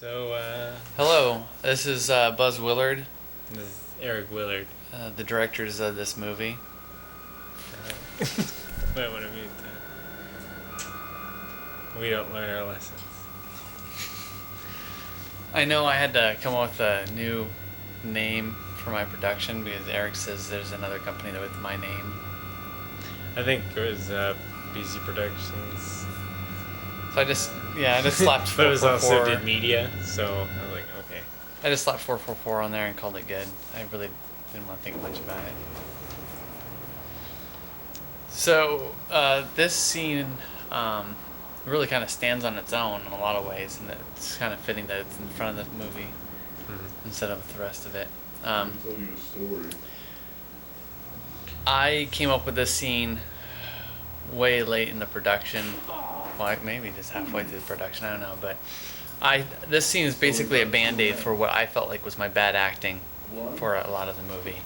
So, Hello, this is Buzz Willard, this is Eric Willard. the directors of this movie. Might want to mute that. We don't learn our lessons. I know I had to come up with a new name for my production because Eric says there's another company with my name. I think it was BC Productions. So I just slapped 444. But it was also did media, so I was like, okay. I just slapped 444 on there and called it good. I really didn't want to think much about it. So this scene really kind of stands on its own in a lot of ways, and it's kind of fitting that it's in front of the movie instead of the rest of it. Tell you a story. I came up with this scene way late in the production. Well, maybe just halfway through the production. I don't know, but this scene is basically a band-aid for what I felt like was my bad acting for a lot of the movie.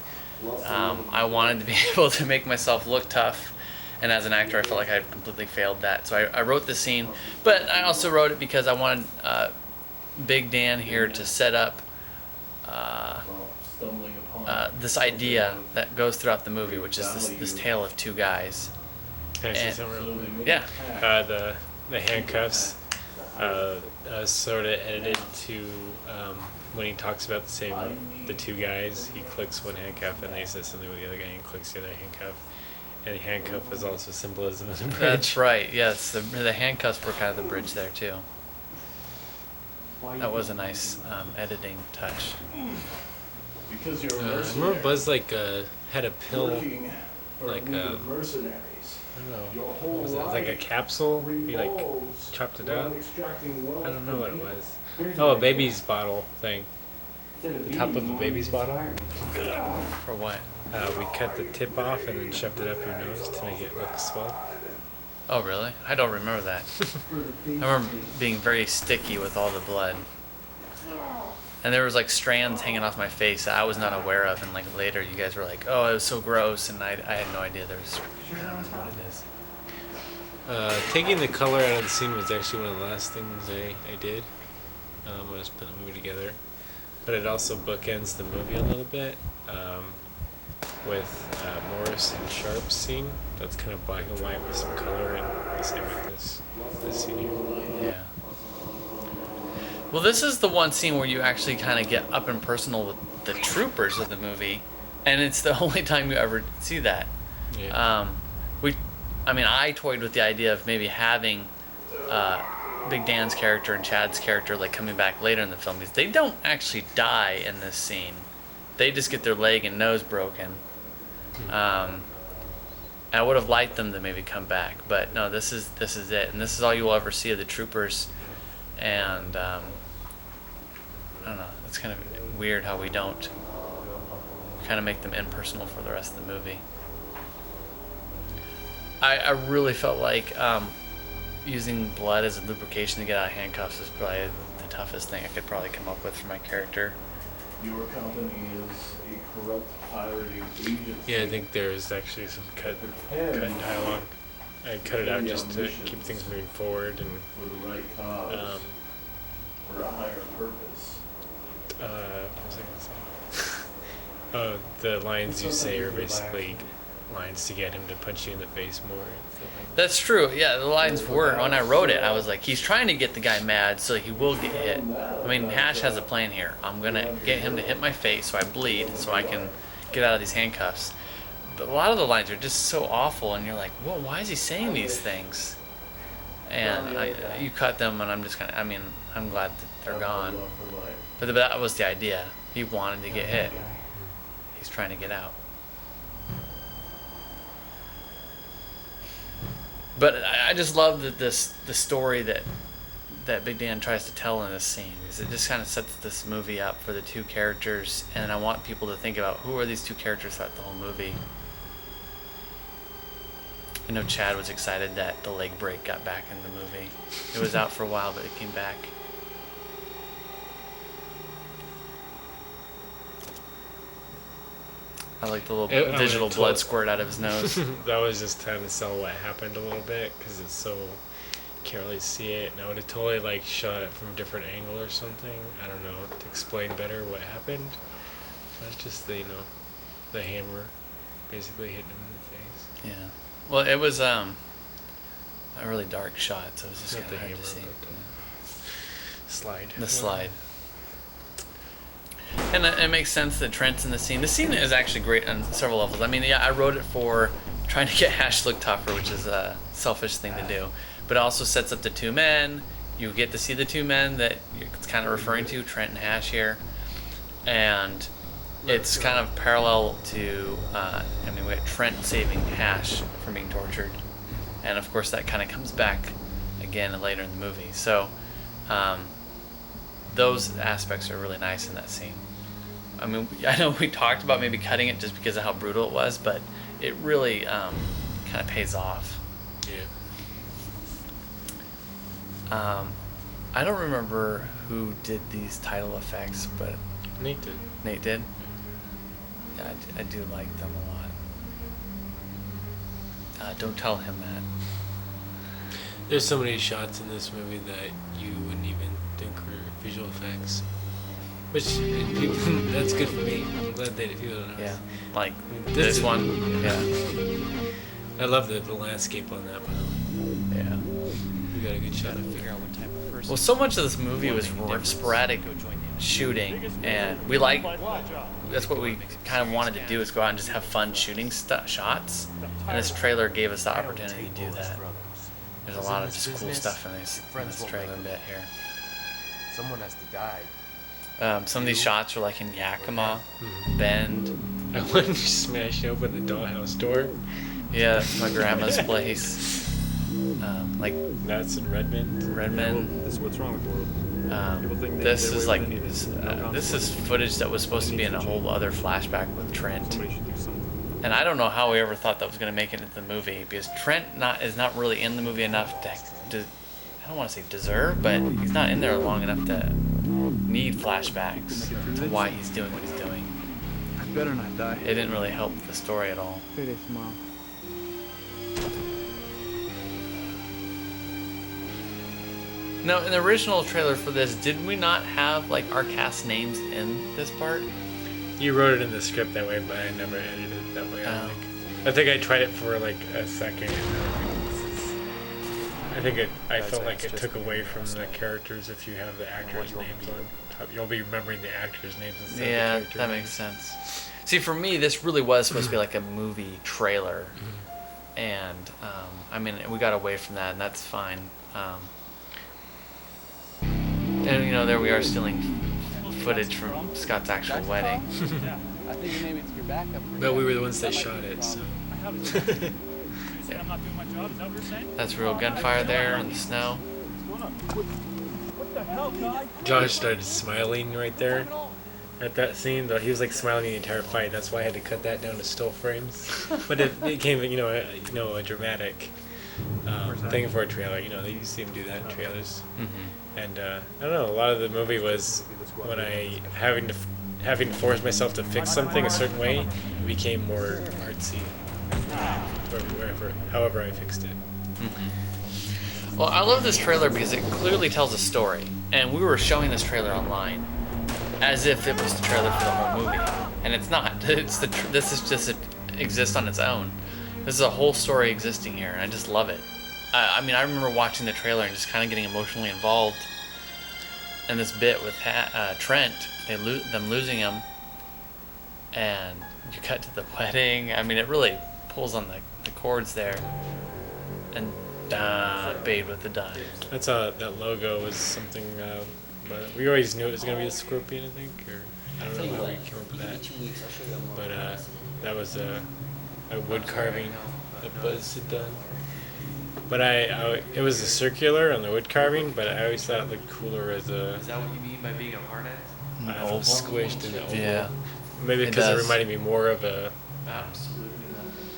I wanted to be able to make myself look tough, and as an actor, I felt like I completely failed that. So I wrote the scene, but I also wrote it because I wanted Big Dan here to set up this idea that goes throughout the movie, which is this tale of two guys. Can I say something real quick? Yeah. The handcuffs sort of edited to when he talks about the two guys, he clicks one handcuff and then he says something with the other guy and he clicks the other handcuff. And the handcuff is also symbolism of the bridge. That's right. Yes, the handcuffs were kind of the bridge there too. That was a nice editing touch. Because you're I remember Buzz had a pill, like mercenaries. I don't know, Your what whole was it? It was like a life capsule. He revolves chopped it around up. extracting wealth I don't know what it from was. people. Oh, a baby's bottle thing. The top of a baby's bottle. For what? We cut the tip off and then shoved it up your nose to make it look swell. Oh, really? I don't remember that. I remember being very sticky with all the blood. And there was like strands hanging off my face that I was not aware of, and like later you guys were like, "Oh, it was so gross," and I had no idea there was. I don't know what it is. Taking the color out of the scene was actually one of the last things I did when I was putting the movie together. But it also bookends the movie a little bit with Morris and Sharp's scene. That's kind of black and white with some color, and the same with this scene here. Yeah. Well, this is the one scene where you actually kind of get up and personal with the troopers of the movie, and it's the only time you ever see that. Yeah. I toyed with the idea of maybe having Big Dan's character and Chad's character like coming back later in the film, because they don't actually die in this scene. They just get their leg and nose broken. I would have liked them to maybe come back, but no, this is it, and this is all you'll ever see of the troopers. And I don't know, it's kind of weird how we don't kind of make them impersonal for the rest of the movie. I really felt like using blood as a lubrication to get out of handcuffs is probably the toughest thing I could probably come up with for my character. Your company is a corrupt pirating agency. Yeah, I think there's actually some cut in dialogue. I cut it out just to keep things moving forward, and For the right cause. For a higher purpose. what was I gonna say? The lines you say are basically lines to get him to punch you in the face more. And stuff like that. That's true. Yeah, the lines were, when I wrote it, I was like, he's trying to get the guy mad so he will get hit. I mean, Hash has a plan here. I'm going to get him to hit my face so I bleed so I can get out of these handcuffs. But a lot of the lines are just so awful, and you're like, well, why is he saying these things? And you cut them, and I'm just kind of, I'm glad that they're gone. But that was the idea. He wanted to get hit. He's trying to get out. But I just love that the story that Big Dan tries to tell in this scene, because it just kind of sets this movie up for the two characters, and I want people to think about who are these two characters throughout the whole movie. I know Chad was excited that the leg break got back in the movie. It was out for a while, but it came back. I like the little digital blood squirt out of his nose. That was just trying to sell what happened a little bit, because it's so can't really see it, and I would have totally like shot it from a different angle or something. I don't know, to explain better what happened. That's just the hammer basically hitting him in the face. Yeah. Well, it was a really dark shot, so it was just Not kind the of hard hammer, to see. but slide. The slide. And it makes sense that Trent's in the scene. The scene is actually great on several levels. I mean, yeah, I wrote it for trying to get Hash to look tougher, which is a selfish thing to do. But it also sets up the two men. You get to see the two men that it's kind of referring to, Trent and Hash here. And it's kind of parallel to, we had Trent saving Hash from being tortured. And of course that kind of comes back again later in the movie. So those aspects are really nice in that scene. I mean, I know we talked about maybe cutting it just because of how brutal it was, but it really kind of pays off. Yeah. I don't remember who did these title effects, but Nate did. Nate did? Yeah, I do like them a lot. Don't tell him that. There's so many shots in this movie that you wouldn't even think were visual effects. Which, that's good for me. I'm glad that people don't know. Yeah, like this one. Yeah. I love the landscape on that one. Yeah. We got a good shot of Figure out what type of person. Well, so much of this movie was sporadic shooting, and we like. That's what we kind of wanted to do, is go out and just have fun shooting shots. And this trailer gave us the opportunity to do that. There's a lot of just cool stuff in this trailer bit here. Someone has to die. Some of these shots are like in Yakima, Bend. I wanted to smash open the dollhouse door. Yeah, that's my grandma's place. Like That's in Redmond. Redmond. This is what's wrong with the world. People think This they is way like with it. this is footage that was supposed to be in a whole other flashback with Trent. Somebody should do something. And I don't know how we ever thought that was going to make it into the movie, because Trent is not really in the movie enough to I don't want to say deserve, but he's not in there long enough to need flashbacks to why he's doing what he's doing. I better not die. It didn't really help the story at all. Payday tomorrow. Now, in the original trailer for this, did we not have like our cast names in this part? You wrote it in the script that way, but I never edited it that way. Oh. I think I tried it for like a second. I think I felt like it took away from the characters if you have the actors' names on top. You'll be remembering the actors' names instead Yeah, of the character that names. makes sense. See, for me, this really was supposed to be like a movie trailer, and we got away from that, and that's fine. And there we are stealing footage from Scott's actual wedding. I think maybe it's your backup. But we were the ones that shot it, so. I'm not doing my job, is that what you're saying? That's real gunfire there in the snow. What the hell, guy? Josh started smiling right there at that scene, though he was like smiling the entire fight. That's why I had to cut that down to still frames. But it became, a dramatic thing for a trailer. They used to even do that in trailers. And I don't know. A lot of the movie was when I having to force myself to fix something a certain way, it became more artsy. However I fixed it. Well, I love this trailer because it clearly tells a story, and we were showing this trailer online as if it was the trailer for the whole movie, and it's not. This is just it exists on its own. This is a whole story existing here, and I just love it. I remember watching the trailer and just kind of getting emotionally involved in this bit with Trent, them losing him, and you cut to the wedding. It really pulls on the chords there, and Bade with the dime. That's that logo was something, but we always knew it was gonna be a scorpion, I think, or I don't know how we came up with that. But that was a wood carving that Buzz had done. But it was a circular on the wood carving, but I always thought it looked cooler as a Is that what you mean by being a hard ass? Oval. squished in the oval. Yeah. Maybe It because it does. reminded me more of a Absolutely nothing.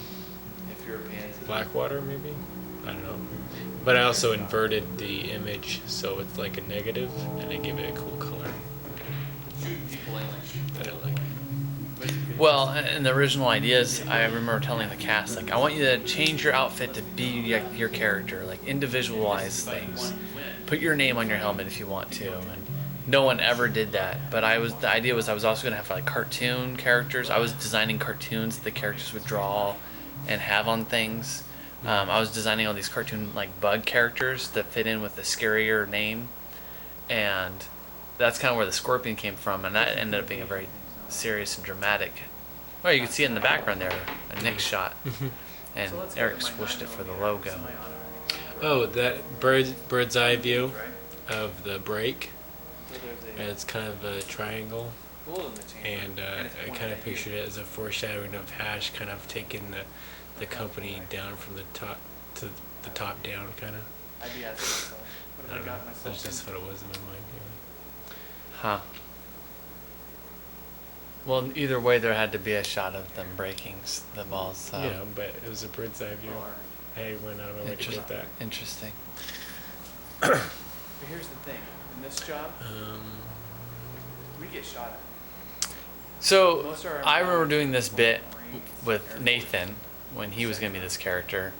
If you're a pansy. Blackwater, maybe? I don't know. But I also inverted the image so it's like a negative, and I gave it a cool color Shooting people English. that I like. Well, Well, and the original ideas, I remember telling the cast, like, I want you to change your outfit to be your character, like, individualize things. Put your name on your helmet if you want to. And no one ever did that. But the idea was I was also going to have, like, cartoon characters. I was designing cartoons that the characters would draw and have on things. I was designing all these cartoon, like, bug characters that fit in with a scarier name. And that's kind of where the scorpion came from. And that ended up being a very serious and dramatic. Well, you can see it in the background there, a Nick shot, and Eric swished it for the logo. Oh, that bird's eye view of the break. And it's kind of a triangle, and I kind of pictured it as a foreshadowing of Hash kind of taking the company down from the top to the top down, kind of. I don't know. That's just what it was in my mind. Huh. Well, either way, there had to be a shot of them breaking the balls. So. Yeah, but it was a bird's eye view. I went out of my way to get that. Interesting. But here's the thing. In this job, we get shot at. So, I remember doing this bit with Nathan when he was going to be this character,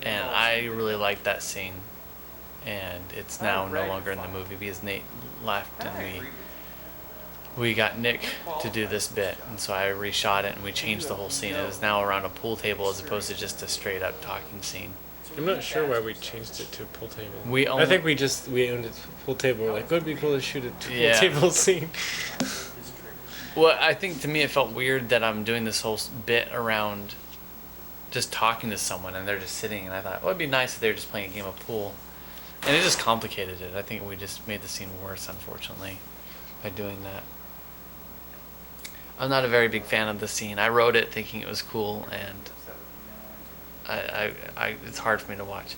and I really liked that scene. And it's now no longer in the movie because Nate left, and we got Nick to do this bit, and so I reshot it and we changed the whole scene. It is now around a pool table as opposed to just a straight up talking scene. I'm not sure why we changed it to a pool table. I think we owned it to a pool table. We're like, it would be cool to shoot a pool table scene. Well, I think to me it felt weird that I'm doing this whole bit around just talking to someone and they're just sitting, and I thought, well, it'd be nice if they were just playing a game of pool. And it just complicated it. I think we just made the scene worse, unfortunately, by doing that. I'm not a very big fan of the scene. I wrote it thinking it was cool, and I it's hard for me to watch.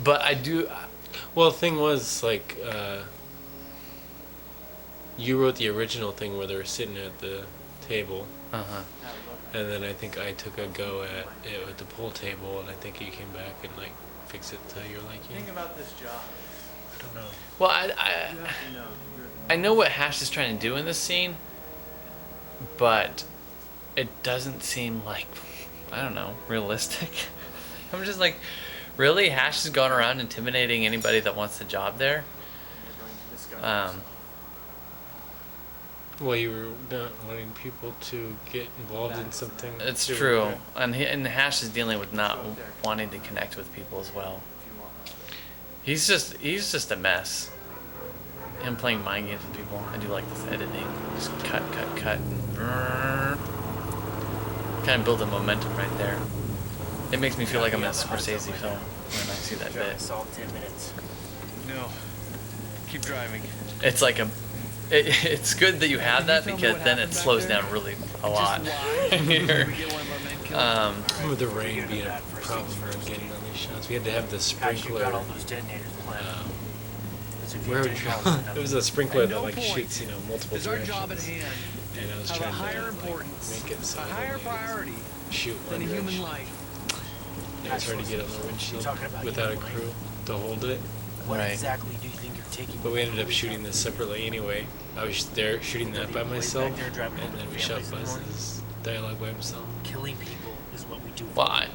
But I do. Well, the thing was, like, you wrote the original thing where they were sitting at the table. Uh-huh. And then I think I took a go at it at the pool table, and I think you came back and, like, fixed it to your liking. Think about this job. I don't know. Well, I know what Hash is trying to do in this scene, but it doesn't seem like, I don't know, realistic. I'm just like, really? Hash is going around intimidating anybody that wants the job there? Well, you were not wanting people to get involved in something. It's true. And Hash is dealing with not wanting to connect with people as well. He's just a mess. Him playing mind games with people. I do like this editing. Just cut. Kind of build the momentum right there. It makes me feel like I'm in a Scorsese film when I see that bit. 10 minutes. No. Keep driving. It's like it's good that you have that because then it slows down really a lot. Here. Remember the rain being a problem we were getting on these shots. We had to have the sprinkler. Where would you? It was a sprinkler that like shoots, multiple directions. And I was trying to make it so it only shoot one direction. And it's hard to get on the windshield without a crew to hold it. What Right. exactly do you think you're taking? But we ended up shooting this separately anyway. I was there shooting that by myself, Back there driving and then we shot Buzz's dialogue by himself. Killing people is what we do. Why?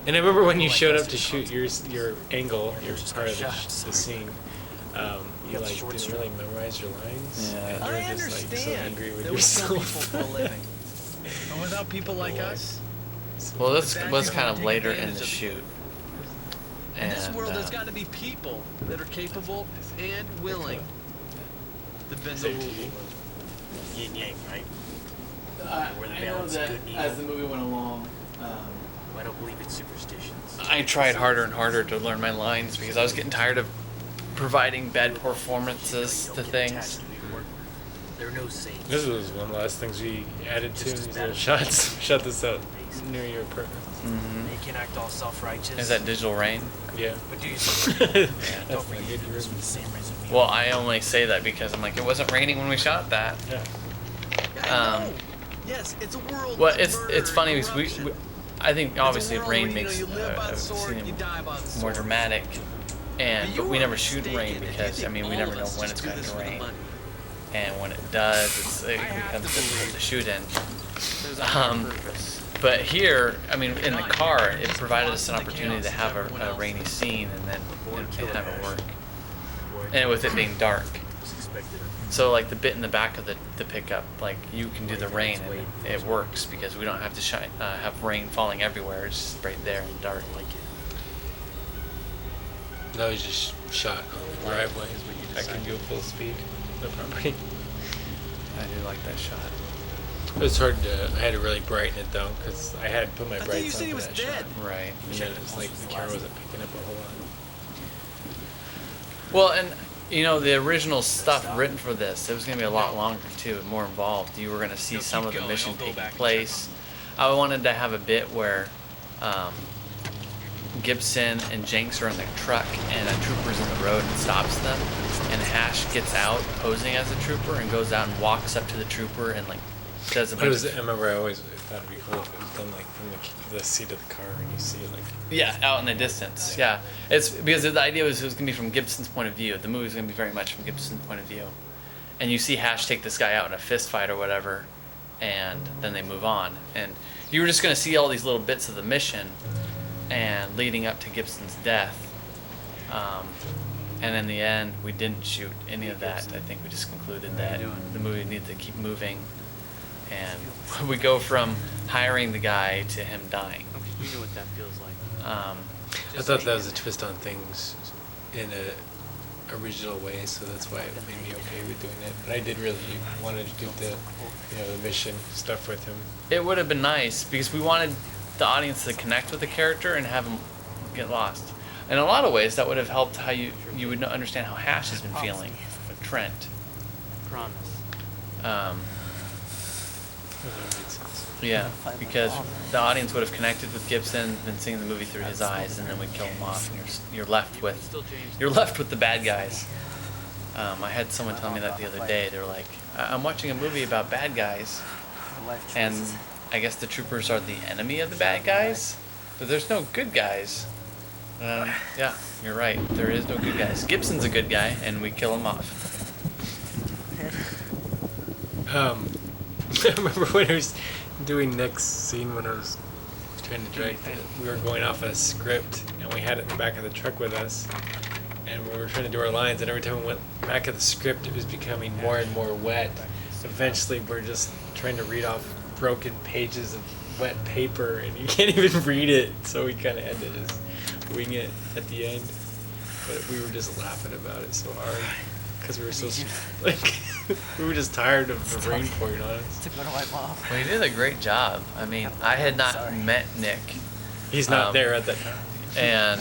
And I remember when you showed up to shoot your angle, your part of the scene, you like didn't really memorize your lines, Yeah. and you were just like so angry with that we kill yourself. people for a living. And without people like us, Well, this was kind of later in the shoot. in this And, world, there's got to be people that are capable and willing to bend the rules. Yin yang, right? Where the I know balance of that good and as the evil. movie went along, I don't believe in superstitions. I tried harder and harder to learn my lines because I was getting tired of providing bad performances to things. There are no saints. This was one of the last things we added to these little shots. Shot this out near your apartment. Mm-hmm. They can act all self-righteous. Is that digital rain? Yeah. But do you That's don't not forget good. yours with the same reason we Well, I only say that because I'm like, it wasn't raining when we shot that. Yeah. Yes, it's a world. Well, of it's murder funny and because corruption. I think It's a obviously world rain where, makes you live by a the sword, scene you die by the sword. more dramatic, But but we you never are shoot mistaken rain if you because think we all never of know us when just it's do going this to for the rain. money. and when it does, it becomes difficult to shoot in. There's a higher Um, purpose. But here, I mean, in the car, it provided us an opportunity to have a rainy scene and then and have it work. And with it being dark. So like the bit in the back of the pickup, like you can do the rain and it works because we don't have to have rain falling everywhere. It's just right there in the dark. That was just shot on the driveway. I can go full speed. No property. I do like that shot. It was hard to. I had to really brighten it though, because I had put my I thought you brights said on he for was that dead. shot. Right. And then it was like the camera wasn't picking up a whole lot. Well, and you know, the original stuff written for this, it was going to be a lot longer too, and more involved. You were going to see some of the mission taking place. I wanted to have a bit where Gibson and Jenks are in the truck and a trooper's in the road and stops them, and Hash gets out posing as a trooper and goes out and walks up to the trooper and like does a But it bunch was, of I remember I always thought it'd be cool if it was done like from the seat of the car and you see it like. yeah, out in the distance. Yeah, it's because the idea was it was gonna be from Gibson's point of view. The movie's gonna be very much from Gibson's point of view, and you see Hash take this guy out in a fist fight or whatever, and then they move on. And you were just gonna see all these little bits of the mission, and leading up to Gibson's death. And in the end, we didn't shoot any of that. I think we just concluded that the movie needed to keep moving, and we go from hiring the guy to him dying. You know what that feels like. I thought that was a twist on things in a original way, so that's why it made me okay with doing it. But I did really want to do the mission stuff with him. It would have been nice because we wanted the audience to connect with the character and have him get lost. In a lot of ways, that would have helped how you would understand how Hash has been feeling with Trent. Promise. Um, That made sense. yeah, because the audience would have connected with Gibson, been seeing the movie through his eyes, and then we kill him off, and you're left with the bad guys. I had someone tell me that the other day. They were like, "I'm watching a movie about bad guys, and I guess the troopers are the enemy of the bad guys, but there's no good guys." Yeah, you're right. There is no good guys. Gibson's a good guy, and we kill him off. I remember when I was doing next scene when I was trying to direct it. We were going off a script and we had it in the back of the truck with us, and we were trying to do our lines. And every time we went back of the script, it was becoming more and more wet. Eventually, we're just trying to read off broken pages of wet paper, and you can't even read it. So we kind of had to just wing it at the end. But we were just laughing about it so hard because we were so like we were just tired of the rain pouring on us. To go to my mom. Well, you did a great job. I mean, I had not met Nick, He's not there at that time. and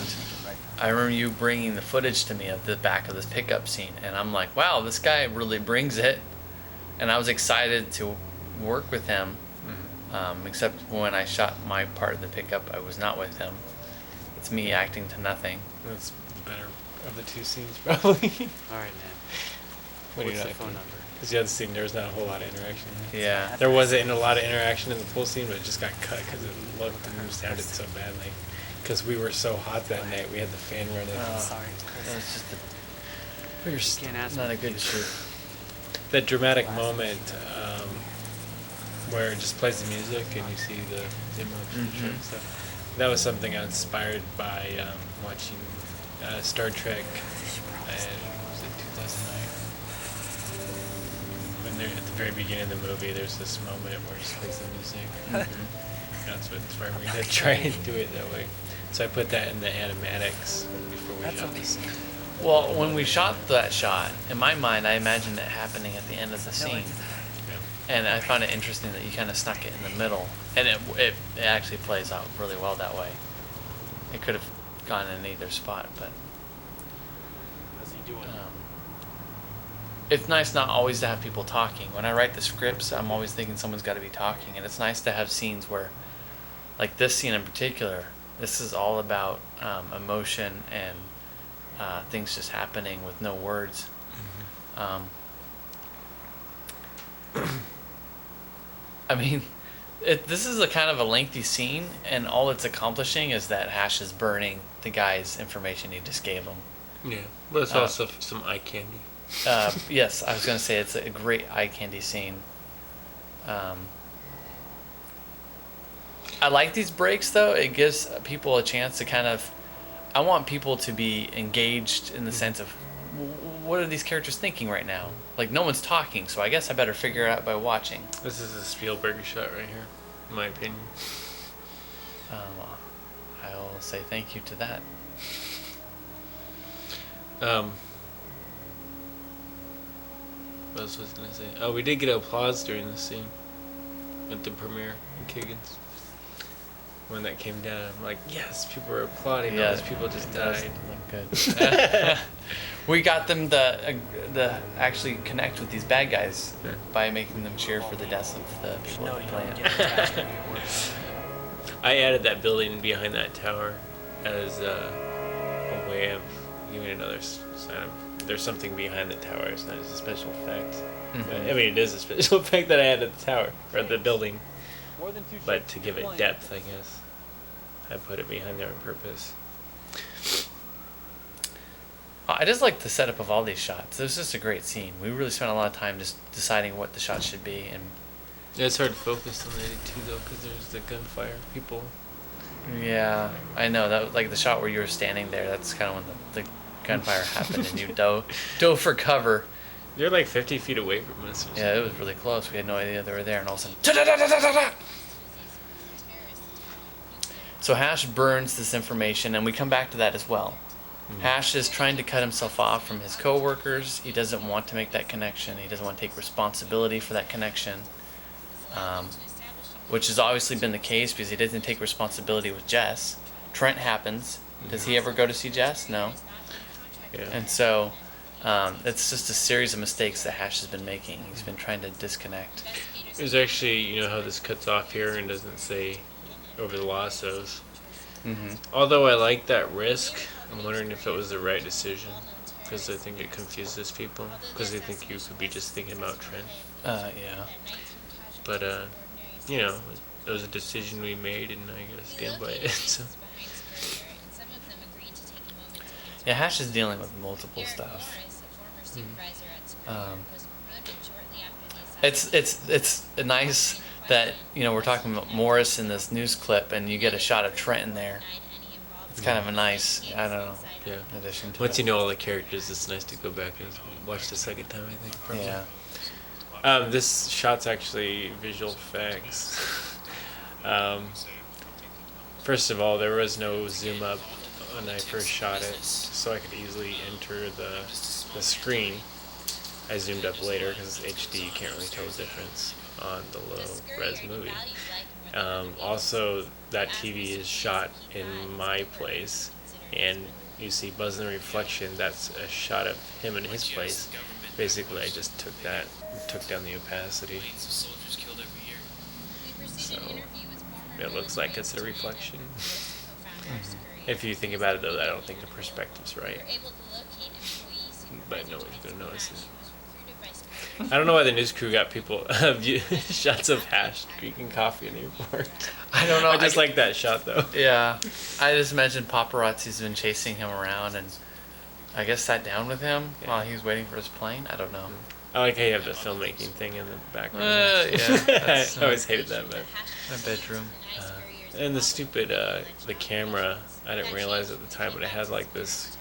I remember you bringing the footage to me of the back of this pickup scene, and I'm like, wow, this guy really brings it. And I was excited to work with him, except when I shot my part of the pickup, I was not with him. It's me acting to nothing. That's the better of the two scenes, probably. All right, man. When What's you're the not phone number? Because the other scene, there was not a whole lot of interaction. Yeah. There wasn't a lot of interaction in the full scene, but it just got cut because it looked and sounded so badly. Because we were so hot that night, we had the fan running. Sorry, It Chris. was just We were s- Can't ask not me a good to. shoot. that dramatic moment where it just plays the music and you see the emotion and stuff. That was something I was inspired by watching Star Trek. Was it 2009? When they're at the very beginning of the movie, there's this moment where it just plays the music. That's what inspired me to try and do it that way. So I put that in the animatics before we shot the scene. Well, when we shot that shot, in my mind, I imagined it happening at the end of the scene. And I found it interesting that you kind of snuck it in the middle. And it actually plays out really well that way. It could have gone in either spot, but How's he doing? it's nice not always to have people talking. When I write the scripts, I'm always thinking someone's got to be talking. And it's nice to have scenes where, like this scene in particular, this is all about emotion and things just happening with no words. I mean, this is a kind of a lengthy scene, and all it's accomplishing is that Hash is burning the guy's information he just gave him. Yeah, but it's also some eye candy. Yes, I was gonna say it's a great eye candy scene. I like these breaks though. It gives people a chance to kind of. I want people to be engaged in the sense of what are these characters thinking right now? Like no one's talking, so I guess I better figure it out by watching. This is a Spielberg shot right here, in my opinion. I'll say thank you to that. What else was I gonna say? Oh, we did get applause during this scene at the premiere in Kiggins. When that came down, I'm like, yes, people were applauding. All those people just it does died. look good. We got them the actually connect with these bad guys by making them cheer for the deaths of the people No, at the you plant. don't get attached to your work. I added that building behind that tower as a way of giving another sign of there's something behind the tower. It's not just a special effect. But, I mean, it is a special effect that I added the tower or the building, More than 2 but ships to give it flying. depth, I guess, I put it behind there on purpose. I just like the setup of all these shots. It was just a great scene. We really spent a lot of time just deciding what the shots should be, and Yeah, it's hard to focus on the edit too, though, because there's the gunfire. People. yeah, I know that like the shot where you were standing there. That's kind of when the gunfire happened, and you dove for cover. They're like 50 feet away from us. Or Yeah, it was really close. We had no idea they were there, and all of a sudden, ta-da-da-da-da-da-da! So Hash burns this information, and we come back to that as well. Hash is trying to cut himself off from his coworkers. He doesn't want to make that connection. He doesn't want to take responsibility for that connection, which has obviously been the case because he doesn't take responsibility with Jess. Trent happens. Does he ever go to see Jess? No. Yeah. And so it's just a series of mistakes that Hash has been making. He's been trying to disconnect. There's actually, you know how this cuts off here and doesn't say over the Lassos. Mm-hmm. Although I like that risk, I'm wondering if it was the right decision. Because I think it confuses people. Because they think you could be just thinking about Trent. Yeah. But, you know, it was a decision we made and I gotta stand by it. So. Yeah, Hash is dealing with multiple stuff. It's nice that, you know, we're talking about Morris in this news clip and you get a shot of Trent in there. It's kind of a nice, I don't know, Yeah. addition to Once it. you know all the characters, it's nice to go back and watch the second time, I think. Probably. Yeah. This shot's actually visual effects. First of all, there was no zoom up when I first shot it, so I could easily enter the screen. I zoomed up later because HD, you can't really tell the difference on the low res movie. Also, that TV is shot in my place, and you see Buzz in the Reflection, that's a shot of him in his place. Basically, I just took down the opacity. So, it looks like it's a reflection. If you think about it, though, I don't think the perspective's right. But nobody's gonna notice it. I don't know why the news crew got people shots of Hash drinking coffee in the airport. I don't know. I just like that shot, though. Yeah. I just imagine paparazzi's been chasing him around and I guess sat down with him while he was waiting for his plane. I don't know. I like how you have the filmmaking thing in the background. Yeah. I always hated that, but. My bedroom. And the stupid, the camera, I didn't realize at the time, but it had like this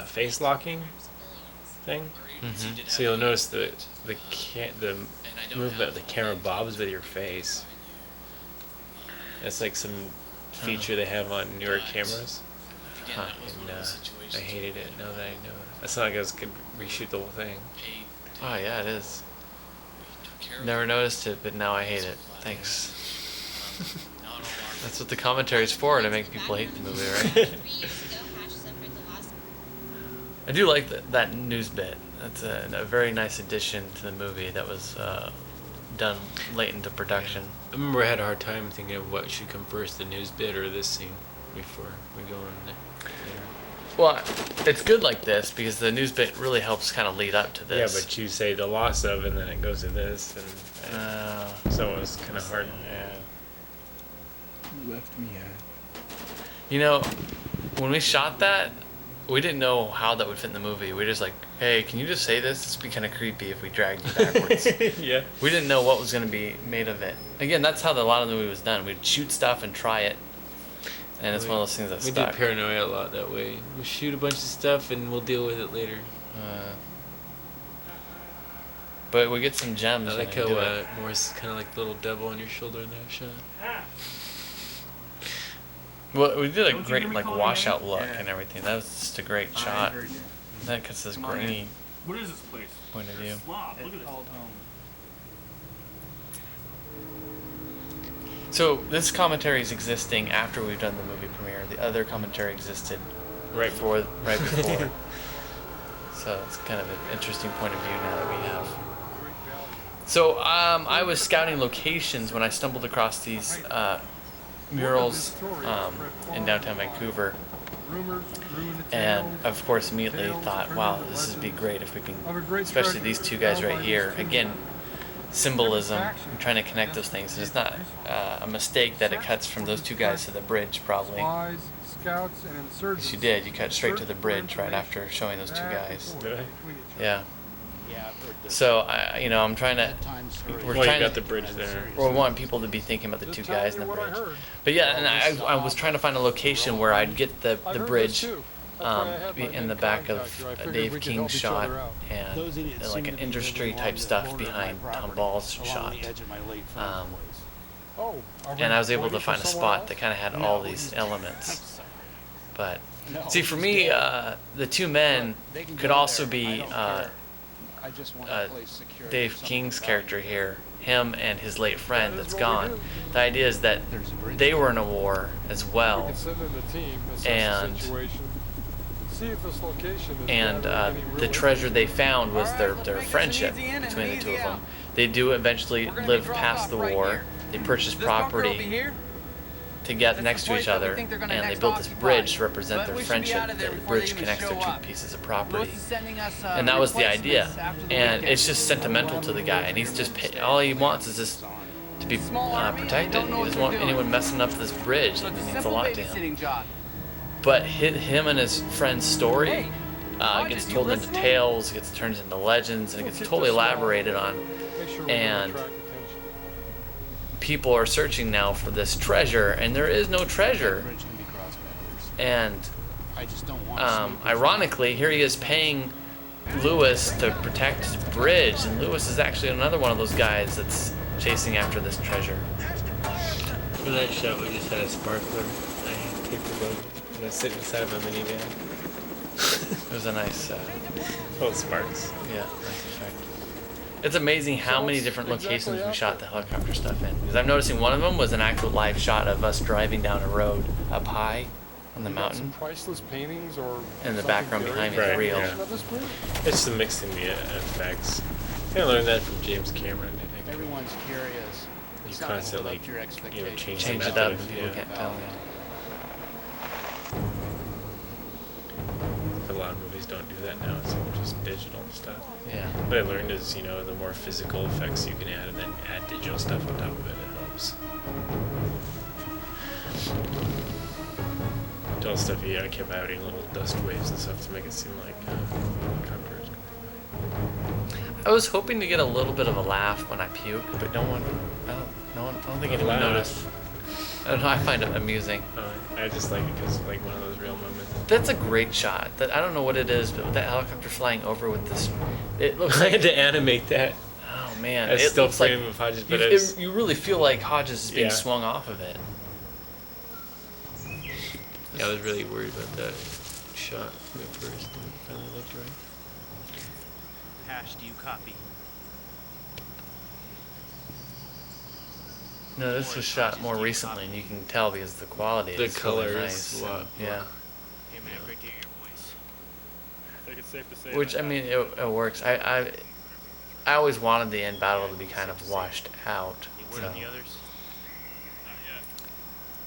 face locking thing. Mm-hmm. So you'll notice the movement of the camera bobs with your face. It's like some feature they have on newer cameras. And I hated it now that I know it. It's not like I could reshoot the whole thing. Oh, yeah, it is. Never noticed it, but now I hate it. Thanks. That's what the commentary's for, to make people hate the movie, right? I do like that news bit. That's a very nice addition to the movie that was done late into production. I remember I had a hard time thinking of what should come first, the news bit or this scene, before we go on there. Well, it's good like this because the news bit really helps kind of lead up to Yeah, this. but you say the loss of, and then it goes to this, and so it was kind of hard. Left me at. You know, when we shot that, we didn't know how that would fit in the movie. We were just like, hey, can you just say this? This would be kind of creepy if we dragged you backwards. Yeah. We didn't know what was going to be made of it. Again, that's how a lot of the movie was done. We'd shoot stuff and try it, and it's one of those things that We stuck. do Paranoia a lot that way. We shoot a bunch of stuff and we'll deal with it later. But we get some gems. I when like we how do it. Morris is kind of like the little devil on your shoulder in that shot. Well, we did a Don't you great hear me like calling your washout name? look Yeah. and everything. That was just a great shot. heard you. That gets this Come on grainy in. What is this place? point of view. Slob. Look It's at this. called home. So this commentary is existing after we've done the movie premiere. The other commentary existed Right before. So it's kind of an interesting point of view now that we have. So I was scouting locations when I stumbled across these murals in downtown Vancouver, and of course immediately thought, wow, this would be great if we can, especially these two guys right here. Again, symbolism, I'm trying to connect those things. And it's not a mistake that it cuts from those two guys to the bridge, probably. Scouts and insurgents. Yes, you did. You cut straight to the bridge right after showing those two guys. Did I? Yeah. Yeah, I've heard this. So I'm trying to. We're Well, trying you got to. the bridge there. We want people to be thinking about the two Just telling guys you in the what I bridge. heard. But yeah, and I was trying to find a location where I'd get the I heard this bridge too. That's why I had my in main the back of contact here. I a figured Dave we could King help each shot other out. and Those idiots like seem an to be industry living type along stuff the corner of behind my Tom property, Ball's along shot. the edge of my late friend's Um, place. Oh, are we And I was able to waiting for find a someone spot else? that kind of had No, all he's these dead. elements. I'm sorry. But No, see, for he's me, dead. the two men They can could go also there. I be don't care. I just want a place secure. Dave Something King's about character it. here, him and his late friend That is that's what we gone. do. The idea is that There's a bridge. they were in a war as We well, can send in the team, assess And- the situation, see if this location is and gathering any the real treasure they information. found was their friendship between the two of them. They do eventually live past the war. They purchase property to get next to each other, and they built this bridge to represent their friendship. The bridge connects their two pieces of property, and that was the idea. And it's just sentimental to the guy, and he's just all he wants is this to be protected. He doesn't want anyone messing up this bridge. It means a lot to him. But him and his friend's story gets told into tales, gets turned into legends, and it gets totally elaborated on. Make sure we And don't attract attention. people are searching now for this treasure, and there is no treasure. Bridge can be crossed by horse. And I just don't want to sleep with ironically, here he is paying Lewis to protect his bridge, and Lewis is actually another one of those guys that's chasing after this treasure. For that shot, we just had a sparkler. I taped the boat and I was sitting inside of a minivan. It was a nice, Well, sparks. yeah, nice effect. It's amazing how many different locations we shot the helicopter stuff in. Because I'm noticing one of them was an actual live shot of us driving down a road up high on the You got some mountain. priceless paintings or And the something background buried behind in me the is real. foundation of this bridge? It's the mixing the effects. I learned that from James Cameron, I think. Everyone's curious. You It's not gonna live constantly, up to your expectations. change Change the it up method, and people yeah. can't tell. A lot of movies don't do that now. It's all just digital stuff. Yeah. What I learned is, the more physical effects you can add and then add digital stuff on top of it, it helps. Digital stuff, I kept adding little dust waves and stuff to make it seem like helicopters. I was hoping to get a little bit of a laugh when I puke, but no one, I don't think anyone Laugh. noticed. I don't know, I find it amusing. I just like it because it's like one of those real moments. That's a great shot. I don't know what it is, but with that helicopter flying over with this, it looks I like, had to animate that. oh man, I it still looks like frame of Hodges, you, but it's you really feel like Hodges is being Yeah. swung off of it. I was really worried about that shot at first, and it finally looked right. Hash, do you copy? No, this was shot more recently, and you can tell because the quality The is color really is nice. a lot and- yeah. Hey man, great to hear your voice. I think it's safe to say. Which that I mean, it works. I always wanted the end battle to be kind of washed out. Any word So. on the others?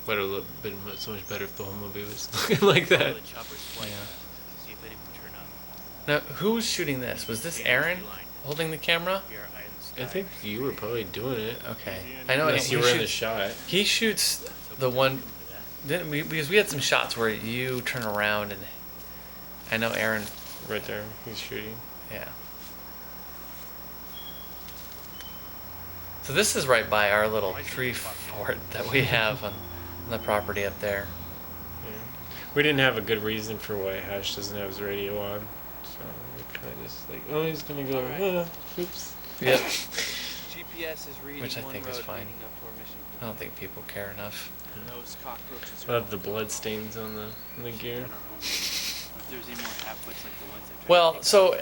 Would have been so much better if the whole movie was looking like Follow that. the chopper's flight. Yeah. See if anyone turn up. Now, who's shooting this? Was this Aaron holding the camera? We are eye in the sky. I think you were probably doing it. Okay. I know Unless he you were in the shoots, shot. he shoots the one, didn't we? Because we had some shots where you turn around and I know Aaron. Right there, he's shooting. Yeah. So this is right by our little tree fort that we have on the property up there. Yeah. We didn't have a good reason for why Hash doesn't have his radio on, so we kind of just like, oh, he's gonna go. Oops. Yep. GPS is reading Which I one think road is fine. leading up to our mission. I don't think people care enough. Those cockroaches I love the blood stains on the gear. If there's any more half-wits like the ones that tried to Well, take so out-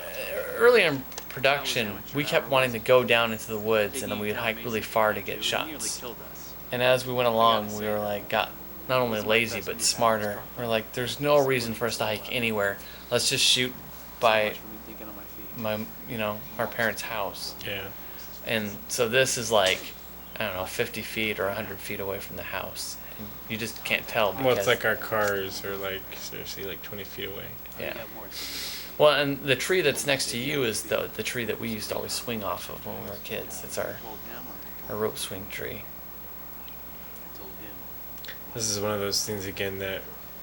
early in production, we kept wanting to go down into the woods, and then we would hike really far to get They nearly shots. killed us. And as we went along, we were like, got not only lazy but smarter. We're like, there's no reason for us to hike anywhere. Let's just shoot by So much for me thinking on my feet. our parents' house. Yeah. And so this is like, I don't know, 50 feet or 100 feet away from the house. And you just can't tell because. Well, it's like our cars are like seriously like 20 feet away. Yeah. We got more to do. Well, and the tree that's next to you is the tree that we used to always swing off of when we were kids. It's our Told him, or I rope swing tree. told him. This is one of those things again that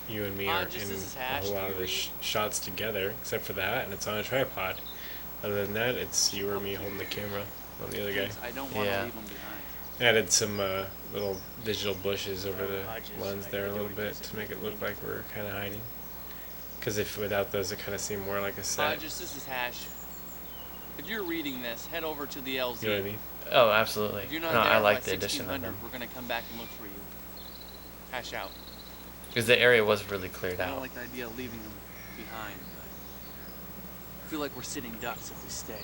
you and me are Just in this is a Hash, whole lot of the shots together, except for that, and it's on a tripod. Other than that, it's you or me holding the camera on the other guy. I don't want to Yeah. leave him behind. Added some little digital bushes over the lens there a little bit to make it look like we're kind of hiding. Because if without those, it kind of seemed more like a set. Just this is Hash. If you're reading this, head over to the LZ. You know what I mean? Oh, absolutely. If you're not No, there I by like the addition of 1600, them. we're gonna come back and look for you. Hash out. Because the area was really cleared I don't out. like the idea of leaving them behind. But I feel like we're sitting ducks if we stay.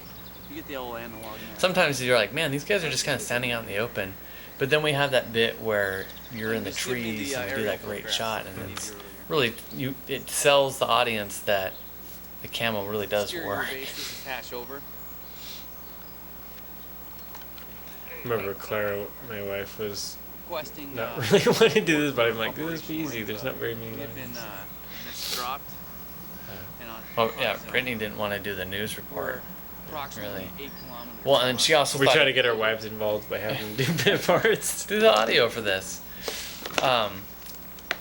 You get the old analog. Now. Sometimes you're like, man, these guys are just kind of standing out in the open. But then we have that bit where you're in the Just give me trees the, and you do aerial that great photographs shot, that and we it's needed really it sells the audience that the camo really does Exterior work. base, this is Hash over. Remember Clara, my wife, was Requesting. not really wanting to do this, but I'm like, this is easy. There's not very many We have been lines. misdropped. And on Oh yeah, zone. Brittany didn't want to do the news We're report. approximately Really. 8 kilometers. Well, and she also We thought try to get our wives involved by having them do bit parts. do the audio for this.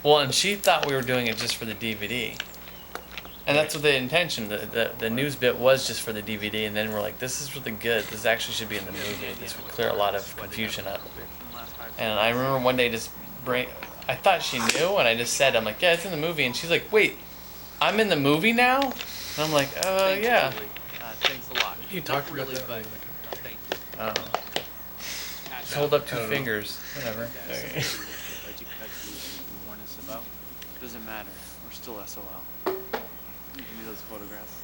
Well, and she thought we were doing it just for the DVD. And that's what the intention. The news bit was just for the DVD, and then we're like, this is really good. This actually should be in the movie. This would clear a lot of confusion up. And I remember one day I thought she knew, and I just said, I'm like, yeah, it's in the movie. And she's like, wait, I'm in the movie now? And I'm like, Thanks, yeah. Lily. Thanks a lot. You talked Not about really, that. but thank you. Hash Just hold out. up two fingers. Whatever. Okay. Warn us about. Doesn't matter. We're still SOL. Give me those photographs.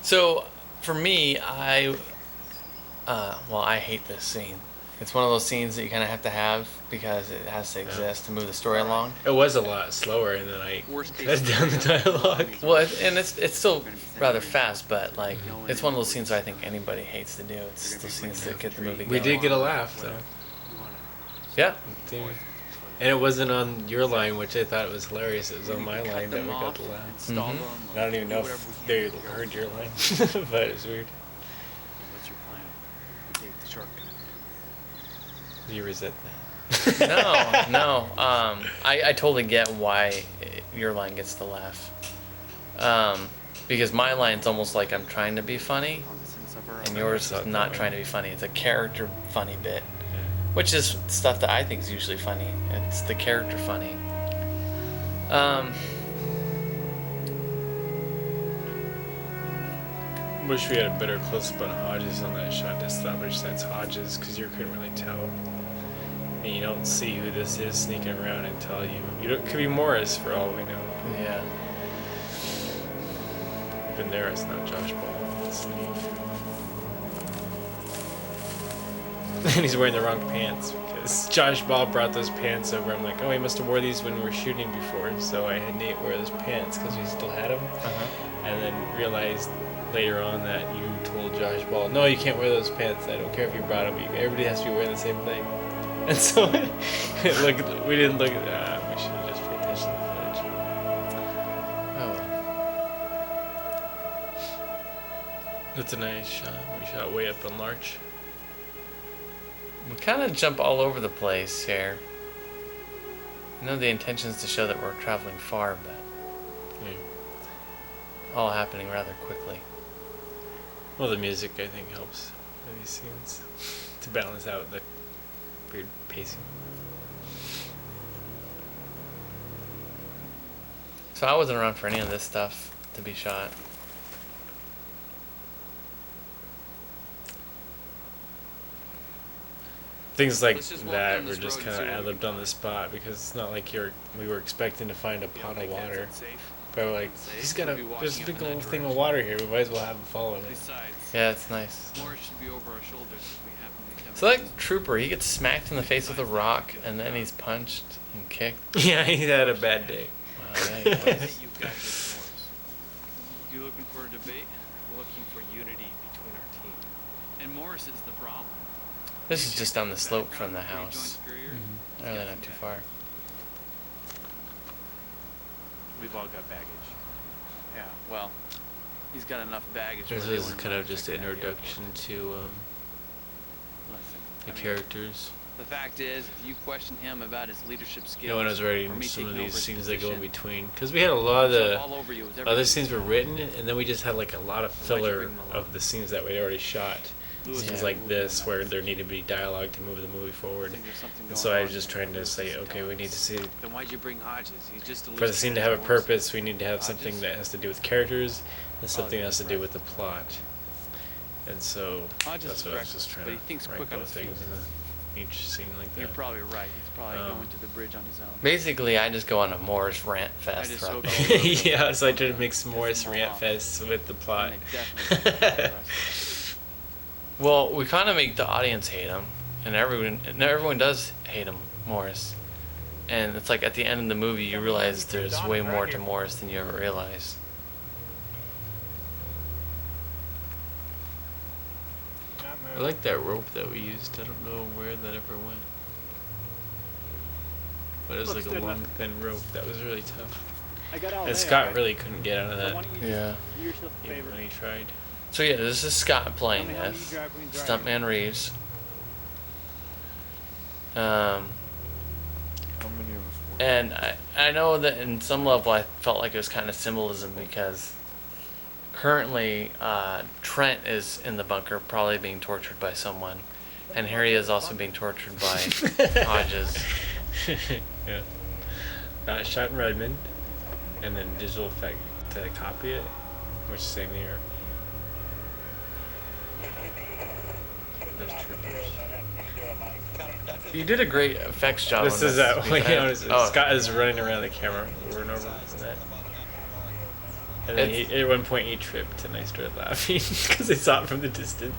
So, for me, I hate this scene. It's one of those scenes that you kind of have because it has to exist to move the story along. It was a lot slower, and then I Worst case cut down the scenario, dialogue. Well, it's still rather fast, but like it's one of those scenes I think anybody hates to do. It's those scenes that get the movie We going. did get a laugh, though. Yeah. And it wasn't on your line, which I thought was hilarious. It was on my Cut line that them we got off, the laugh. install them, I don't even know whatever if we they can do. heard your line, but it was weird. What's your plan? We take the shortcut. You resent No, no. I totally get why your line gets the laugh. Because my line's almost like I'm trying to be funny, On the sense of her and own. yours is not trying to be funny. It's a character funny bit, which is stuff that I think is usually funny. It's the character funny. Wish we had a better close-up on Hodges on that shot to establish that's Hodges, because you couldn't really tell. And you don't see who this is sneaking around until it could be Morris for all we know. Yeah. Even there, it's not Josh Ball. It's Steve. And he's wearing the wrong pants because Josh Ball brought those pants over. I'm like, oh, he must have wore these when we were shooting before. So I had Nate wear those pants because we still had them. And then realized later on that you told Josh Ball, no, you can't wear those pants. I don't care if you brought them. Everybody has to be wearing the same thing. And so we didn't look at that. We should have just paid attention to the footage. Oh well. That's a nice shot. We shot way up on Larch. We kind of jump all over the place here. I know the intention is to show that we're traveling far, but Yeah. all happening rather quickly. Well, the music I think helps in these scenes to balance out the weird pacing. So I wasn't around for any of this stuff to be shot. Things like Let's just walk that down were this just road kind of and see what we ad-libbed on the spot because it's not like we were expecting to find a pot of water. Safe. But we're like, Safe. he's got We'll be there's a walking big up in that old thing of direction. water here. We might as well have him following it. Besides, Yeah, it's nice. Morris should be over our shoulders if we happen to be coming. So that trooper, he gets smacked in the face with a rock, and then he's punched and kicked. Yeah, he had a bad day. Wow, yeah, he What is was. it you've got against Morris? You looking for a debate? Looking for unity between our team. And Morris is the problem. This is just down the slope from the Background, where you house. joined Superior? Really not too far. We've all got baggage. Yeah, well, he's got enough baggage. This where they is wouldn't kind wanna of just check an him out the introduction airport. to Listen, the I mean, characters. The fact is, if you question him about his leadership skills, No one was writing or me some of taking these over his scenes that go in position, between because we had a lot of he'll the jump all over you with other everything. scenes were written, and then we just had like a lot of Why'd you filler bring them along? of the scenes that we'd already shot. Lewis Scenes is like moving this on where that. there needed to be dialogue to move the movie I forward. think there's something And going so I on was just here. trying to Lewis say, is okay, telling we need to us. see Then why'd you bring Hodges? He's just a for the scene to have a Morris. purpose. We need to have something Hodges? that has to do with characters and something yeah, that has to do right. with the plot. And so Hodges that's is what I was reckless, just trying but to he thinks write quick on both his feet. things in each scene like You're that. probably right. He's probably Um, going to the bridge on his own. Basically, I just go on a Morris rant I fest just throughout hope the he- whole movie. Yeah, so I tried to mix Morris them all rant off. fest with the plot. And they definitely don't the rest of us. Well, we kind of make the audience hate him, and everyone does hate him, Morris. And it's like at the end of the movie, you realize there's way more to Morris than you ever realized. I like that rope that we used. I don't know where that ever went. But it was Looks like a good long, enough. thin rope. That was really tough. I got all And day, Scott alright? really couldn't get out of So why that, don't you Yeah. just do yourself a even favor? when he tried. So yeah, this is Scott playing Tell me how many this. drag queens are Stuntman Reeves. How many of us were? And I know that in some level I felt like it was kind of symbolism because currently Trent is in the bunker probably being tortured by someone. And Harry is also being tortured by Hodges. Yeah. Shot in Redmond, and then digital effect to copy it, which is same here. Those troopers. You did a great effects job This on is this. that to be way. fair. Oh, Scott is running around the camera over and over and that. And then at one point he tripped, and I started laughing because I saw it from the distance.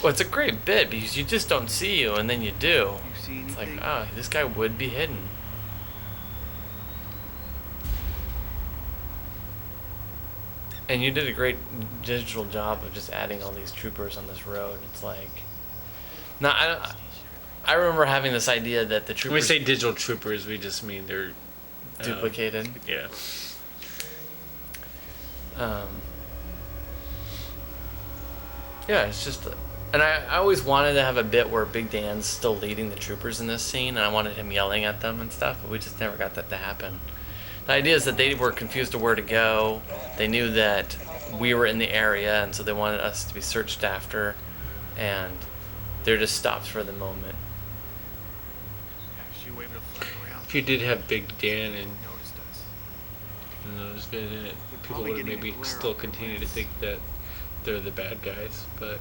well, it's a great bit because you just don't see you, and then you do. You see It's like, anything? oh, this guy would be hidden. And you did a great digital job of just adding all these troopers on this road. It's like, no, I don't. I remember having this idea that the When we troopers say digital troopers, we just mean they're duplicated. Yeah. Yeah, it's just, and I always wanted to have a bit where Big Dan's still leading the troopers in this scene, and I wanted him yelling at them and stuff, but we just never got that to happen. The idea is that they were confused of where to go. They knew that we were in the area, and so they wanted us to be searched after, and they're just stopped for the moment. Actually, were able to fly around. If you did have Big Dan and Noticed us. those guys in it, people probably would getting maybe a glare still off the continue to lens. think that they're the bad guys. But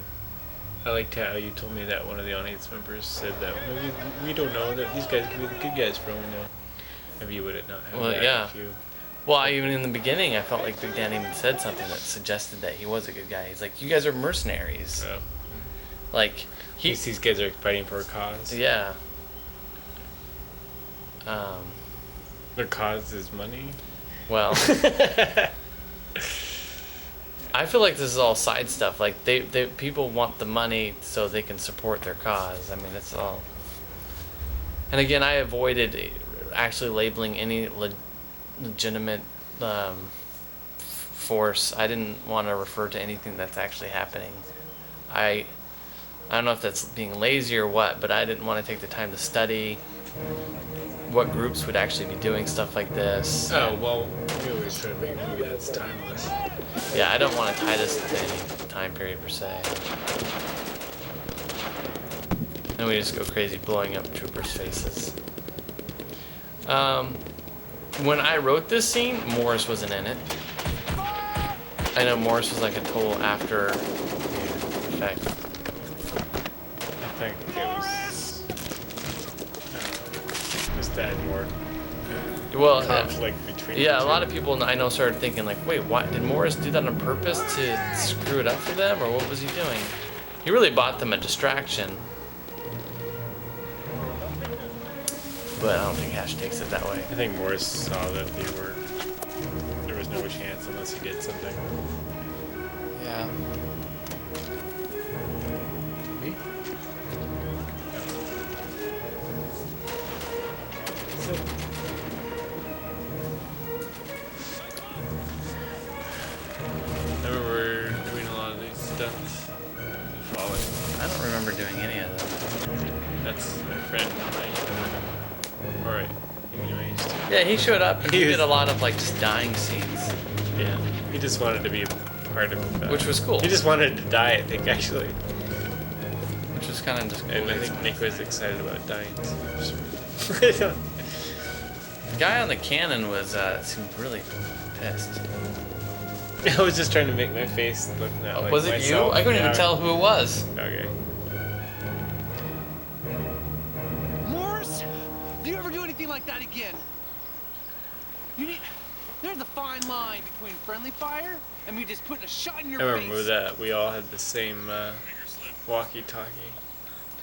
I liked how you told me that one of the audience members said that maybe we don't know that these guys could be the good guys for all we know. Maybe you would have not had Well, that yeah. if you. Well, even in the beginning, I felt like Big Dan even said something that suggested that he was a good guy. He's like, "You guys are mercenaries." Like These guys are fighting for a cause. yeah. Their cause is money. Well, I feel like this is all side stuff. Like they people want the money so they can support their cause. I mean, it's all. And again, I avoided actually labeling any legitimate force. I didn't want to refer to anything that's actually happening. I don't know if that's being lazy or what, but I didn't want to take the time to study what groups would actually be doing stuff like this. Oh well, we always try to make a movie that's timeless. Yeah, I don't want to tie this to any time period per se. And we just go crazy blowing up troopers' faces. When I wrote this scene, Morris wasn't in it. I know Morris was like a total after effect. I think it was that more Well, conflict between. yeah, the a two. lot of people I know started thinking like, wait, why did Morris do that on purpose to screw it up for them, or what was he doing? He really bought them a distraction. But I don't think Hash takes it that way. I think Morris saw that there was no chance unless he did something. Yeah. Me? I remember doing a lot of these stunts. Falling. I don't remember doing any of them. That's my friend. Alright. I used to. Yeah, he showed up and he He did was- a lot of like just dying scenes, Yeah. He just wanted to be a part of which was cool. He just wanted to die, I think, actually. Which was kind of just cool. And I think Nick was excited about dying too. The guy on the cannon was seemed really pissed. I was just trying to make my face look not like Was it myself. you? I couldn't Yeah. even tell who it was. Okay. Morris, if you ever do anything like that again, you need. There's a fine line between friendly fire and me just putting a shot in your I face. remember that we all had the same walkie-talkie.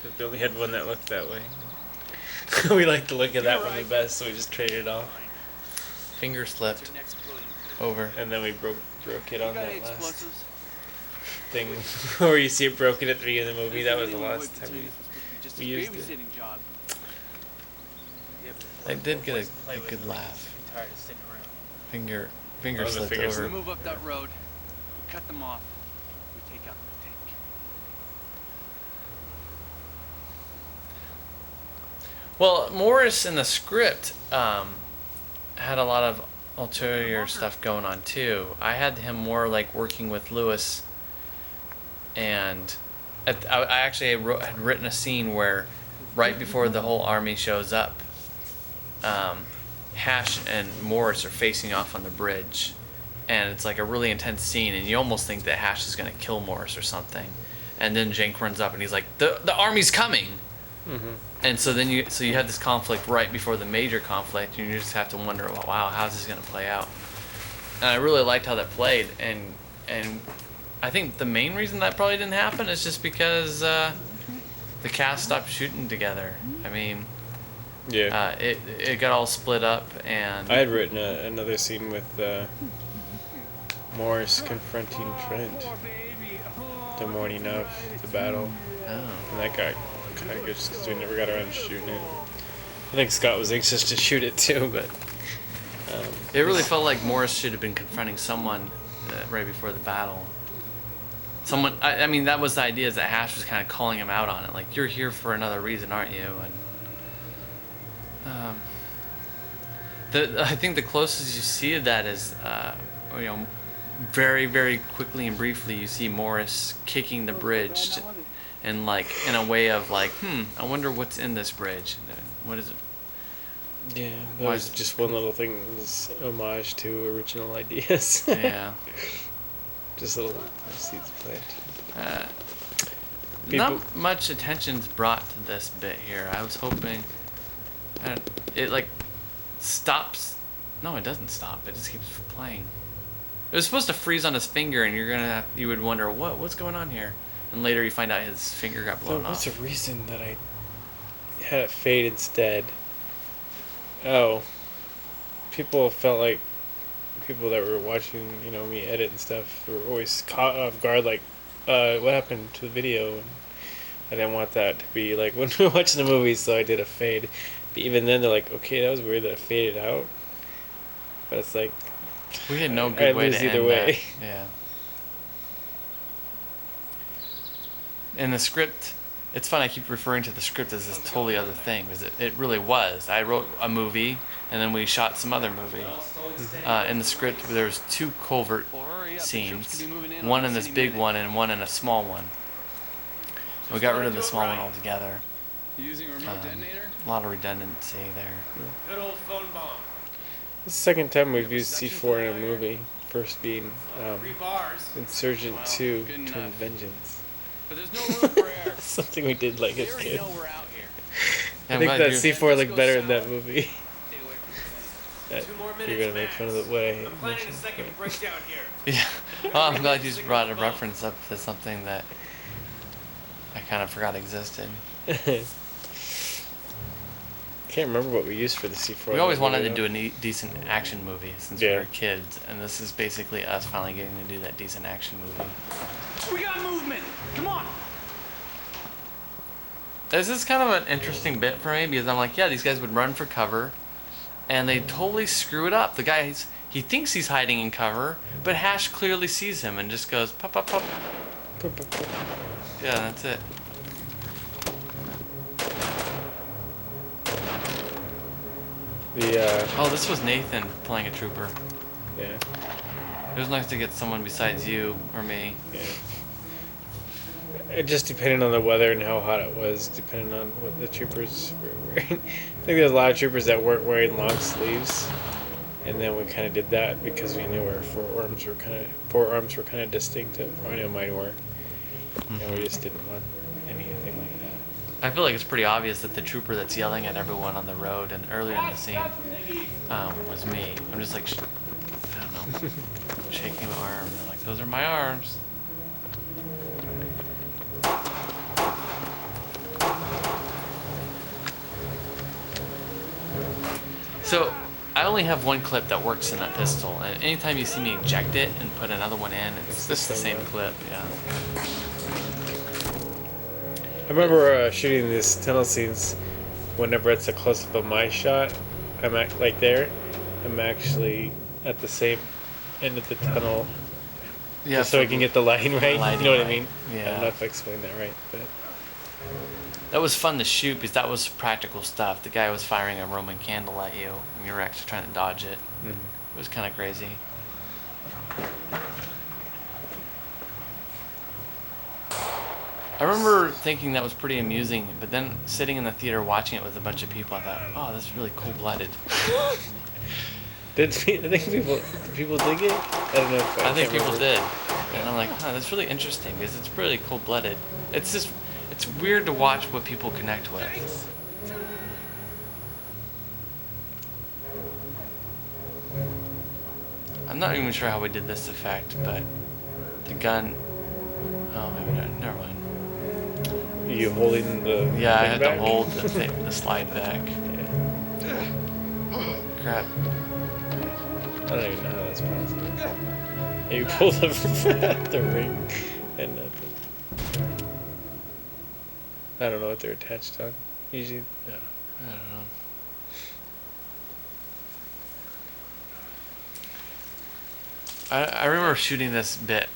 'Cause we only had one that looked that way. We liked the look of that one the best, so we just traded it off. Finger slipped over. And then we broke it on Got that any last explosives? thing where you see it broken at the beginning of the movie. That was the last time Just we a used it. babysitting job. I did get a good laugh. Tired of sitting around. Finger Oh, the slipped finger over. slip. We move up that road, we cut them off, we take out the tank. Well, Morris in the script had a lot of ulterior stuff going on too. I had him more like working with Lewis, and I actually had written a scene where right before the whole army shows up, Hash and Morris are facing off on the bridge, and it's like a really intense scene, and you almost think that Hash is gonna kill Morris or something, and then Jenk runs up and he's like, the army's coming. And so then you have this conflict right before the major conflict, and you just have to wonder, well, wow, how's this gonna play out? And I really liked how that played, and I think the main reason that probably didn't happen is just because the cast stopped shooting together. I mean, Yeah. it got all split up, and I had written another scene with Morris confronting Trent the morning of the battle, oh, and that got kind of good just because we never got around to shooting it. I think Scott was anxious to shoot it too, but it really felt like Morris should have been confronting someone right before the battle. Someone, I mean, that was the idea, is that Hash was kind of calling him out on it, like, you're here for another reason, aren't you? And I think the closest you see to that is, very, very quickly and briefly, you see Morris kicking the bridge, and like in a way of like, I wonder what's in this bridge. What is it? yeah, that Why was is- just one little thing. It was homage to original ideas. Yeah. Just little seeds planted. Not much attention's brought to this bit here. I was hoping it like stops. No, it doesn't stop. It just keeps playing. It was supposed to freeze on his finger, and you would wonder what's going on here. And later you find out his finger got blown What's off. the reason that I had it fade instead? Oh, people felt like people that were watching, me edit and stuff were always caught off guard, like, what happened to the video? And I didn't want that to be like when we were watching the movie, so I did a fade. But even then, they're like, okay, that was weird that it faded out. But it's like, We had no I'd good way lose to either end way. that. Yeah. In the script, it's fun. I keep referring to the script as this totally other thing because it really was. I wrote a movie and then we shot some other movie. In the script, there was 2 covert scenes, one in this big one and one in a small one. We got rid of the small one altogether. Using remote detonator? A lot of redundancy there. Good old phone bomb. This is the second time we've used C4 in a movie. First being 3 bars. Insurgent Wow, 2, good Twin enough. Vengeance. But there's no room for error. Something we did like We as already kids. know we're out here. Yeah, I think I'm that glad you- C4 looked better in that movie. Stay away from the thing. That 2 more minutes. you're gonna make fun of the what I I'm planning a mentioned. second breakdown here. Yeah. Well, I'm glad you just brought a reference up to something that I kind of forgot existed. Can't remember what we used for the C4. We always wanted movie, to though. do a decent action movie since we Yeah. were kids, and this is basically us finally getting to do that decent action movie. We got movement. Come on. This is kind of an interesting bit for me because I'm like, yeah, these guys would run for cover, and they totally screw it up. The guy, he thinks he's hiding in cover, but Hash clearly sees him and just goes, pop, pop, pop. Yeah, that's it. Oh, this was Nathan playing a trooper. Yeah. It was nice to get someone besides you or me. Yeah. It just depended on the weather and how hot it was, depending on what the troopers were wearing. I think there was a lot of troopers that weren't wearing long sleeves, and then we kind of did that because we knew our forearms were kind of distinctive. I know mine were, and we just didn't want anything like that. I feel like it's pretty obvious that the trooper that's yelling at everyone on the road and earlier in the scene was me. I'm just like, I don't know, shaking my arm. They're like, those are my arms. So, I only have one clip that works in that pistol, and anytime you see me eject it and put another one in, it's just the same clip, yeah. I remember shooting these tunnel scenes. Whenever it's a close up of my shot, I'm I'm actually at the same end of the tunnel, Yeah, just so I can get the lighting right. You lighting know what I right. mean? I Yeah. don't know if I explained that right, but That was fun to shoot because that was practical stuff. The guy was firing a Roman candle at you, and you were actually trying to dodge it. It was kind of crazy. I remember thinking that was pretty amusing, but then sitting in the theater watching it with a bunch of people, I thought, oh, that's really cold-blooded. I think people dig it. I don't know. If I think can't people remember. did. And I'm like, huh, that's really interesting because it's really cold-blooded. It's just, it's weird to watch what people connect with. I'm not even sure how we did this effect, but the gun, oh, maybe not, never mind. You holding the Yeah, I thing had back? to hold the slide back. Yeah. Crap. I don't even know how that's possible. Yeah, you pull the ring and I don't know what they're attached on. Usually, no. I don't know. I remember shooting this bit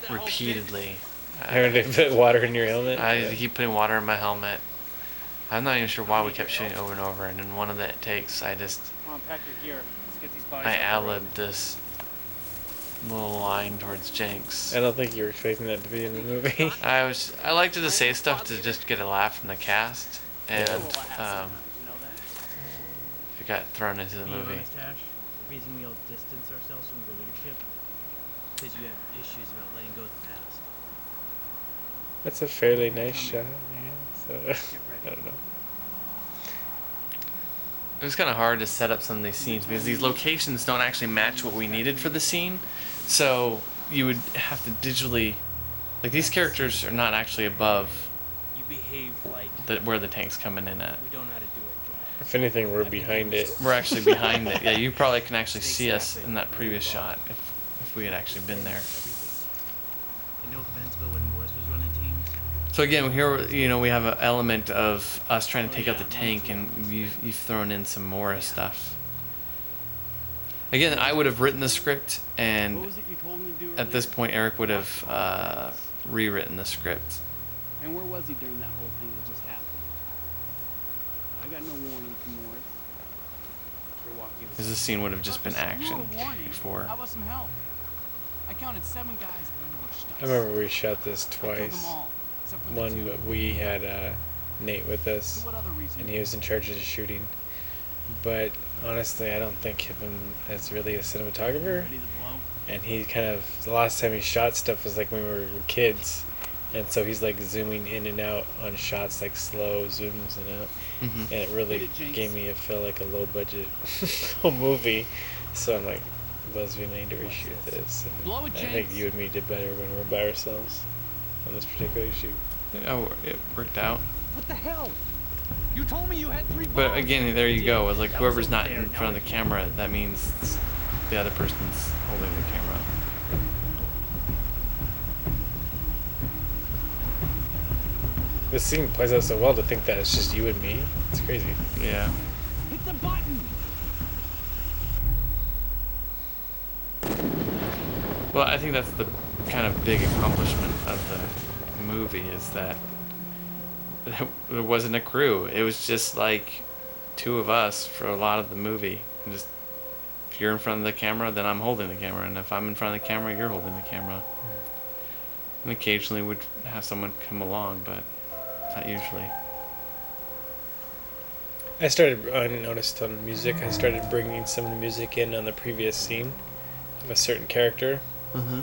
repeatedly. Having to put water in your helmet. I keep putting water in my helmet. I'm not even sure why we kept shooting over and over, and in one of the takes, Come on, pack your gear. Let's get these bodies I out the road. ad-libbed this little line towards Jenks. I don't think you were expecting that to be in the movie. I like to just say stuff to just get a laugh from the cast, and You know that? it got thrown into the Being movie. honest, Ash, the reason we all distance ourselves from the leadership is you have issues about letting go of the past. That's a fairly nice shot. Yeah. So I don't know. It was kind of hard to set up some of these scenes because these locations don't actually match what we needed for the scene. So you would have to digitally, like these characters are not actually above You behave like where the tank's coming in at. we don't know how to do our job. If anything, we're behind it. We're actually behind it. Yeah, you probably can actually see us in that previous shot if we had actually been there. And no offense, but when Morris was running teams, So again, here we have an element of us trying to take out the tank, and you've thrown in some Morris stuff. Again, I would have written the script, and what was it you told him to do at this point, Eric would have rewritten the script. And where was he during that whole thing that just happened? I got no warning from Morris. Because this scene would have just been action before. How about some help? I counted 7 guys that ambushed us. I remember we shot this I killed them twice. all, except for the One, 2. but we had Nate with us, For what other reason? and he was in charge of the shooting. But honestly, I don't think of him as really a cinematographer. Ready to blow? And he kind of, the last time he shot stuff was like when we were kids. And so he's like zooming in and out on shots, like slow zooms and out. Mm-hmm. And it really gave me a feel like a low budget whole movie. So I'm like, Buzz, we need to reshoot this. And Blow it, I think Jenks. you and me did better when we were by ourselves on this particular shoot. Oh, it worked out. What the hell? You told me you had 3 bombs. But again, there you go. It's like whoever's not in front of the camera, that means the other person's holding the camera. This scene plays out so well to think that it's just you and me. It's crazy. Yeah. Hit the button. Well, I think that's the kind of big accomplishment of the movie is that there wasn't a crew. It was just like 2 of us for a lot of the movie. And just if you're in front of the camera, then I'm holding the camera, and if I'm in front of the camera, you're holding the camera. And occasionally we'd have someone come along, but not usually. I noticed on music, I started bringing some of the music in on the previous scene of a certain character. Mm-hmm.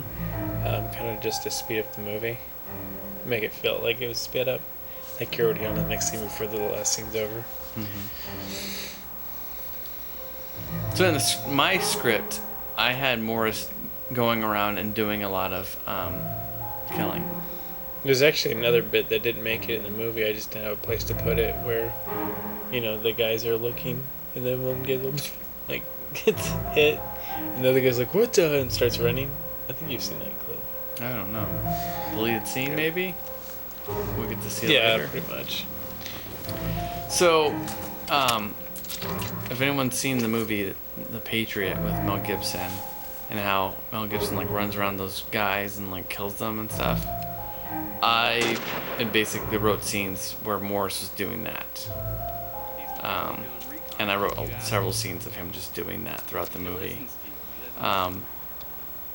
Kind of just to speed up the movie. Make it feel like it was sped up. Like you're already on the next scene before the last scene's over. Mm-hmm. So in my script, I had Morris going around and doing a lot of killing. There's actually another bit that didn't make it in the movie. I just didn't have a place to put it where, the guys are looking and then one gets like gets hit and the other guy's like, what the? And starts running. I think you've seen that clip. I don't know. Deleted scene, maybe? We'll get to see it Yeah, later. pretty much. So, if anyone's seen the movie The Patriot with Mel Gibson and how Mel Gibson runs around those guys and kills them and stuff, I basically wrote scenes where Morris was doing that. And I wrote several scenes of him just doing that throughout the movie.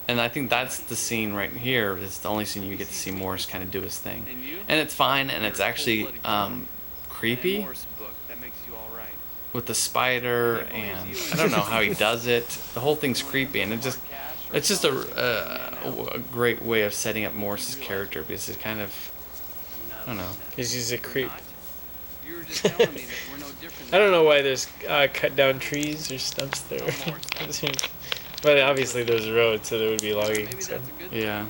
And I think that's the scene right here. It's the only scene you get to see Morris kind of do his thing. And it's fine, and it's actually creepy with the spider, and I don't know how he does it. The whole thing's creepy, and it's just a great way of setting up Morris's character, because it's kind of, I don't know. Because he's a creep. I don't know why there's cut down trees or stumps there. But obviously there's a road, so there would be logging. So. Yeah.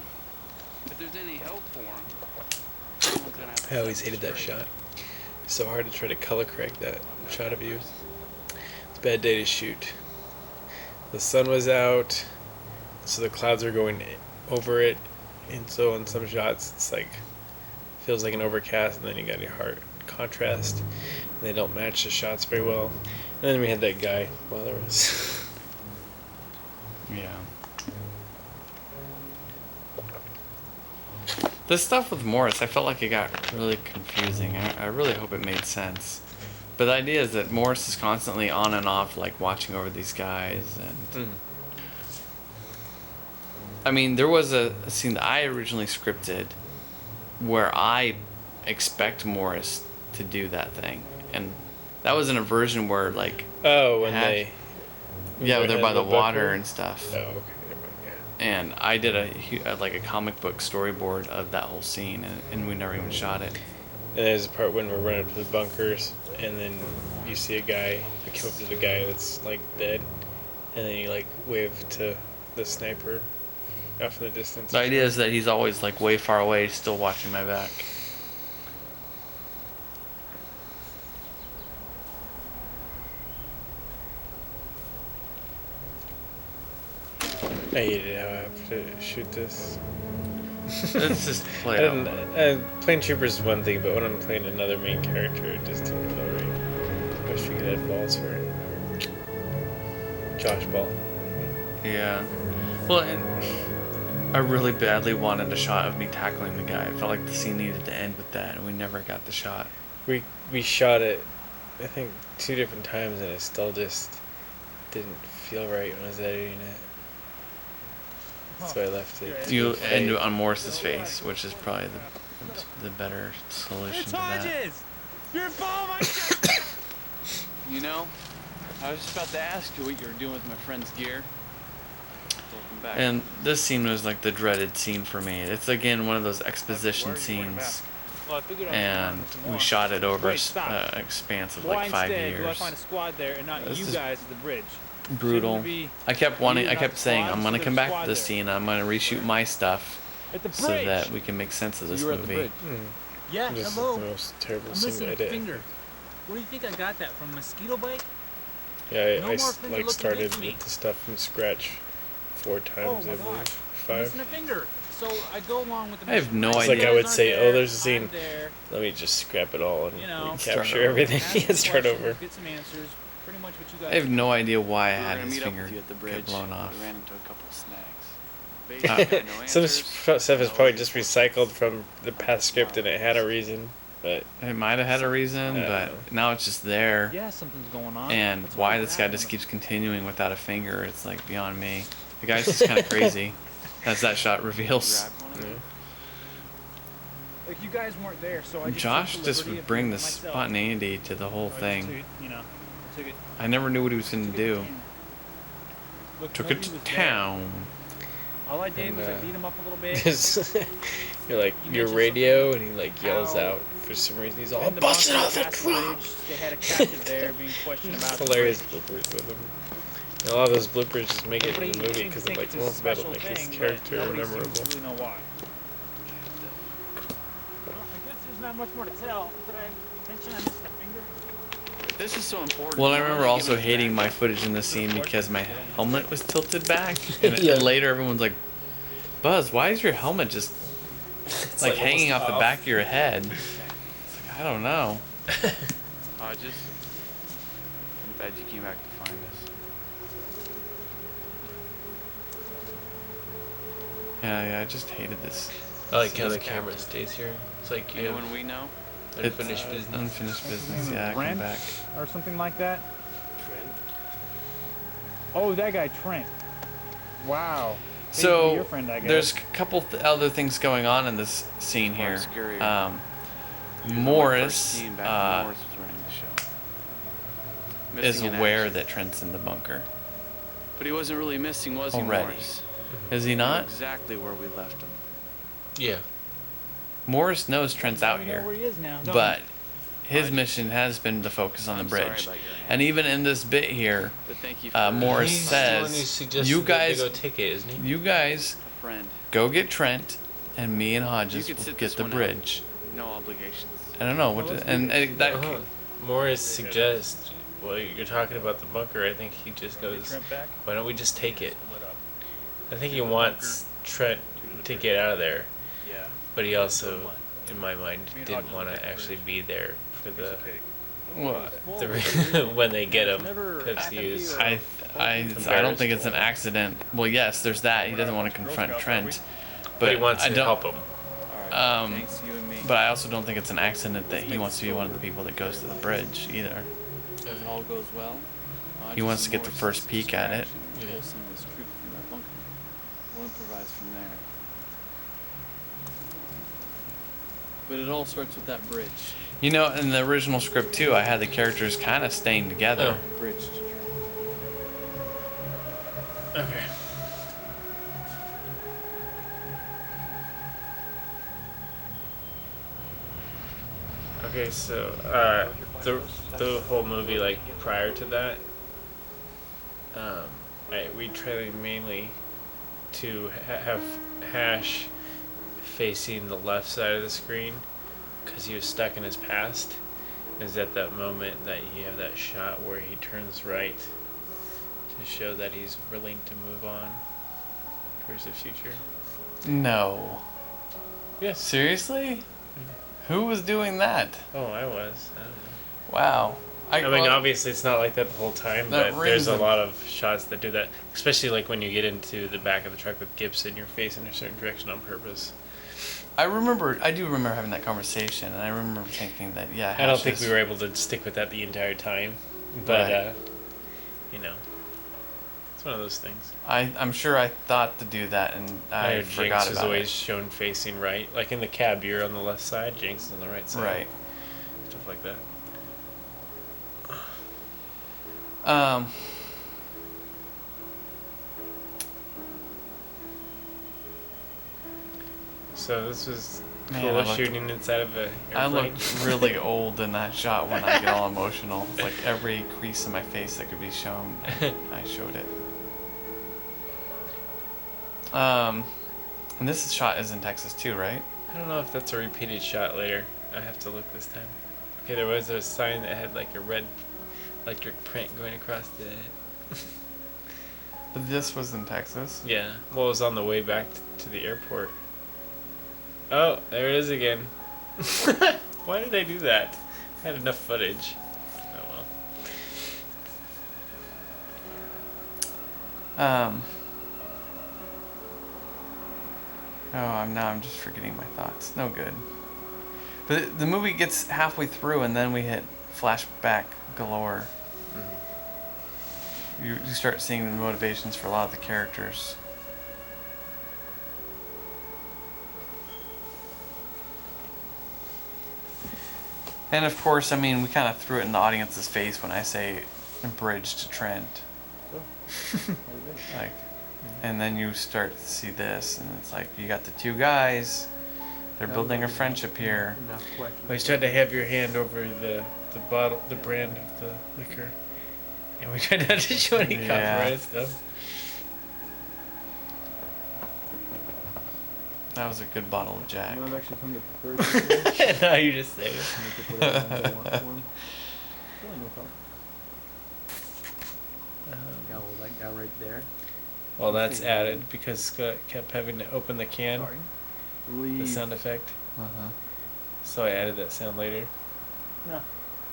If there's any help for him, I always hated that shot. It's so hard to try to color correct that shot of you. It's a bad day to shoot. The sun was out, so the clouds are going over it, and so on some shots it's feels like an overcast, and then you got your hard contrast, and they don't match the shots very well. And then we had that guy bother us. Yeah. The stuff with Morris, I felt like it got really confusing. I really hope it made sense. But the idea is that Morris is constantly on and off, watching over these guys. And I mean, there was a scene that I originally scripted where I expect Morris to do that thing. And that was in a version where, yeah, they're by the water and stuff. Oh, okay. And I did a comic book storyboard of that whole scene, and we never even shot it. And there's a part when we're running to the bunkers, and then you see a guy, you come up to the guy that's dead, and then you wave to the sniper off in the distance. The idea is that he's always way far away, still watching my back. I hated how I have to shoot this. Let's just play it out. Playing Troopers is one thing, but when I'm playing another main character, it just doesn't feel right. I wish we could add balls for it. Josh Ball. Yeah. Well, and I really badly wanted a shot of me tackling the guy. I felt like the scene needed to end with that, and we never got the shot. We shot it, I think, 2 different times, and it still just didn't feel right when I was editing it. So I left it. You end on Morris's face, which is probably the better solution to that. You're following my You know, I was just about to ask you what you were doing with my friend's gear. Welcome back. And this scene was like the dreaded scene for me. It's again one of those exposition scenes, and we shot it over an expanse of like 5 years. Do I find a squad there and not This you is guys at the bridge? Brutal. I kept saying I'm gonna come back to this scene. I'm gonna reshoot my stuff so that we can make sense of this movie. Yeah, This is hello. the most terrible I'm scene missing to a edit. finger. Where do you think I got that from? Mosquito bite? Yeah, No I more finger looking started at me. with the stuff from scratch 4 times, my I believe. God. I'm 5. missing a finger. So I go along with the I have no It's idea. like I would say, oh, there's a scene. I'm there. Let me just scrap it all and You know, capture everything and start over. Get some answers. Pretty much what you guys I have no idea why I We were had gonna his meet up finger with you at the get bridge. blown off. We ran into a couple of snags. Basically, no Some answers, stuff is no probably way just to force recycled from the past script and it had a reason, but It might have had a reason, I but don't know. now it's just there. Yeah, something's going on. And What's why going this guy on? just keeps continuing without a finger, it's like beyond me. The guy's just kind of crazy, as that shot reveals. grab one of them. Like you guys weren't there, so I just Josh took the just liberty would of bring doing the it myself. spontaneity to the whole So I just thing. took it, you know, took it. I never knew what he was going to do. Look, Took it nobody to was there. town. All I did And, was I beat him up a little bit. you're like You your mentioned radio and he like yells how out for some reason. He's all in the busted bunker off the past truck. bridge, they had a captive there being questioned about the Hilarious bridge. bloopers with him. And a lot of those bloopers just make it in the Everybody movie seems to because think like, it's a well, that'll special make his thing, but character nobody memorable. seems to really know why. Well, I guess there's not much more to tell. Did I mention I missed a finger? This is so important. Well, I Why remember don't you also give us hating back? my footage in this scene because my helmet was tilted back. And, Yeah. and later everyone's like, Buzz, why is your helmet just like hanging off the back of your head? It's like, I don't know. I'm glad you came back to find us. Yeah, I just hated this. I like how This the camera captain. stays here. It's like you have Anyone we know? unfinished business. Unfinished business, name yeah, is come Brent? back. Or something like that. Oh, that guy Trent. Wow. Hey, So your friend, I guess. there's a couple other things going on in this scene Far here. scarier. Morris You know, my first scene back when Morris was running the show. is Missing in aware action. that Trent's in the bunker. But he wasn't really missing, was he, Already. Morris? Is he He knew not? exactly where we left him. Yeah. Morris knows Trent's out We know here, where he is now, don't but his I- mission has been to focus on the I'm sorry bridge. about your And even in this bit here, But thank you for Morris He's says, the one who suggested you that guys- they go take it, isn't he? you guys a friend. go get Trent, and me and Hodges You could will sit get this the one out. bridge. No obligations. I don't know what, that Uh-huh. Morris suggests, well, you're talking about the bunker. I think he just Get goes, Trent back. why don't we just take it? I think he wants Trent to get out of there, Yeah. but he also, in my mind, didn't want to actually be there for the when they get him. Because he was I don't think it's an accident. Well, yes, there's that. He doesn't want to confront Trent, but he wants I to don't. help him. Alright, Um, thanks, you and me. But I also don't think it's an accident that he wants to be one of the people that goes to the bridge either. If it all goes well, He wants to get the first peek at it. Pull some of this creep from that bunker. We'll improvise from there. But it all starts with that bridge. You know, in the original script too, I had the characters kind of staying together. Bridge to Trent. Okay. Okay, so the whole movie, like prior to that, we tried mainly to have Hash facing the left side of the screen because he was stuck in his past. Is at that moment that you have that shot where he turns right to show that he's willing to move on towards the future. No. Yes. Seriously? Who was doing that? Oh, I was. I don't know. Wow. I mean, well, obviously it's not like that the whole time, That but there's rings a a- lot of shots that do that. Especially like when you get into the back of the truck with Gibson, you're facing a certain direction on purpose. I do remember having that conversation, and I remember thinking that, yeah. I don't think Hatch we were able to stick with that the entire time, but Right. you know, it's one of those things. I'm sure I thought to do that, and I Jinx forgot is about always it. shown facing right. Like in the cab, you're on the left side, Jinx is on the right side. Right. Stuff like that. So this was Man, cool I looked- shooting inside of a I airplane. look really old in that shot when I get all emotional. It's like every crease in my face that could be shown, I showed it. And this shot is in Texas too, right? I don't know if that's a repeated shot later. I have to look this time. Okay, there was a sign that had like a red electric print going across the. But this was in Texas. Yeah, well, it was on the way back to the airport. Oh, there it is again. Why did they do that? I had enough footage. Oh well. I'm just forgetting my thoughts. No good. But the movie gets halfway through, and then we hit flashback galore. You start seeing the motivations for a lot of the characters. And of course, I mean, we kind of threw it in the audience's face when I say bridge to Trent. Like, and then you start to see this, and it's like you got the two guys. They're building a friendship here. Well, he's trying to have your hand over the bottle, the brand of the liquor, and we tried not to show any Yeah. copyrighted stuff. That was a good bottle of Jack. You know, I've actually come to prefer this. No, you just say it. Make up whatever ones I want for 'em. Really no problem. Got all that guy right there. Well, that's added because Scott kept having to open the can, Sorry. the Leave. sound effect. Uh-huh. So I added that sound later. Yeah.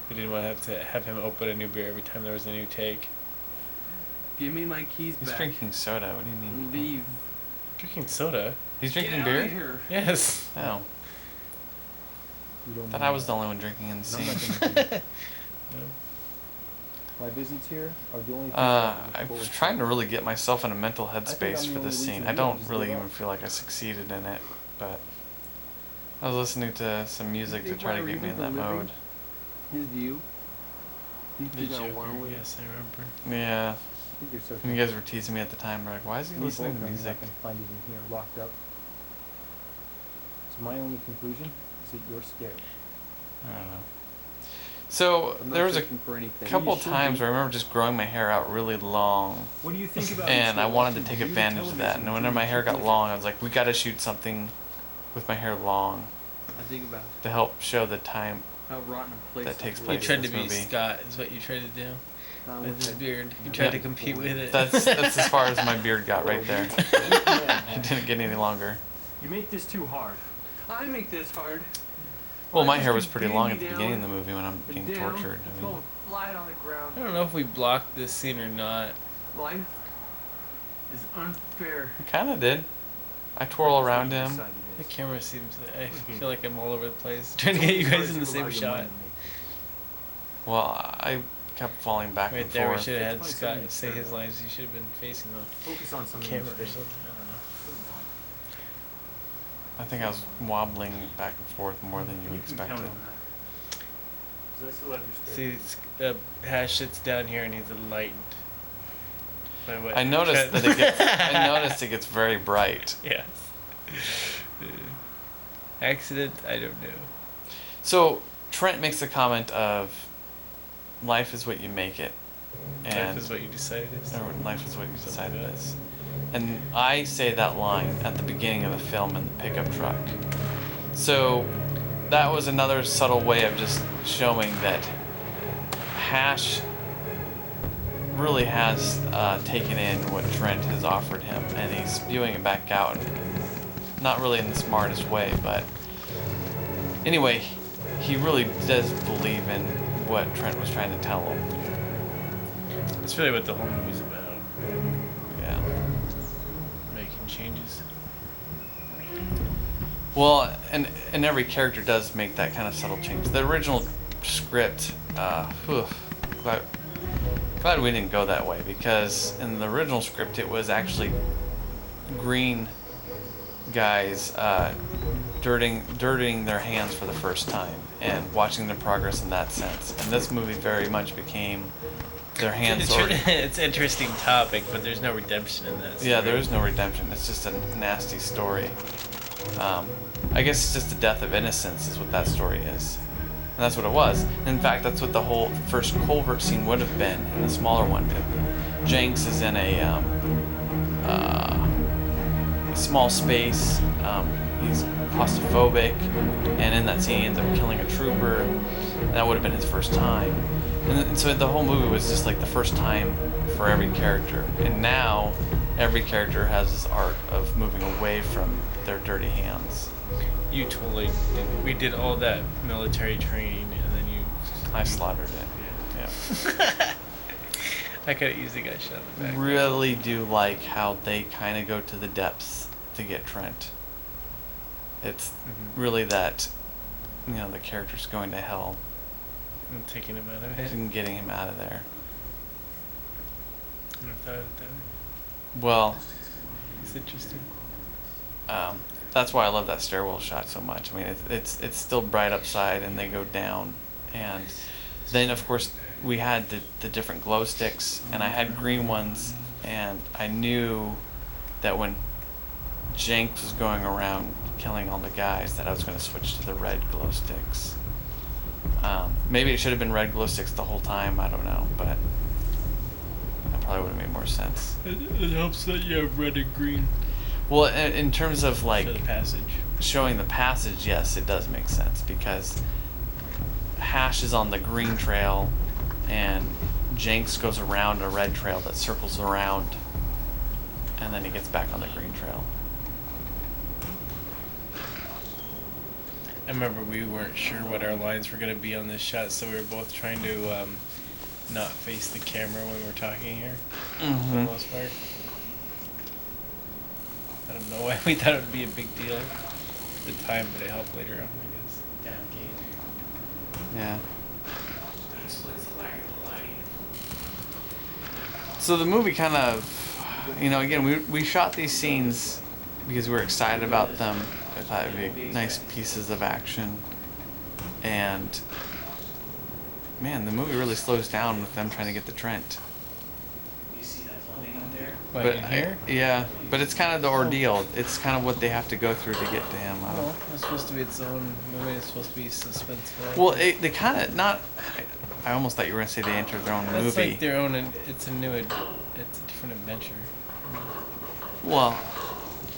We didn't want to have him open a new beer every time there was a new take. Give me my keys He's back. drinking soda. What do you mean? Leave. Drinking soda? He's drinking Get beer? Out of here. Yes. Oh. You don't Thought mind I was that. the only one drinking in the And I'm scene. not gonna do- My visits here are the only thing I was trying to really get myself in a mental headspace I'm for the this only scene. reason I you don't just really give even up. feel like I succeeded in it, but I was listening to some music to try to get me in that mode. His view. He The took out Joker, one way. yes, I remember. Yeah. I think you're so. And you guys were teasing me at the time. Like, why is he Me listening both, to I mean, music? I can find it in here locked up. So my only conclusion is that you're scared. I don't know. So I'm not there was a searching for anything. couple You should times be. where I remember just growing my hair out really long, What do you think about? and I instead wanted to watching take beauty advantage of that. television And whenever my during hair got shooting? long, I was like, we got to shoot something with my hair long I think about to help show the time. how rotten a place That takes this You place is. tried in to this be movie. Scott, is what you tried to do Not with with his that- beard. You Yeah. tried to compete with it. That's as far as my beard got right there. It didn't get any longer. You make this too hard. I make this hard. Well, my just hair was keep pretty beating long me at the down beginning of the movie when I'm and being down. tortured. It's I mean, going flat on the ground. I don't know if we blocked this scene or not. Life is unfair. I kind of did. I twirl around him. Decided The is. camera seems. I feel like I'm all over the place trying to get you guys in the same shot. Well, I kept falling back Right and there, we forth. should have had It's Scott funny, say his lines. He should have been facing the Focus on something. camera or instead. something. I don't know. I think I was wobbling back and forth more than you You can count expected. on that. 'Cause I still understand. See, Hash sits down here and he's enlightened. By what I noticed Trent- that it gets. I noticed it gets very bright. Yes. Accident? I don't know. So Trent makes the comment of, "Life is what you make it," Life and is what you decided is. or life is what you decide Something it like is. And I say that line at the beginning of the film in the pickup truck. So that was another subtle way of just showing that Hash really has taken in what Trent has offered him, and he's spewing it back out. Not really in the smartest way, but anyway, he really does believe in what Trent was trying to tell him. That's really what the whole movie's about. Yeah. Making changes. Well, and every character does make that kind of subtle change. The original script, glad we didn't go that way, because in the original script it was actually green guys dirtying their hands for the first time and watching their progress in that sense. And this movie very much became their hands already. It's an interesting topic, but there's no redemption in this. Yeah, there is no redemption. It's just a nasty story. I guess it's just the death of innocence is what that story is. And that's what it was. In fact, that's what the whole first covert scene would have been in the smaller one. Jenks is in a small space. He's claustrophobic, and in that scene he ends up killing a trooper. That would have been his first time. And so the whole movie was just like the first time for every character. And now every character has this arc of moving away from their dirty hands. You totally did. We did all that military training, and then you. I slaughtered it. Yeah. I could have easily got shot in the back. Really do like how they kind of go to the depths to get Trent. It's really that, the character's going to hell And taking him out of it. and getting him out of there. I never thought of it that way. Well, It's interesting. that's why I love that stairwell shot so much. I mean, it's still bright upside, and they go down, and then of course we had the different glow sticks, and I had green ones, and I knew that when Jenks was going around killing all the guys, that I was going to switch to the red glow sticks. Maybe it should have been red glow sticks the whole time. I don't know, but that probably would have made more sense. It helps that you have red and green. Well, in terms of like For the passage. showing the passage, yes, it does make sense, because Hash is on the green trail and Jenks goes around a red trail that circles around, and then he gets back on the green trail. I remember we weren't sure what our lines were going to be on this shot, so we were both trying to not face the camera when we're talking here, for the most part. I don't know why we thought it would be a big deal at the time, but it helped later on, I guess. Yeah. So the movie kind of, again, we shot these scenes because we were excited about them. I thought it would be nice pieces of action. And, man, the movie really slows down with them trying to get the Trent. What, But in here? yeah, but it's kind of the ordeal. It's kind of what they have to go through to get to him. Well, it's supposed to be its own movie. It's supposed to be suspenseful. Well, they kind of not. I almost thought you were gonna say they entered their own It's movie. like their own. It's a different adventure. Well,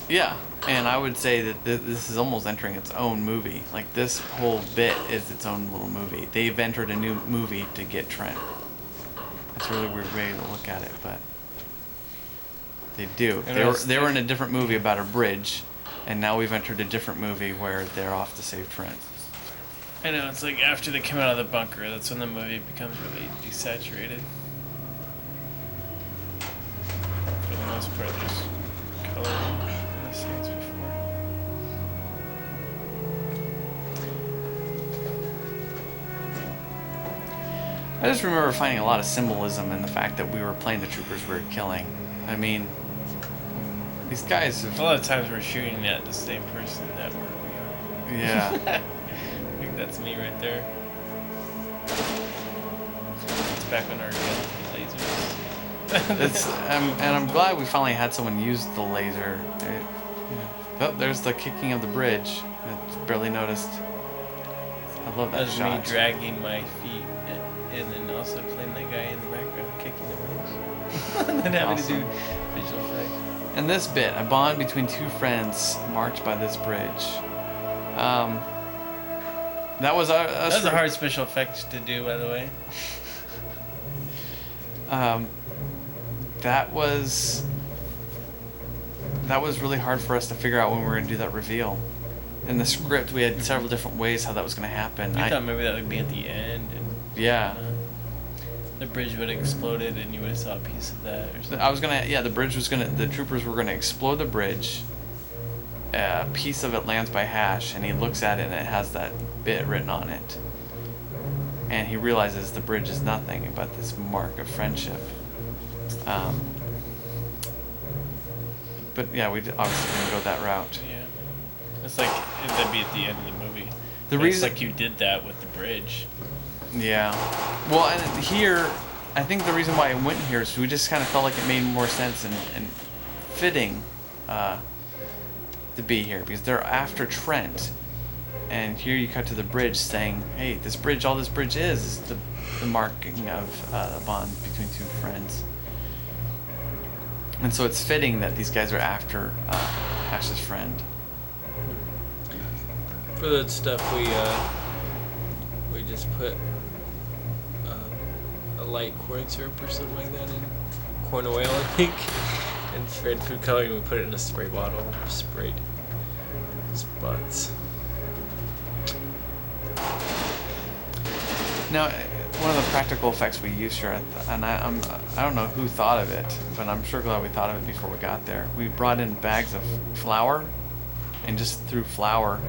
yeah, and I would say that this is almost entering its own movie. Like, this whole bit is its own little movie. They've entered a new movie to get Trent. That's a really weird way to look at it, but they do. They were in a different movie about a bridge, and now we've entered a different movie where they're off to save Trent. I know, it's like after they come out of the bunker, that's when the movie becomes really desaturated. For the most part, there's color in the scenes before. I just remember finding a lot of symbolism in the fact that we were playing the troopers we were killing. I mean, these guys have... A lot of times we're shooting at the same person that we are. Yeah. I think that's me right there. It's back when our guns and lasers. And I'm glad we finally had someone use the laser. Oh, there's the kicking of the bridge. It's barely noticed. I love that That's shot. me dragging my feet and then also playing that guy in the background kicking the bridge. And then having to do visual effects. And this bit, a bond between two friends march by this bridge. That was a hard special effect to do, by the way. That was really hard for us to figure out when we were going to do that reveal. In the script, we had several different ways how that was going to happen. I thought maybe that would be at the end. Yeah. The bridge would have exploded and you would have saw a piece of that or something. I was gonna, yeah, the troopers were gonna explode the bridge. A piece of it lands by Hash, and he looks at it, and it has that bit written on it. And he realizes the bridge is nothing but this mark of friendship. But yeah, we obviously didn't go that route. Yeah. It's like that'd be at the end of the movie. The But reason, it's like you did that with the bridge. yeah. Well, and here, I think the reason why I went here is we just kind of felt like it made more sense and fitting to be here because they're after Trent, and here you cut to the bridge saying, "Hey, this bridge, all this bridge is the marking of a bond between two friends." And so it's fitting that these guys are after Ash's friend. For that stuff, we just put a light corn syrup or something like that in corn oil, I think, and red food coloring. We put it in a spray bottle, sprayed spots. Now, one of the practical effects we used here, and I don't know who thought of it, but I'm sure glad we thought of it before we got there. We brought in bags of flour and just threw flour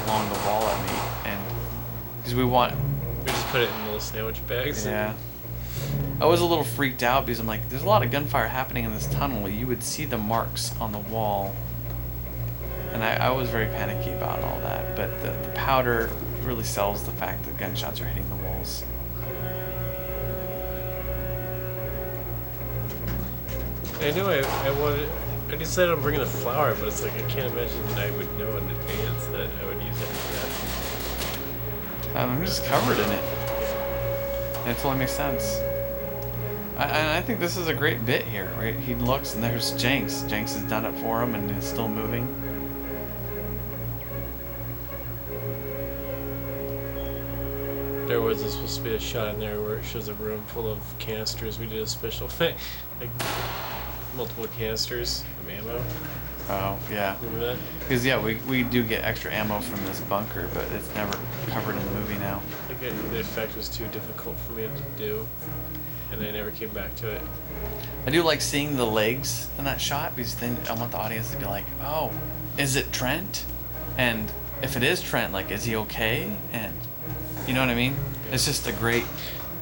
along the wall at me, and because we just put it in little sandwich bags. Yeah. I was a little freaked out because I'm like, there's a lot of gunfire happening in this tunnel. You would see the marks on the wall. And I was very panicky about all that. But the powder really sells the fact that gunshots are hitting the walls. I know I decided on bringing the flour, but it's like I can't imagine that I would know in advance that I would use it for that. I'm just covered in it. And it totally makes sense. I think this is a great bit here, right? He looks and there's Jenks. Jenks has done it for him and is still moving. There was supposed to be a shot in there where it shows a room full of canisters. We did a special thing, like multiple canisters of ammo. Oh, yeah. Remember that? Because, yeah, we do get extra ammo from this bunker, but it's never covered in the movie now. I think the effect was too difficult for me to do, and I never came back to it. I do like seeing the legs in that shot because then I want the audience to be like, oh, is it Trent? And if it is Trent, like, is he okay? And you know what I mean? It's just a great...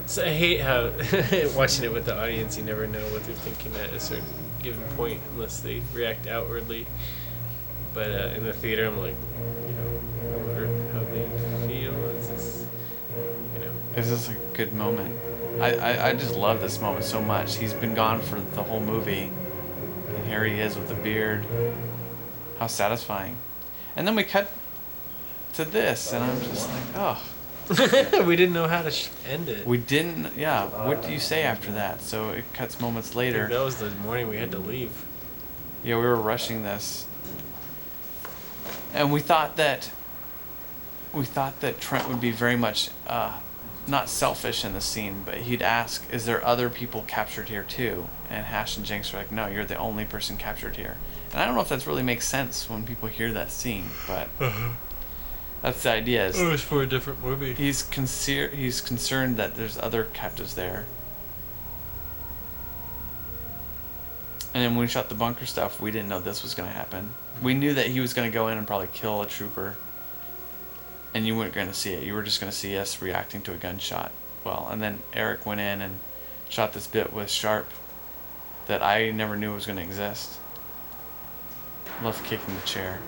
So I hate how watching it with the audience, you never know what they're thinking at a certain given point unless they react outwardly. But in the theater, I'm like, I wonder how they feel. Is this, Is this a good moment? I just love this moment so much. He's been gone for the whole movie, and here he is with the beard. How satisfying. And then we cut to this, and I'm just like, oh. We didn't know how to end it. We didn't, yeah. What do you say after that? So it cuts moments later. That was the morning we had to leave. Yeah, we were rushing this. And we thought that Trent would be very much not selfish in the scene, but he'd ask, is there other people captured here too? And Hash and Jenks are like, no, you're the only person captured here. And I don't know if that really makes sense when people hear that scene, but that's the idea. It was for a different movie. He's concerned that there's other captives there. And then when we shot the bunker stuff, we didn't know this was going to happen. We knew that he was going to go in and probably kill a trooper. And you weren't going to see it. You were just going to see us reacting to a gunshot. Well, and then Eric went in and shot this bit with Sharp that I never knew was going to exist. Love kicking the chair.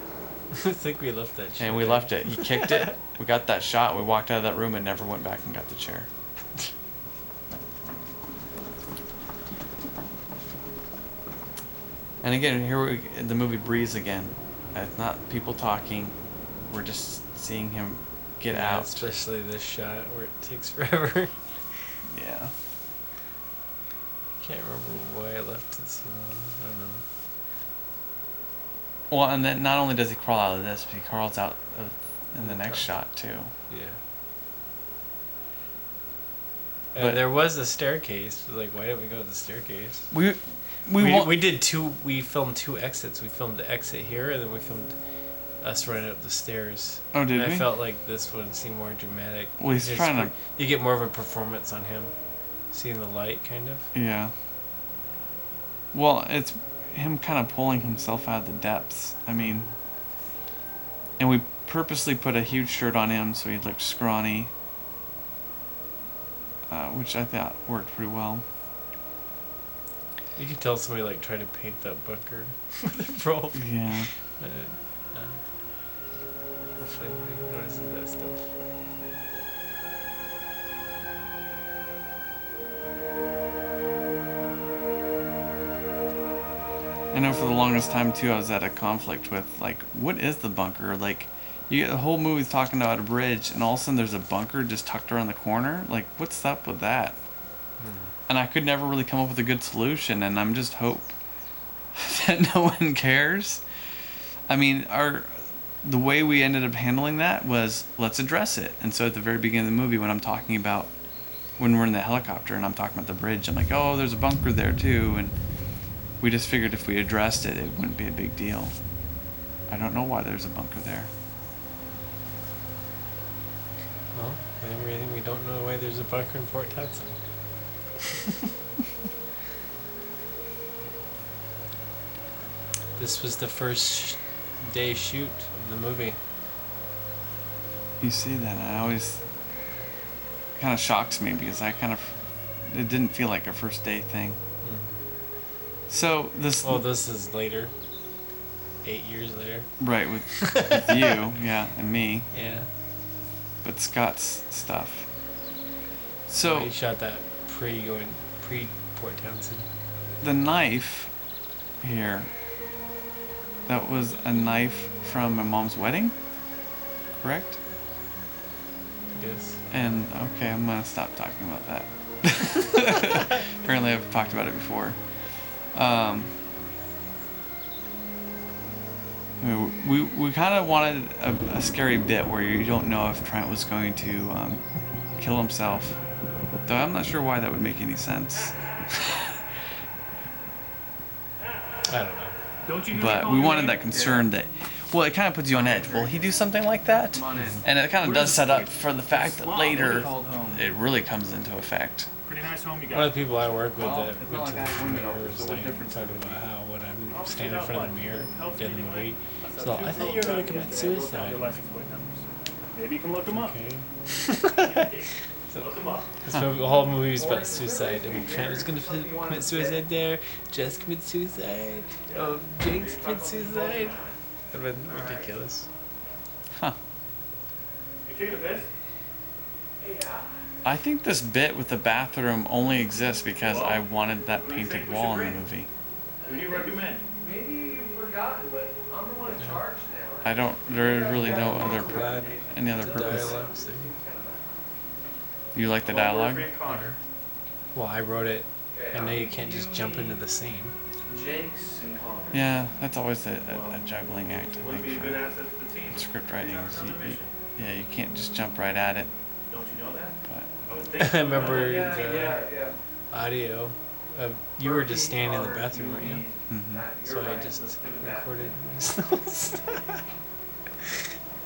I think we left that chair. And we left it. He kicked it. We got that shot. We walked out of that room and never went back and got the chair. And again, here the movie breathes again. It's not people talking. We're just seeing him get out. Especially this shot where it takes forever. Yeah. Can't remember why I left it so long. I don't know. Well, and then not only does he crawl out of this, but he crawls out in the next shot too. Yeah. But And there was a staircase. Like, why didn't we go to the staircase? We We filmed two exits. We filmed the exit here, and then we filmed us running up the stairs. Oh, did and we? I felt like this one seemed more dramatic. Well, he's It's trying to. You get more of a performance on him, seeing the light, kind of. Yeah. Well, it's him kind of pulling himself out of the depths. I mean, and we purposely put a huge shirt on him so he looked scrawny, which I thought worked pretty well. You could tell somebody like tried to paint that bunker with a roll. Yeah. Hopefully nobody notices that stuff. I know for the longest time too, I was at a conflict with like, what is the bunker? Like, you get the whole movie talking about a bridge, and all of a sudden there's a bunker just tucked around the corner. Like, what's up with that? And I could never really come up with a good solution, and I'm just hope that no one cares. I mean, the way we ended up handling that was, let's address it. And so at the very beginning of the movie, when I'm talking about when we're in the helicopter and I'm talking about the bridge, I'm like, oh, there's a bunker there too, and we just figured if we addressed it, it wouldn't be a big deal. I don't know why there's a bunker there. Well, then we don't know why there's a bunker in Fort Townsend. This was the first day shoot of the movie. You see that, and I always kind of shocks me because it didn't feel like a first day thing. So this. Oh, this is later. 8 years later. Right, with you, yeah, and me. Yeah. But Scott's stuff. So he shot that pre-Port Townsend. The knife here. That was a knife from my mom's wedding, correct? Yes. And okay, I'm gonna stop talking about that. Apparently, I've talked about it before. We kind of wanted a scary bit where you don't know if Trent was going to kill himself, though I'm not sure why that would make any sense. I don't know. But we wanted that concern that, well, it kind of puts you on edge. Will he do something like that? And it kind of does set up for the fact that later it really comes into effect. Pretty nice home you got. One of the people I work with that went to the premiere was like talking about how when I'm standing in front of the mirror in the movie, so I thought you were going to commit suicide. Maybe you can look them up. Okay. So, this movie, the whole movie is about suicide. I mean, Trent was going to commit suicide there. Jess commit suicide. Oh, Jinx commit suicide. That would have been ridiculous. Huh. You taking a piss? I think this bit with the bathroom only exists because I wanted that painted wall in the movie. Who do you recommend? Maybe you've forgotten, but I'm the one in charge now. There's really no other any other purpose. You like the dialogue? Well, I wrote it. I know you can't just jump into the scene. Jinx and Connor. Yeah, that's always a juggling act, I Would be a think, good for asset to the team. script writing. Yeah, you can't just jump right at it. Don't you know that? But I would think. I remember the Yeah. audio. You were just standing in the bathroom, weren't you? mhm. So I just recorded myself.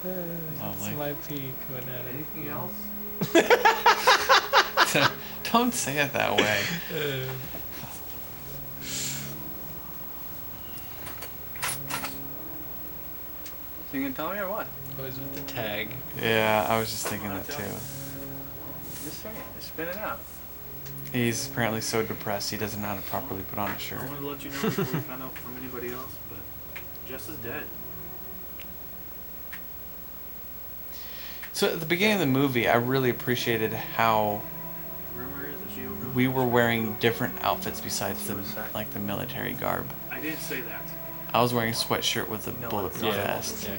Lovely. It's my pee coming out of Anything else? Don't say it that way. So you gonna tell me or what? I was with the tag. Yeah, I was just thinking that too. Just say it. Just spit it out. He's apparently so depressed he doesn't know how to properly put on a shirt. I wanted to let you know before we found out from anybody else, but Jess is dead. So at the beginning of the movie, I really appreciated how Rumor is that she overdosed. we were wearing different outfits besides the military garb. I didn't say that. I was wearing a sweatshirt with a bulletproof vest,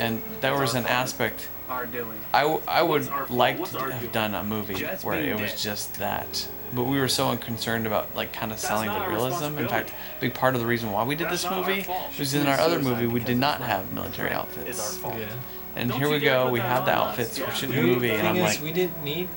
and there was an aspect. Our doing. I would our fault? like What's to our have doing? done a movie Jess where being it was dead. just that, but we were so concerned about like kind of selling not the our realism. In responsibility. fact, a big part of the reason why we did That's this not our movie fault. was She in our committed other movie suicide we because did not it's have military It's our outfits. fault. Yeah. And Don't here you we dare go, put we that have the on us. outfits, we're Yeah. shooting the movie, and I'm thing is, like, we didn't need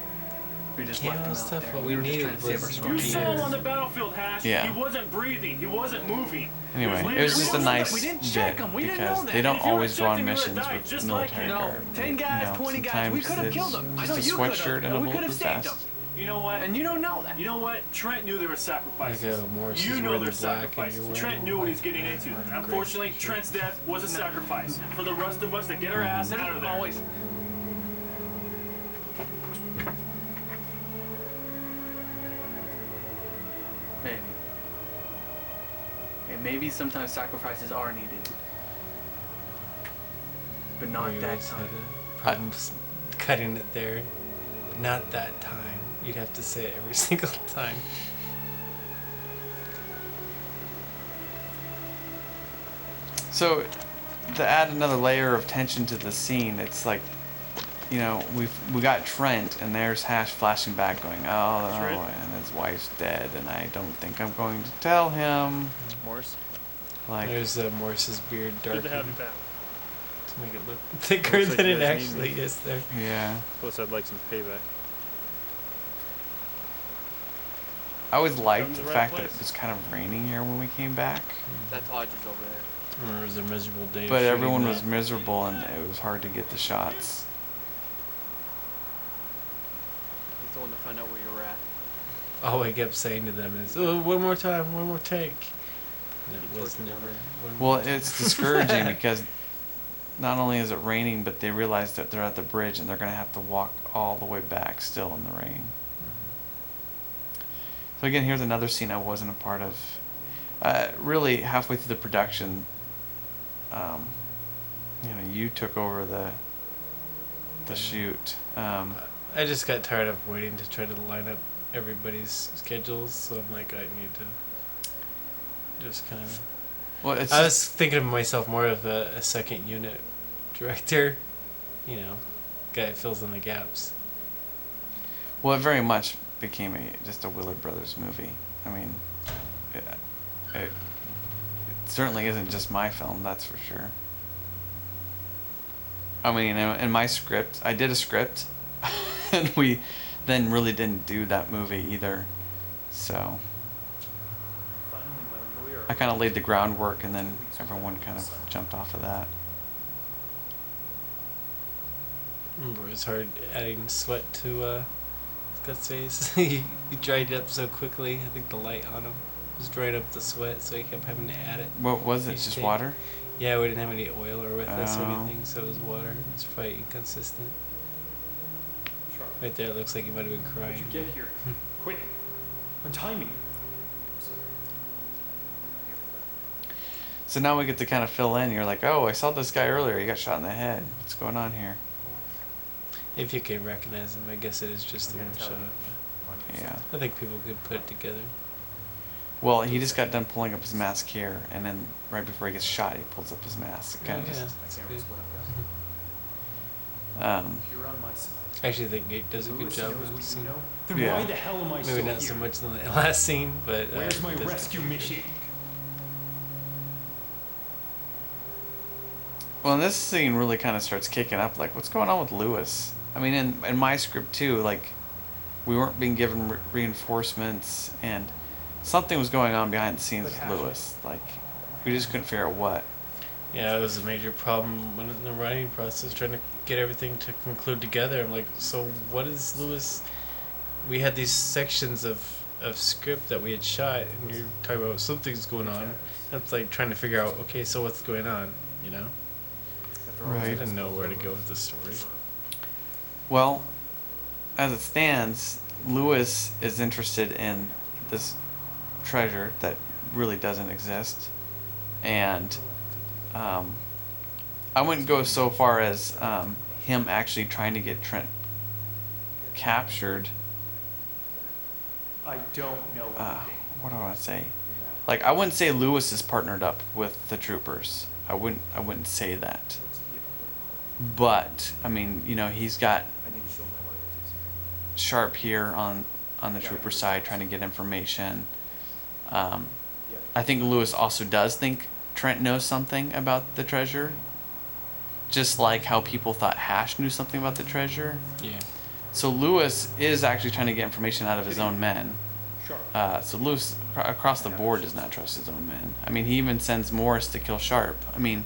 We just left him Camo out stuff, there. what We we were just trying needed to save our was squad. You saw him on the battlefield, Hash. Yeah. He wasn't breathing. He wasn't moving. Anyway, He it was just a laying nice We didn't bit check 'em. We didn't because know that. they don't If you always would've go on checked him, you would've missions died, with just like military him. No, guard. 10 guys, 20 guys. We sometimes could have it's killed him. I know just a you could sweatshirt have. and a We could have bulletproof saved vest. him. You know what? And you don't know that. You know what? Trent knew there were sacrifices. Like, Morris You is know wearing there's the black and sacrifices. you're wearing Trent knew what he's getting into. gray Unfortunately, shirt. Trent's death was a sacrifice for the rest of us to get our ass out of there. Always. Maybe. Okay, maybe sometimes sacrifices are needed. But not We that always time. had problems cutting it there. Not that time. You'd have to say it every single time. So, to add another layer of tension to the scene, it's like, we got Trent, and there's Hash flashing back, going, and his wife's dead, and I don't think I'm going to tell him. Morse. Like, There's Morse's beard Good darkened to have you back. to make it look thicker Looks like than you it guys need actually me. is there. yeah. Plus, I'd like some payback. I always liked Come to the the right fact that place. it was kind of raining here when we came back, That's Hodges over there. Or it was a miserable day. of but shooting everyone that. was miserable, and it was hard to get the shots. He's the one to find out where you were at. All I kept saying to them is, "Oh, one more time, one more take." And it Keep was working never. on it. one Well, more take. it's discouraging because not only is it raining, but they realize that they're at the bridge and they're going to have to walk all the way back still in the rain. So again, here's another scene I wasn't a part of. Really, halfway through the production, you took over the shoot. I just got tired of waiting to try to line up everybody's schedules, so I'm like, I need to just kind of. Well, it's I just- was thinking of myself more of a second unit director, guy that fills in the gaps. Well, it very much became just a Willard Brothers movie. I mean, it certainly isn't just my film, that's for sure. I mean, in my script, I did a script, and we then really didn't do that movie either. So I kind of laid the groundwork, and then everyone kind of jumped off of that. Remember, it was hard adding sweat to Scott's face. he dried it up so quickly. I think the light on him was drying up the sweat, so he kept having to add it. What was it? each Just take. water? Yeah, we didn't have any oil or with us or Oh. anything, so it was water. It was probably inconsistent. Right there, it looks like he might have been crying. Get here. Quick. Untie me. So now we get to kind of fill in. You're like, oh, I saw this guy earlier. He got shot in the head. What's going on here? If you can recognize him, I guess it is just the one shot. Yeah. I think people could put it together. Well, he just got done pulling up his mask here, and then right before he gets shot, he pulls up his mask. It kind of Yeah, just, that's good. You're on my side. I actually think Nate does a good job in this scene. Then Yeah. why the hell am I still Maybe not here? so much in the last scene, but Where's my does- rescue mission? well, and this scene really kind of starts kicking up. Like, what's going on with Lewis? I mean, in my script too, like, we weren't being given reinforcements, and something was going on behind the scenes with Lewis. Like, we just couldn't figure out what. Yeah, it was a major problem when in the writing process, trying to get everything to conclude together. I'm like, so what is Lewis? We had these sections of script that we had shot, and you're talking about something's going on. It's like trying to figure out, okay, so what's going on, you know? I Right. didn't know where to go with the story. Well, as it stands, Lewis is interested in this treasure that really doesn't exist, and I wouldn't go so far as him actually trying to get Trent captured. I don't know anything. What do I want to say? Like, I wouldn't say Lewis is partnered up with the troopers. I wouldn't say that. But I mean, he's got Sharp here on the trooper side trying to get information. I think Lewis also does think Trent knows something about the treasure. Just like how people thought Hash knew something about the treasure. Yeah. So Lewis is actually trying to get information out of his own men. So Lewis, across the board, does not trust his own men. I mean, he even sends Morris to kill Sharp. I mean,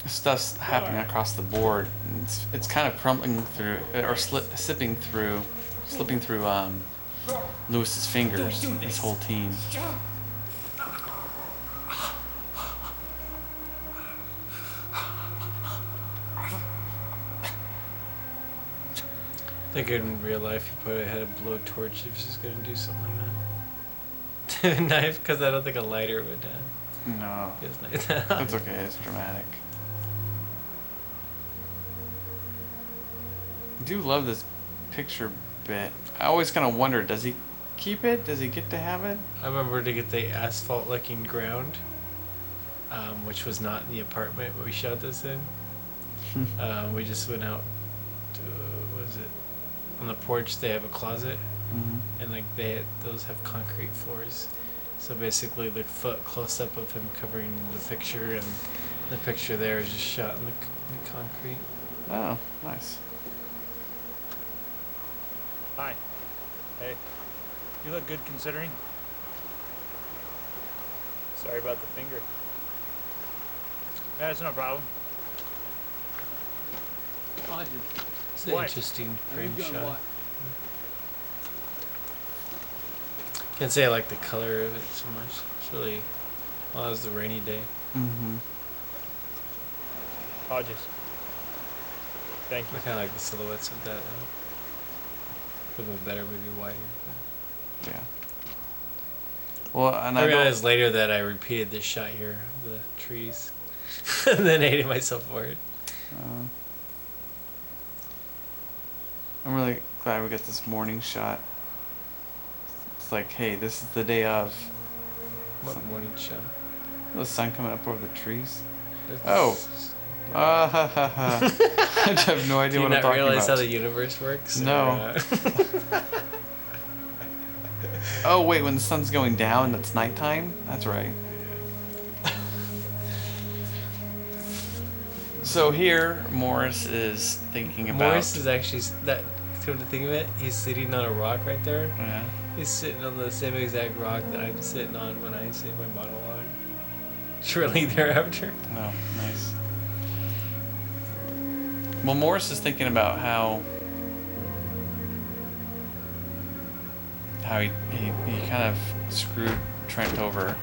stuff's happening across the board. It's kind of crumbling through, or slipping through Lewis's fingers. This whole team. I think in real life you probably had a blowtorch if she's gonna do something like that. To a knife, because I don't think a lighter would. No, It's nice. that's okay. It's dramatic. I do love this picture bit. I always kind of wonder, does he keep it? Does he get to have it? I remember to get the asphalt-looking ground, which was not in the apartment we shot this in. We just went out to, what is it? On the porch, they have a closet, and like those have concrete floors. So basically, the foot close up of him covering the picture, and the picture there is just shot in the concrete. Oh, nice. Hi. Hey. You look good considering. Sorry about the finger. That's no problem. It's an interesting frame shot. Can't say I like the color of it so much. It's really, well, it was the rainy day. Apologies. Thank you. I kind of like the silhouettes of that. Would have been better, maybe wider. But. Yeah. Well, and I realized later that I repeated this shot here, the trees, and then hated myself for it. I'm really glad we got this morning shot. It's like, hey, this is the day of. What morning shot? The sun coming up over the trees. It's Oh. I have no idea what I'm talking about. Do you not realize how the universe works? No. Oh, wait, when the sun's going down, that's nighttime? That's right. So here, Morris is thinking about... Morris is actually, that. Come to think of it, he's sitting on a rock right there. Yeah. He's sitting on the same exact rock that I'm sitting on when I say my monologue. Shortly thereafter. Oh, nice. Well, Morris is thinking about how he kind of screwed Trent over,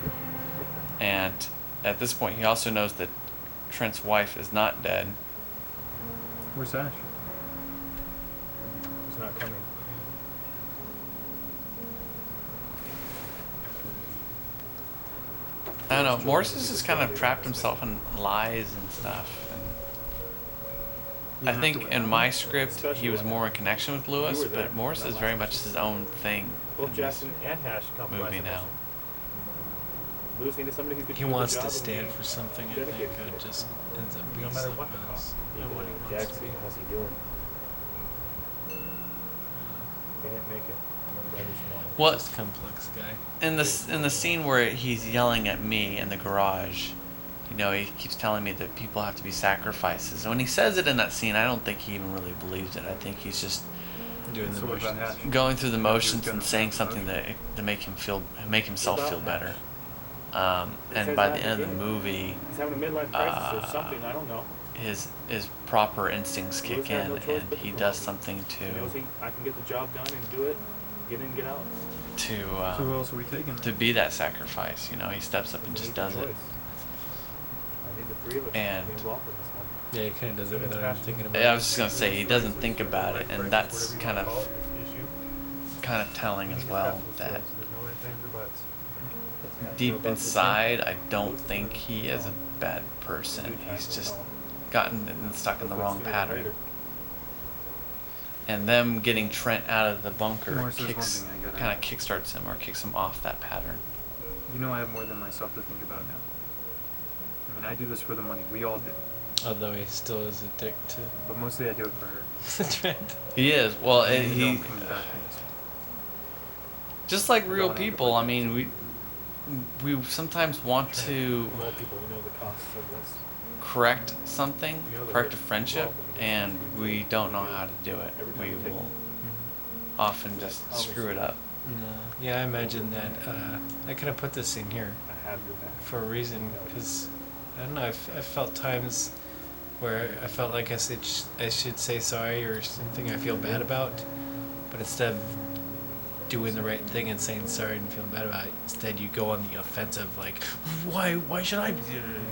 and at this point he also knows that Trent's wife is not dead. Where's Ash? He's not coming. I don't know. Morris has just kind of trapped himself in lies and stuff. And I think in my script he was more in connection with Lewis, but Morris is very much his own thing. Both Jackson and Hash come from Movie now. Lewis needed somebody who could He do the wants job to and stand he for something, I think. dedicated It just ends up being no matter something what the else. cost. Not what he wants to Jackson, be. how's he doing? They didn't make it. Well, Just complex guy. in the scene where he's yelling at me in the garage, you know, he keeps telling me that people have to be sacrifices. And when he says it in that scene, I don't think he even really believes it. I think he's just Doing the motions. going through the motions and saying something to make himself feel better. And by the end of the movie, He's having a midlife crisis or something, I don't know. his proper instincts kick in, and he does something He knows I can get the job done and do it, get in, get out. Who else are we taking? to be that sacrifice. You know, he steps up and just does it. I need the three of us And- to be involved in this one. Yeah, he kind of does it without even thinking about I it. was just gonna say he doesn't think about it, and that's kind of telling as well. That deep inside, I don't think he is a bad person. He's just gotten stuck in the wrong pattern. And them getting Trent out of the bunker kind of kickstarts him or kicks him off that pattern. You know I have more than myself to think about now. I mean, I do this for the money. We all do. Although he still is a dick to But mostly I do it for her. Trent. He is. Well, And he don't come back from this. just like real people. I mean, we sometimes want to All people, we know the costs of this. correct something, correct a friendship, and we don't know how to do it. We will often just screw it up. No. Yeah, I imagine that. I kind of put this in here I have your back. for a reason, because I don't know. I felt times where I felt like I should say sorry or something I feel bad about, but instead of doing the right thing and saying sorry and feeling bad about it, instead you go on the offensive, like, why should I be,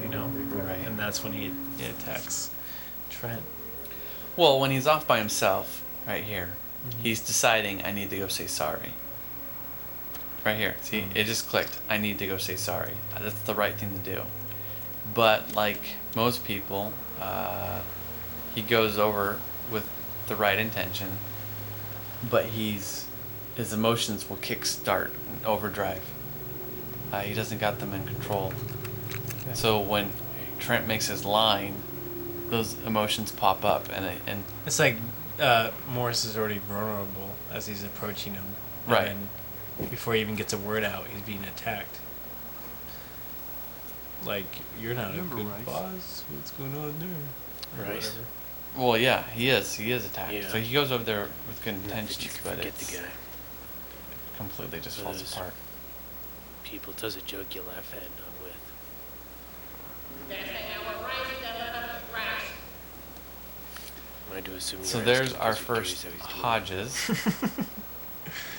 you know? Right. And that's when he attacks Trent. Well, when he's off by himself, right here, he's deciding I need to go say sorry. Right here, see, it just clicked. I need to go say sorry. That's the right thing to do. But like most people, he goes over with the right intention, but his emotions will kickstart and overdrive. He doesn't got them in control. Yeah. So when Trent makes his line, those emotions pop up, and It's like Morris is already vulnerable as he's approaching him. Right. And before he even gets a word out, he's being attacked. Like, you're not Remember a good Rice? boss. What's going on there? Or Rice? whatever. well, yeah, he is attacked. Yeah. So he goes over there with good Not that you intentions, can but forget it's the guy. completely just falls Those- apart. People does a joke you laugh at, not with. I do assume So you're there's asking our because you're curious first how he's doing. Hodges,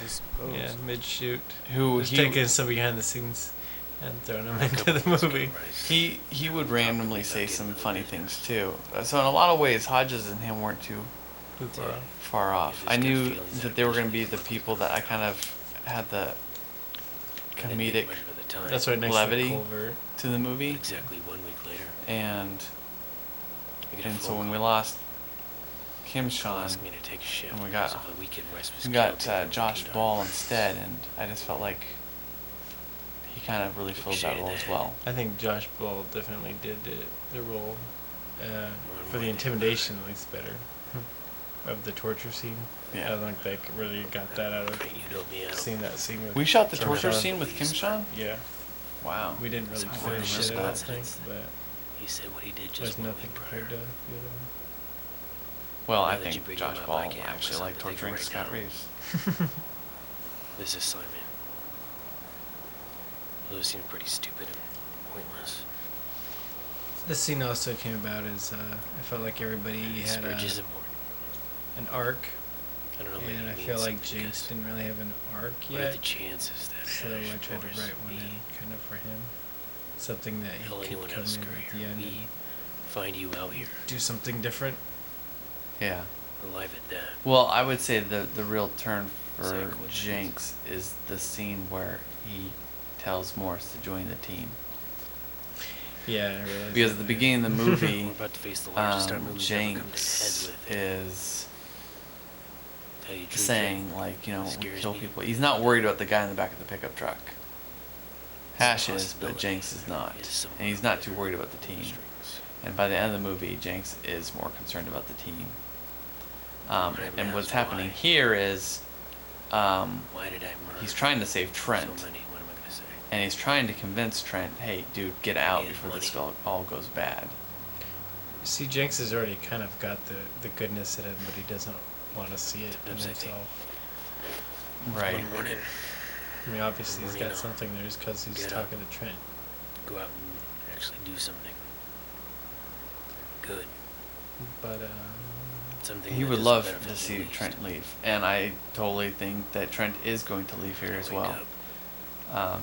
I suppose. Yeah, mid-shoot. who Just he taking some behind the scenes and throwing them into the movie. he would randomly say some funny things too. So in a lot of ways, Hodges and him weren't too Too far off. far off. Yeah, I there's good knew feelings that that they were going to person be the feels people that I kind of had the I didn't think comedic much of it at the time. That's right next levity to Culver. to the movie, Exactly 1 week later, and I get a and so phone when we call. lost Kim Call Sean, asked me to take a shift and we because got- of the weekend respite we got schedule Josh taken Ball on. instead, and I just felt like he kind of really filled that role as well. I think Josh Ball definitely did the role for the More intimidation, at least better, of the torture scene. Yeah. I don't think they really got that out of Right, you know me, I don't. seeing that scene with. We shot the Kim torture Sean. scene with Kim Sean. Yeah, Wow. we didn't really Some finish horrendous it, I don't nonsense. think, but He said what he did there's just 1 nothing week compared prior. to the other one. Well, Now I that you think bring Josh him up, Ball I can't actually help liked myself to torturing think Scott right Reeves. This assignment. Although it seems pretty stupid and pointless. This scene also came about as I felt like everybody This had bridge is important. an arc, I don't know, and maybe I it feel means like something Jinx because didn't really have an arc what are yet. the chances that So I Ash, tried to Doris, write one me, in kind of for him. Something that hell, he anyone could come else in screw at the here, end we and find you out here, do something different. Yeah. alive at that. Well, I would say the real turn for Saying what she Jinx is the scene where he tells Morris to join the team. Yeah, I realized Because that at the there. beginning of the movie, We're about to face the largest army we've ever come to Jinx heads with. is Tell you the truth, saying Jake, like, you know, we scares kill me. people. He's not worried about the guy in the back of the pickup truck. It's a Hash is, but possibility Jinx is not, there is someone and he's not too worried about the pulling team. strings. And by the end of the movie, Jinx is more concerned about the team. Right, And what's that's happening why. here is Why did I murder he's trying to save Trent, so many? What am I gonna say? and he's trying to convince Trent, hey, dude, get out Yeah, before this money. all goes bad. You see, Jinx has already kind of got the goodness in him, but he doesn't want to see it in Sometimes I think- himself. Right. One morning, I mean, obviously he's Morning, got something there just because he's get up. talking to Trent. go out and actually do something good. But Something He that would doesn't love benefit to the see least. Trent leave, and I totally think that Trent is going to leave here as Wake well. up,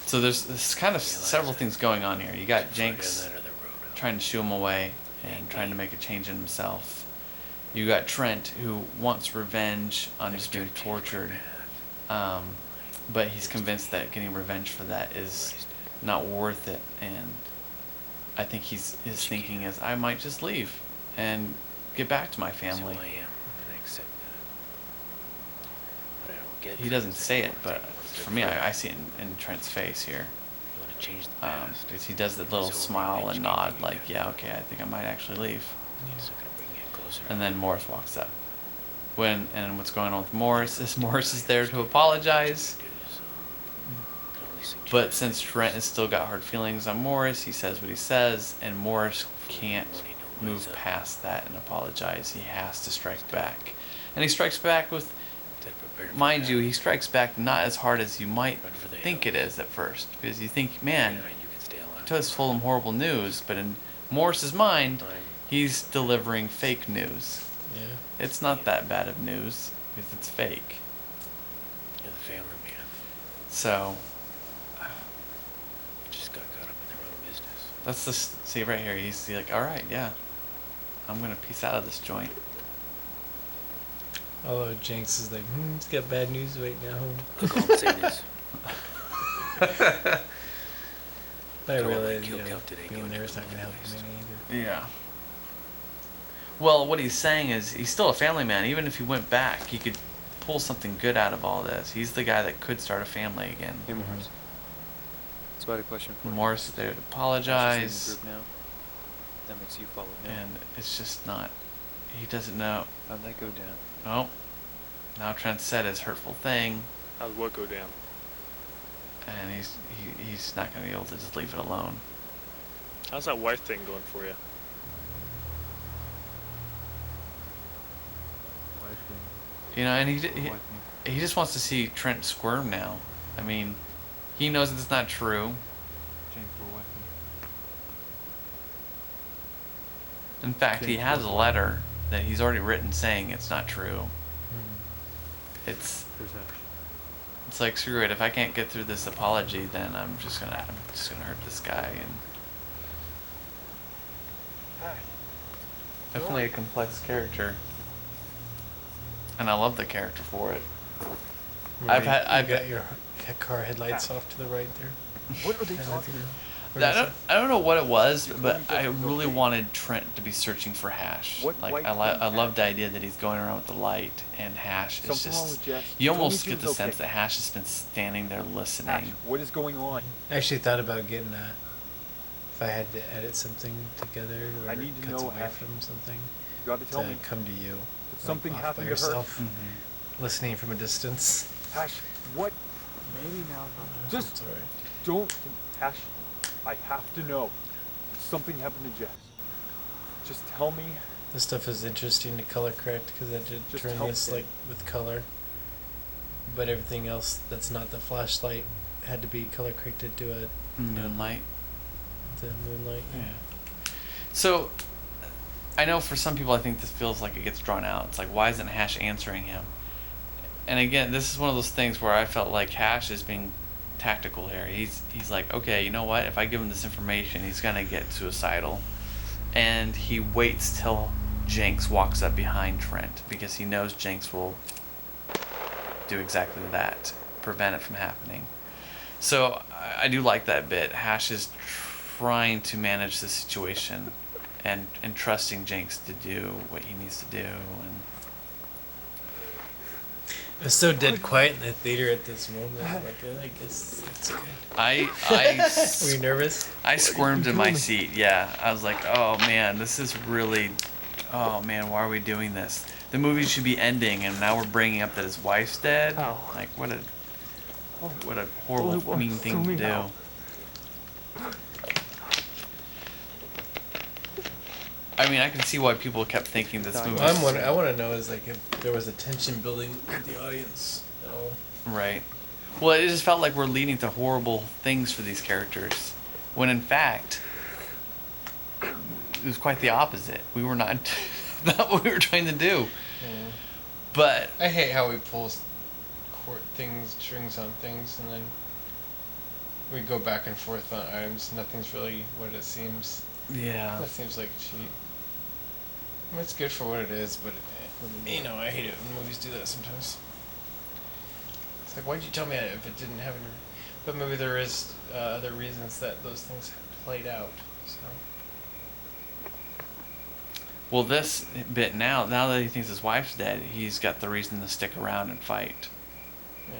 So there's kind of realize several that things going on here. You got far down Jinx that other road. trying to shoo him away and trying to make a change in himself. You got Trent who wants revenge on just being tortured, but he's convinced that getting revenge for that is not worth it, and I think his thinking is I might just leave and get back to my That's who family. I am, and I accept that. But I don't get He doesn't things say that it, don't but take once for they're me, broken. I see it in Trent's face here. You want to change the past. Because he does that little So smile revenge and can nod, bring you like, back. yeah, okay, I think I might actually leave. It's not gonna bring you closer. And then Morris walks up. And what's going on with Morris is Morris is there to apologize. But since Trent has still got hard feelings on Morris, he says what he says, and Morris can't move past that and apologize. He has to strike back. And he strikes back with, mind you, he strikes back not as hard as you might think it is at first. Because you think, man, just told him horrible news. But in Morris's mind, he's delivering fake news. Yeah. It's not that bad of news because it's fake. You're the family man. So Just got caught up in their own business. that's just see right here. He's like, all right, yeah, I'm gonna peace out of this joint. Although Jenks is like, he's got bad news right now. Look, all I'm saying is, But I Go on, realize, kill you know, Count today, being go there to is not the going to help place. him any either. Yeah. Well, what he's saying is he's still a family man. Even if he went back, he could pull something good out of all this. He's the guy that could start a family again. Hey, Morris. So I had a question for you. Morris, they would He's apologize, in the group now. That makes you follow him. and it's just not. He doesn't know. How'd that go down? Oh, now Trent said his hurtful thing, How'd what go down? and he's not going to be able to just leave it alone. How's that wife thing going for you? Wife You know, and thing. Wife thing. he just wants to see Trent squirm now. I mean, he knows it's not true. Jane for wife thing. In fact, he has a letter that he's already written saying it's not true. It's Where's Ash? it's like, screw it. If I can't get through this apology, then I'm just gonna hurt this guy. And definitely a complex character, and I love the character for it. I've got your car headlights off to the right there. What are they talking about? I don't know what it was, but I really wanted Trent to be searching for Hash. What Like white I thing? love the idea that he's going around with the light, and Hash is Something wrong with just. Jess. You Told me almost she get the was sense okay. that Hash has been standing there listening. Ash, what is going on? I actually thought about getting if I had to edit something together or I need to cuts know, away Ash. from something, You gotta tell to me. come to you. Did something off happen by to her? yourself, Mm-hmm. listening from a distance. Ash, what? Maybe now. Just It's alright. don't. Ash, I have to know. Something happened to Jess. Just tell me. This stuff is interesting to color correct because I did Just turn help this them. like with color, but everything else that's not the flashlight had to be color corrected to Moonlight. the moonlight. Yeah. So, I know for some people, I think this feels like it gets drawn out. It's like, why isn't Hash answering him? And again, this is one of those things where I felt like Hash is being tactical here. He's like, okay, you know what? If I give him this information, he's gonna get suicidal, and he waits till Jenks walks up behind Trent because he knows Jenks will do exactly that, prevent it from happening. So I do like that bit. Hash is trying to manage the situation and trusting Jenks to do what he needs to do. And It was so dead quiet in the theater at this moment. Like, I guess that's good. Were you nervous? I squirmed in my seat. Yeah, I was like, oh man, this is really, oh man, why are we doing this? The movie should be ending, and now we're bringing up that his wife's dead. Like, what a horrible, mean thing to do. I mean, I can see why people kept thinking this movie. I want to know is like if there was a tension building with the audience at all. Right. Well, it just felt like we're leading to horrible things for these characters, when in fact, it was quite the opposite. We were not what we were trying to do. Yeah. But I hate how we pull strings on things, and then we go back and forth on items. Nothing's really what it seems. yeah, That seems like a cheat. I mean, it's good for what it is, but you know, I hate it when movies do that sometimes. It's like, why'd you tell me that if it didn't have any? But maybe there is other reasons that those things played out. So well, this bit now that he thinks his wife's dead, he's got the reason to stick around and fight. yeah.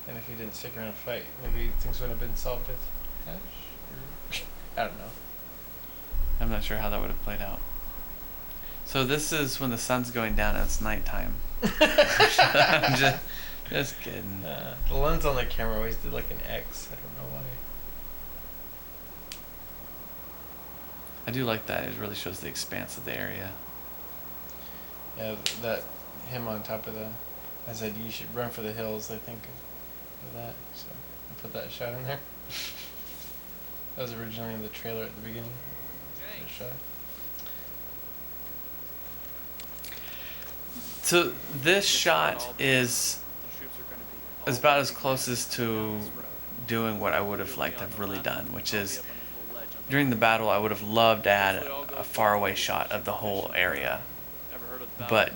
And if he didn't stick around and fight, maybe things would have been solved with Hash. I don't know. I'm not sure how that would have played out. So this is when the sun's going down and it's nighttime. I'm just kidding. The lens on the camera always did like an X. I don't know why. I do like that. It really shows the expanse of the area. Yeah, that him on top of the. I said you should run for the hills. I think of that, so I put that shot in there. That was originally in the trailer at the beginning. That shot. So this shot is about as closest to doing what I would have liked to have really done, which is during the battle I would have loved to add a faraway shot of the whole area. But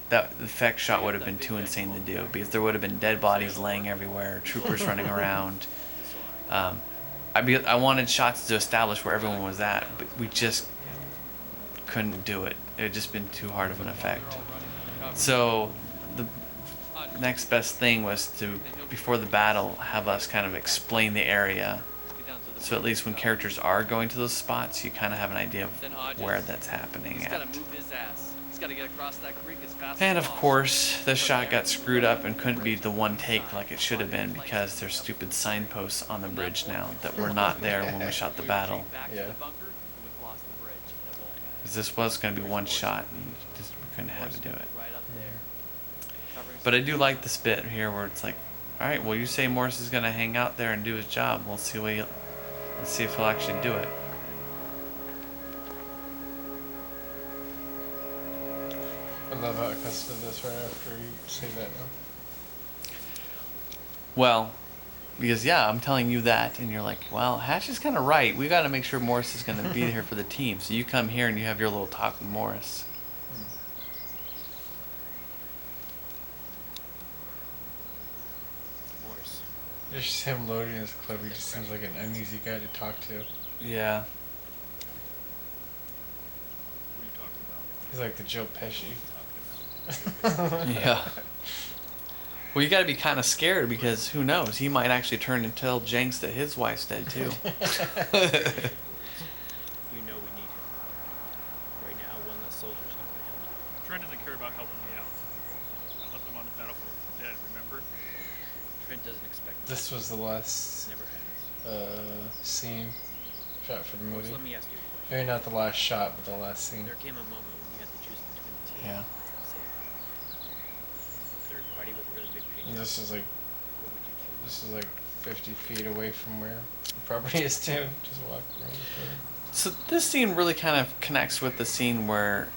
that effect shot would have been too insane to do because there would have been dead bodies laying everywhere, troopers running around. I wanted shots to establish where everyone was at, but we just couldn't do it. It had just been too hard of an effect. So the next best thing was to, before the battle, have us kind of explain the area. So at least when characters are going to those spots, you kind of have an idea of where that's happening at. And of course, the shot got screwed up and couldn't be the one take like it should have been because there's stupid signposts on the bridge now that were not there when we shot the battle. Yeah. Because this was going to be one shot and just we couldn't have to do it. But I do like this bit here where it's like, all right, well, you say Morris is going to hang out there and do his job. Let's see if he'll actually do it. I love how it cuts to this right after you say that now. Well, because yeah, I'm telling you that, and you're like, well, Hash is kind of right. We got to make sure Morris is going to be here for the team. So you come here and you have your little talk with Morris. Just him loading his clip. He just seems like an uneasy guy to talk to. Yeah. He's like the Joe Pesci. Yeah. Well, you got to be kind of scared because who knows? He might actually turn and tell Jenks that his wife's dead too. You know we need him. Right now, one less soldier's not going to help you. Trent doesn't care about helping me out. I left him on the battlefield for dead, remember? Trent doesn't expect This was the last Never has. scene shot for the movie. Let me ask you a question. Maybe not the last shot, but the last scene. There came a moment when you had to choose between the two. Yeah. Third party with a really big paycheck. And this is like, What would you choose? this is like 50 feet away from where the property is too. Just walk around. So this scene really kind of connects with the scene where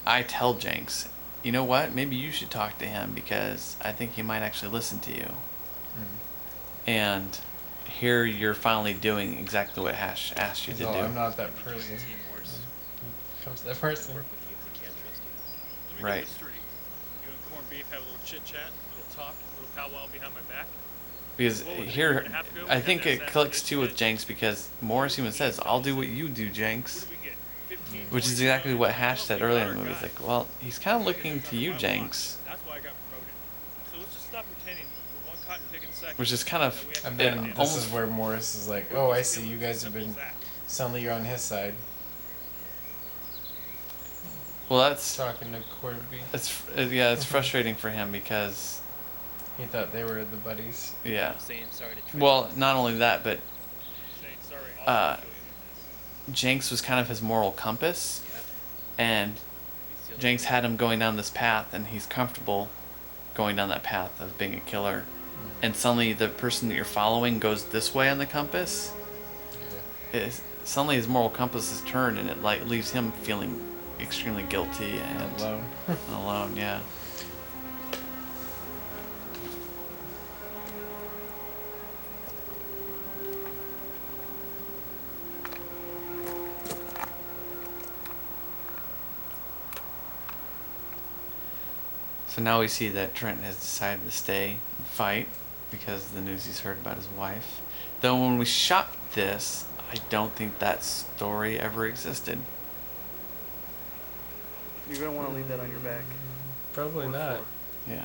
I tell Jenks, you know what? Maybe you should talk to him because I think he might actually listen to you. And here you're finally doing exactly what Hash asked you to do. I'm not that person. Team worse. He becomes that person. Work with you if they can't trust you. Let me Right. get this straight. You and Corned Beef have a little chit chat, a little talk, a little powwow behind my back. Because here, I think it clicks too with Jenks because Morris even says, I'll do what you do, Jenks. What do we get? 15, Which is 20, exactly what Hash Well, said we earlier got in the our movie. He's guy. like, well, he's kind of looking to you, Jenks. That's why I got promoted. So let's just stop pretending for one cotton picking second. Which is kind of, And it then this almost, is where Morris is like, oh, I see. You guys have been. Suddenly you're on his side. well, that's, Talking to Corby. yeah, it's frustrating for him because, He thought they were the buddies. yeah. Saying sorry to Trent. Well, not only that, but Saying sorry, I'll uh, show you Jenks was kind of his moral compass, Yeah. and Jenks had him going down this path, and he's comfortable going down that path of being a killer. And suddenly the person that you're following goes this way on the compass. Suddenly his moral compass is turned, and it like leaves him feeling extremely guilty and Alone. and alone. Yeah. So now we see that Trent has decided to stay and fight because of the news he's heard about his wife. Though when we shot this, I don't think that story ever existed. You're gonna want to leave that on your back. Probably not. Yeah.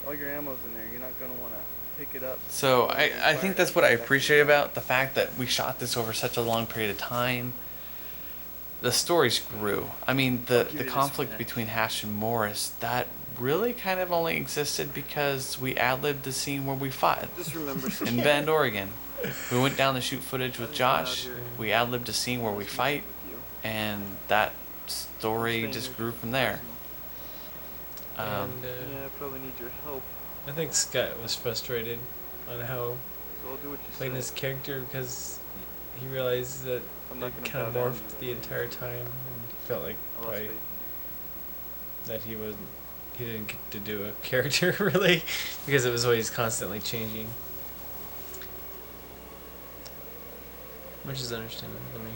All your ammo's in there. You're not gonna want to pick it up. So I think that's what I appreciate about the fact that we shot this over such a long period of time. The stories grew. I mean, the conflict between Hash and Morris, that really kind of only existed because we ad-libbed the scene where we fought Just remember in Bend, Oregon. We went down to shoot footage with Josh. We ad-libbed a scene where we fight, and that story just grew from there. And, Yeah, I probably need your help. I think Scott was frustrated on how So I'll do what you playing say. this character because he realized that I'm not it gonna kind of bow down morphed to the you. entire time, and he felt like I lost by, faith. that he didn't get to do a character really because it was always constantly changing, which is understandable to me.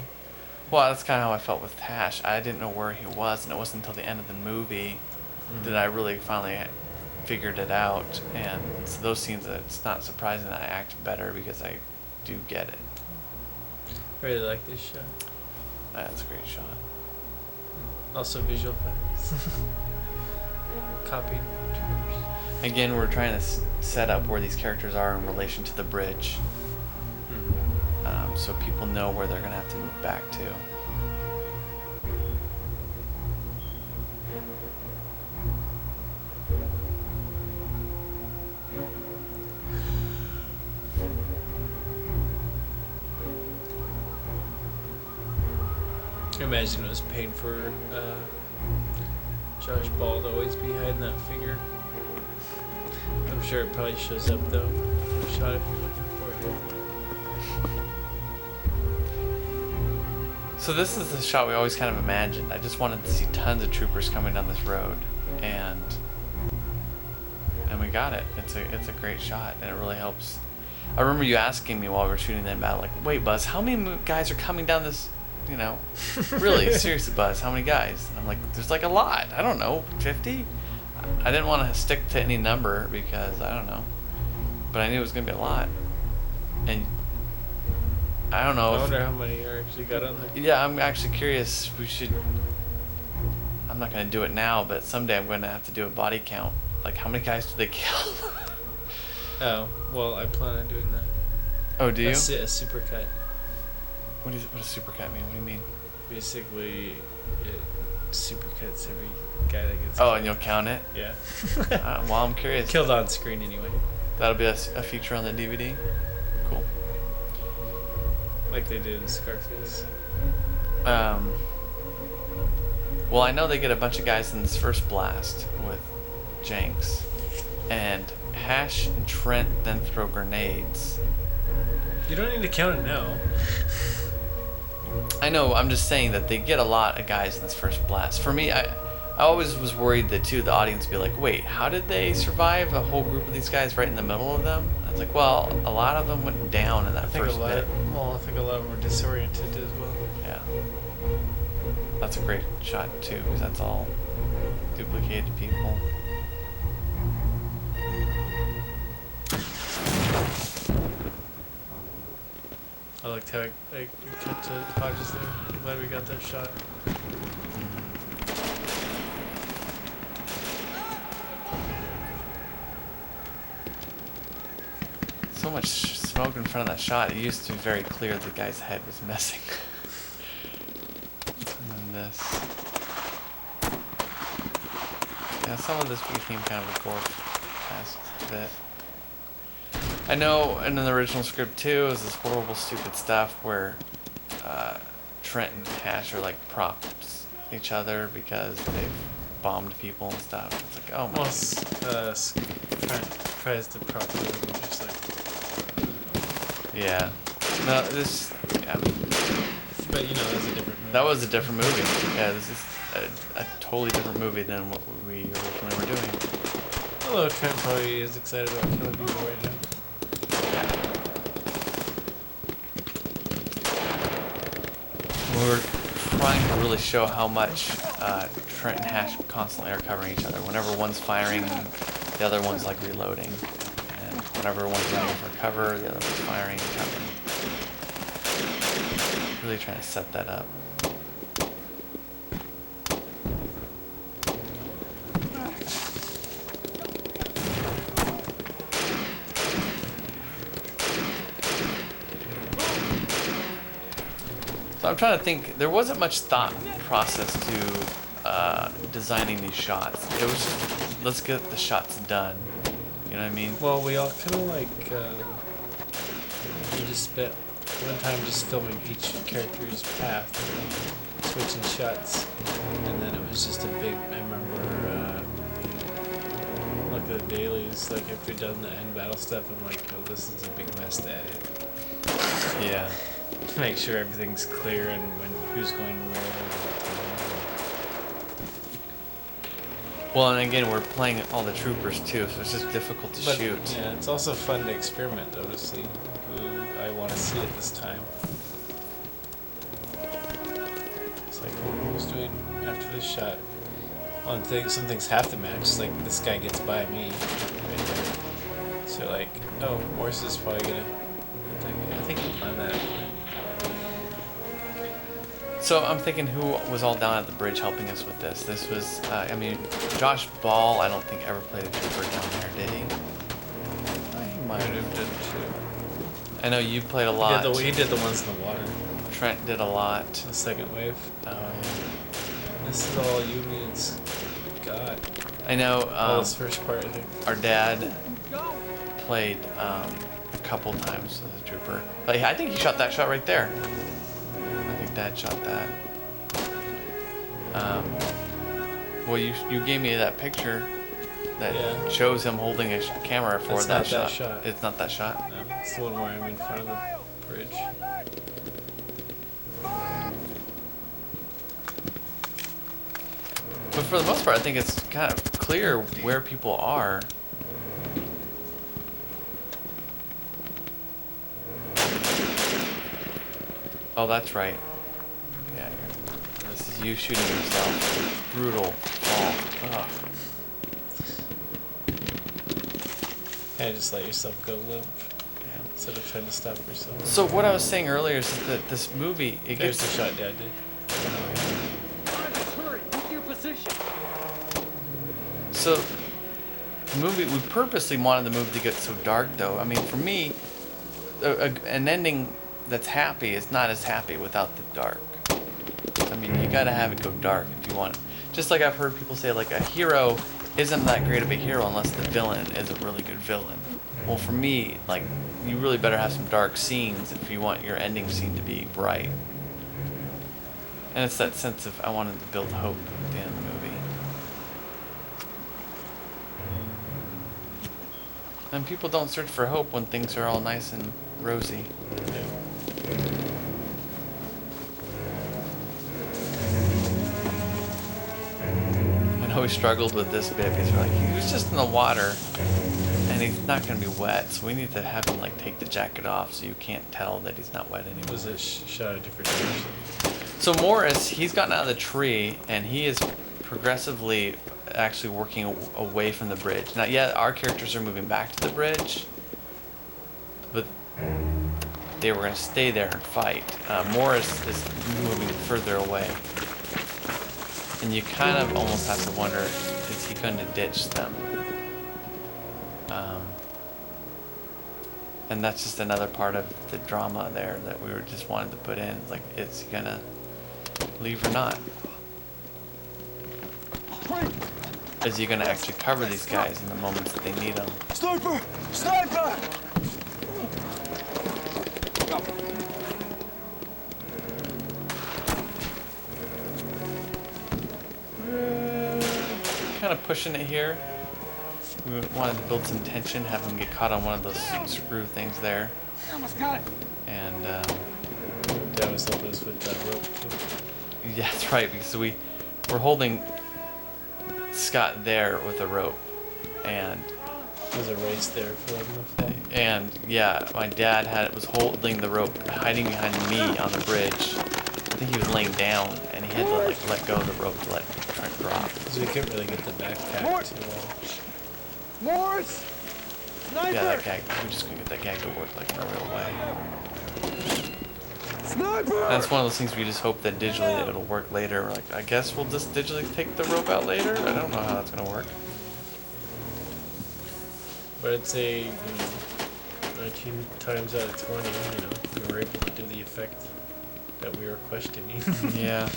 Well, that's kind of how I felt with Tash. I didn't know where he was, and it wasn't until the end of the movie that I really finally figured it out. And so those scenes, it's not surprising that I act better because I do get it. Really like this shot. That's a great shot. Also visual effects. Copied. Again, we're trying to set up where these characters are in relation to the bridge, so people know where they're going to have to move back to. I imagine it was paid for Josh Ball to always be hiding that finger. I'm sure it probably shows up though. Shot if you're looking for it. So this is the shot we always kind of imagined. I just wanted to see tons of troopers coming down this road, and we got it. It's a great shot, and it really helps. I remember you asking me while we were shooting that battle, like, "Wait, Buzz, how many guys are coming down this? You know, really, seriously, Buzz, how many guys?" And I'm like, "There's like a lot. I don't know, 50." I didn't want to stick to any number because I don't know, but I knew it was gonna be a lot, and I don't know. I wonder how many are actually got on there. Yeah, I'm actually curious. I'm not gonna do it now, but someday I'm gonna have to do a body count. Like, how many guys did they kill? Oh, well, I plan on doing that. Oh, do you? A supercut. What does supercut mean? What do you mean? Basically, it supercuts every guy that gets. Oh, and you'll count it? Yeah. Well, I'm curious. Killed on screen anyway. That'll be a feature on the DVD. Cool. Like they did in Scarface. Well, I know they get a bunch of guys in this first blast with Jenks, and Hash and Trent then throw grenades. You don't need to count it now. I know, I'm just saying that they get a lot of guys in this first blast. For me, I always was worried that too, the audience would be like, wait, how did they survive a whole group of these guys right in the middle of them? I was like, well, a lot of them went down in that first bit. I think a lot of them were disoriented as well. Yeah. That's a great shot too, because that's all duplicated people. I liked how I cut to Hodges there. I'm glad we got that shot. So much smoke in front of that shot. It used to be very clear the guy's head was missing. And then this. Yeah, some of this became kind of a gore-esque bit. I know in the original script too is this horrible, stupid stuff where Trent and Hash are like props each other because they've bombed people and stuff. It's like, oh my. Well, Trent tries to prop them and just like. Yeah. No, this. Yeah. But you know, that's a different movie. That was a different movie. Yeah, this is a totally different movie than what we originally were doing. Although Trent probably is excited about killing people right now. We were trying to really show how much Trent and Hash constantly are covering each other. Whenever one's firing, the other one's like reloading. And whenever one's running for cover, the other one's firing and covering. Really trying to set that up. So I'm trying to think, there wasn't much thought process to designing these shots. It was just, let's get the shots done. You know what I mean? Well, we all kind of like, just spent one time just filming each character's path, switching shots, and then it was just a big. I remember look at the dailies, like after we've done the end battle stuff, I'm like, oh, this is a big mess to edit. Yeah. To make sure everything's clear and when who's going where. Well, and again, we're playing all the troopers too, so it's just difficult to But, shoot. yeah, it's also fun to experiment though, to see who I want to see at this time. It's like, well, who's doing after this shot? One thing, some things have to match. Like this guy gets by me right there. So like, oh, Morse is probably gonna. I think he planned that. So I'm thinking, who was all down at the bridge helping us with this? This was, I mean, Josh Ball, I don't think ever played a trooper down there, did he? He might have done too. I know you played a lot. He did the ones in the water. Trent did a lot. The second wave. Oh, yeah. This is all you means. God. I know. This first part, I think. Our dad played a couple times as a trooper. But I think he shot that shot right there. I think Dad shot that. Well, you gave me that picture that shows him holding a camera for That's that not shot. that shot. It's not that shot. No, it's the one where I'm in front of the bridge. But for the most part, I think it's kind of clear where people are. Oh, that's right. Yeah, this is you shooting yourself. Brutal fall. Ugh. Yeah, just let yourself go limp. Yeah, instead of trying to stop yourself. So what I was saying earlier is that this movie, it There's gets the shot Dad did. Hurry, take your position. So, the movie, we purposely wanted the movie to get so dark, though. I mean, for me, an ending that's happy is not as happy without the dark. I mean, you gotta have it go dark if you want it. Just like I've heard people say, like, a hero isn't that great of a hero unless the villain is a really good villain. Well, for me, like, you really better have some dark scenes if you want your ending scene to be bright. And it's that sense of, I wanted to build hope at the end of the movie. And people don't search for hope when things are all nice and rosy. I know we struggled with this bit because we're like, he was just in the water and he's not going to be wet, so we need to have him like take the jacket off so you can't tell that he's not wet anymore. Was it shot at different times? So Morris, he's gotten out of the tree and he is progressively actually working away from the bridge. Now, yeah, our characters are moving back to the bridge, but they were going to stay there and fight. Morris is moving further away. And you kind of almost have to wonder, is he going to ditch them? And that's just another part of the drama there that we were just wanted to put in. Like, is he going to leave or not? Is he going to actually cover these guys in the moments that they need them? Sniper! Sniper! Kind of pushing it here. We wanted to build some tension, have him get caught on one of those screw things there. Almost got it. And Dad was helping us with that rope too. yeah, that's right, because we're holding Scott there with a rope, and there's a race there for them. And yeah, my dad was holding the rope, hiding behind me on the bridge. I think he was laying down, and he had to like let go of the rope to let Trent drop. So we couldn't really get the backpack too well. Morris! Sniper! Yeah, that gag. We're just gonna get that gag to work like in a real way. Sniper! That's one of those things we just hope that digitally that it'll work later. We're like, I guess we'll just digitally take the rope out later. I don't know how that's gonna work. But I'd say, 19 times out of 20, we were able to do the effect that we were questioning. Yeah.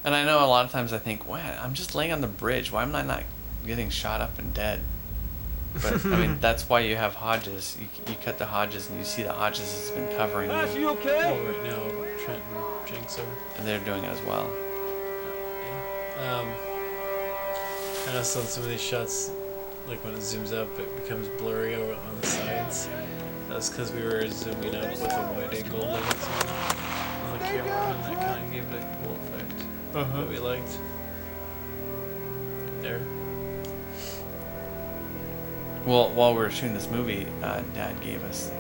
And I know a lot of times I think, wow, I'm just laying on the bridge. Why am I not getting shot up and dead. But I mean, that's why you have Hodges. You cut the Hodges and you see that Hodges has been covering them. Ash, you okay? Well, right now, Trent and Jinx are. And they're doing it as well. I know some of these shots, like when it zooms up, it becomes blurry over on the sides. That's because we were zooming up with a wide angle lens on the camera, and that kind of gave it a cool effect that we liked. Right there. Well, while we were shooting this movie, Dad gave us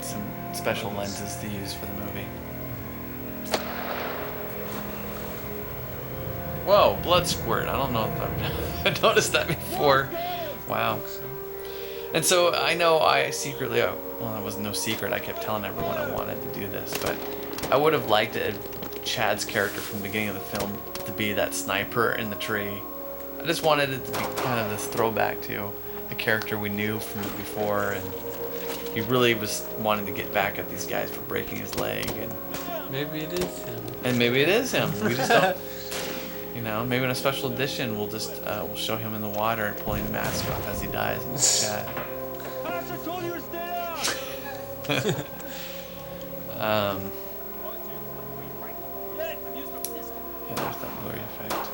some special lenses to use for the movie. Whoa, blood squirt. I don't know if I've noticed that before. Wow. And so I know I secretly, well, it was no secret. I kept telling everyone I wanted to do this, but I would have liked it, Chad's character from the beginning of the film to be that sniper in the tree. I just wanted it to be kind of this throwback to the character we knew from before, and he really was wanting to get back at these guys for breaking his leg, and maybe it is him. And maybe it is him. We just don't. You know, maybe in a special edition we'll just we'll show him in the water and pulling the mask off as he dies in the chat. I told you to stay down. Yeah, there's that blurry effect.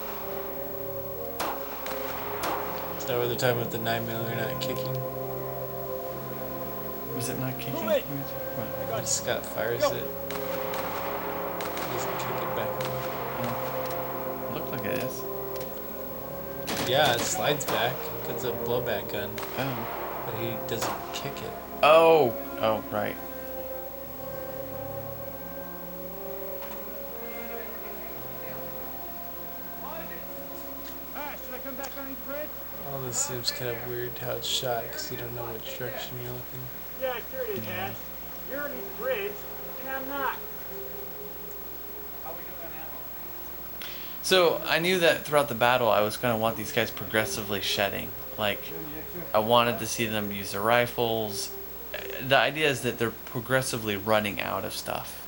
Is that what they're talking about, the 9mm not kicking? Was it not kicking? When Scott fires it, he doesn't kick it back. Looked like it is. Yeah, it slides back. It's a blowback gun. Oh. But he doesn't kick it. Oh! Oh, right. Should I come back on the bridge? All this seems kind of weird how it's shot because you don't know which direction you're looking. Yeah, sure it is, Ash. You're on this bridge, and I'm not. So I knew that throughout the battle I was going to want these guys progressively shedding. Like, I wanted to see them use their rifles. The idea is that they're progressively running out of stuff.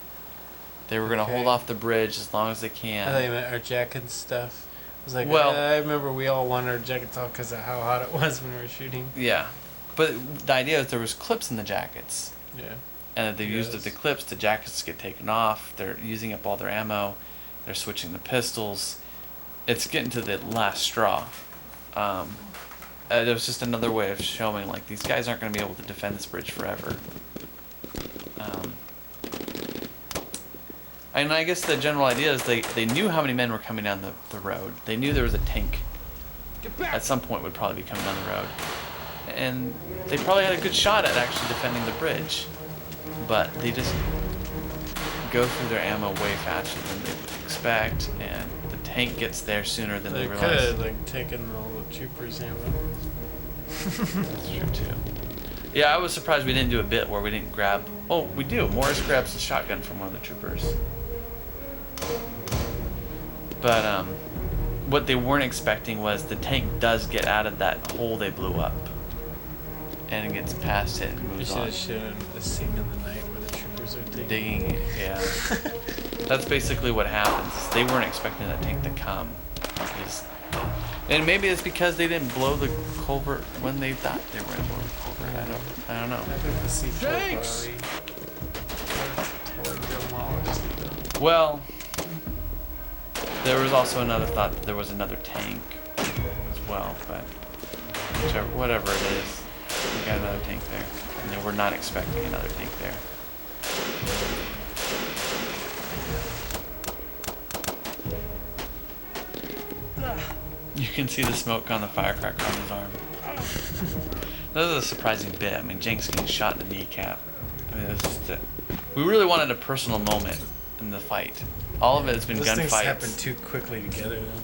They were going to hold off the bridge as long as they can. I thought you meant our jacket stuff. I was like, Well, I remember we all wanted our jackets off because of how hot it was when we were shooting. Yeah. But the idea is there was clips in the jackets. Yeah. And that they used the clips, the jackets get taken off, they're using up all their ammo, they're switching the pistols. It's getting to the last straw. It was just another way of showing, like, these guys aren't going to be able to defend this bridge forever. And I guess the general idea is they knew how many men were coming down the road. They knew there was a tank at some point would probably be coming down the road. And they probably had a good shot at actually defending the bridge. But they just go through their ammo way faster than they would expect, and the tank gets there sooner than they They realize. could have like taken all the troopers' ammo. That's true too. Yeah, I was surprised we didn't do a bit where we didn't grab. Oh, we do. Morris grabs the shotgun from one of the troopers. But what they weren't expecting was the tank does get out of that hole they blew up, and it gets past it and We moves should on. have shown the scene in the night where the troopers are Digging, yeah. That's basically what happens. They weren't expecting that tank to come. And maybe it's because they didn't blow the culvert when they thought they were going to blow the culvert. I don't know. I think the C4 Jinx! probably tore Joe Wallace. Well, there was also another thought that there was another tank as well, but whatever it is, we got another tank there. And they were not expecting another tank there. You can see the smoke on the firecracker on his arm. That was a surprising bit. I mean, Jinx getting shot in the kneecap. I mean, it was just we really wanted a personal moment in the fight. All of it has been Those things gunfights. happen too quickly together. Though.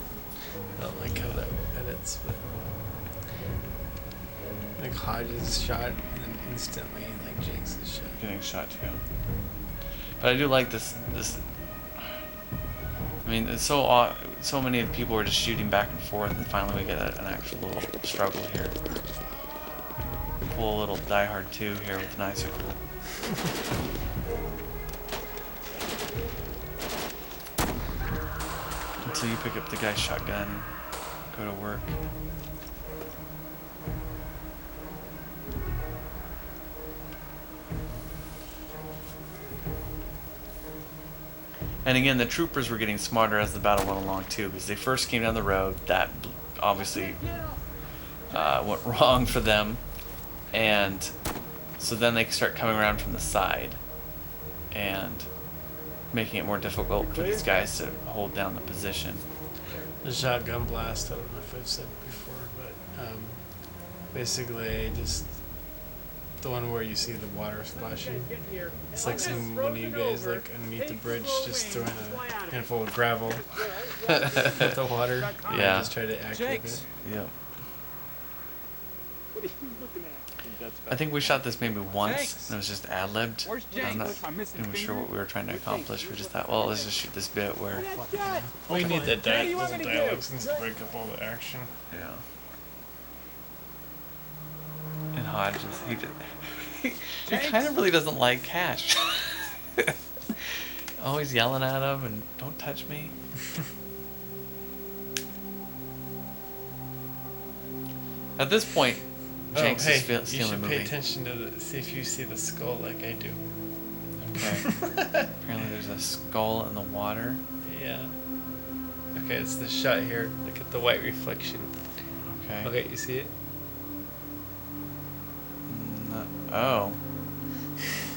I don't like how that edits, but like Hodges is shot and then instantly like Jinx is shot. Getting shot too. But I do like this. I mean, it's so many people were just shooting back and forth, and finally we get an actual little struggle here. Pull a little Die Hard 2 here with an icicle. Until you pick up the guy's shotgun and go to work. And again, the troopers were getting smarter as the battle went along too, because they first came down the road. That obviously went wrong for them, and so then they start coming around from the side and making it more difficult for these guys to hold down the position. The shotgun blast, I don't know if I've said before, but basically just the one where you see the water splashing. It's like some one of you guys like underneath the bridge just throwing a handful of gravel with the water. Yeah. Just try to act with it. Yeah. What are you looking at? I think we shot this maybe once, and it was just ad-libbed. Where's I'm not even sure what we were trying to accomplish. We just thought, well, let's just shoot this bit where... We need that those dialogue scenes to break up all the action. Yeah. And Hodges, he kind of really doesn't like Cash. Always yelling at him and don't touch me. At this point, Jenks is you stealing should the pay movie. attention to see if you see the skull like I do. Okay. Apparently there's a skull in the water. Yeah. Okay, it's the shot here. Look at the white reflection. Okay. Okay, you see it? Oh.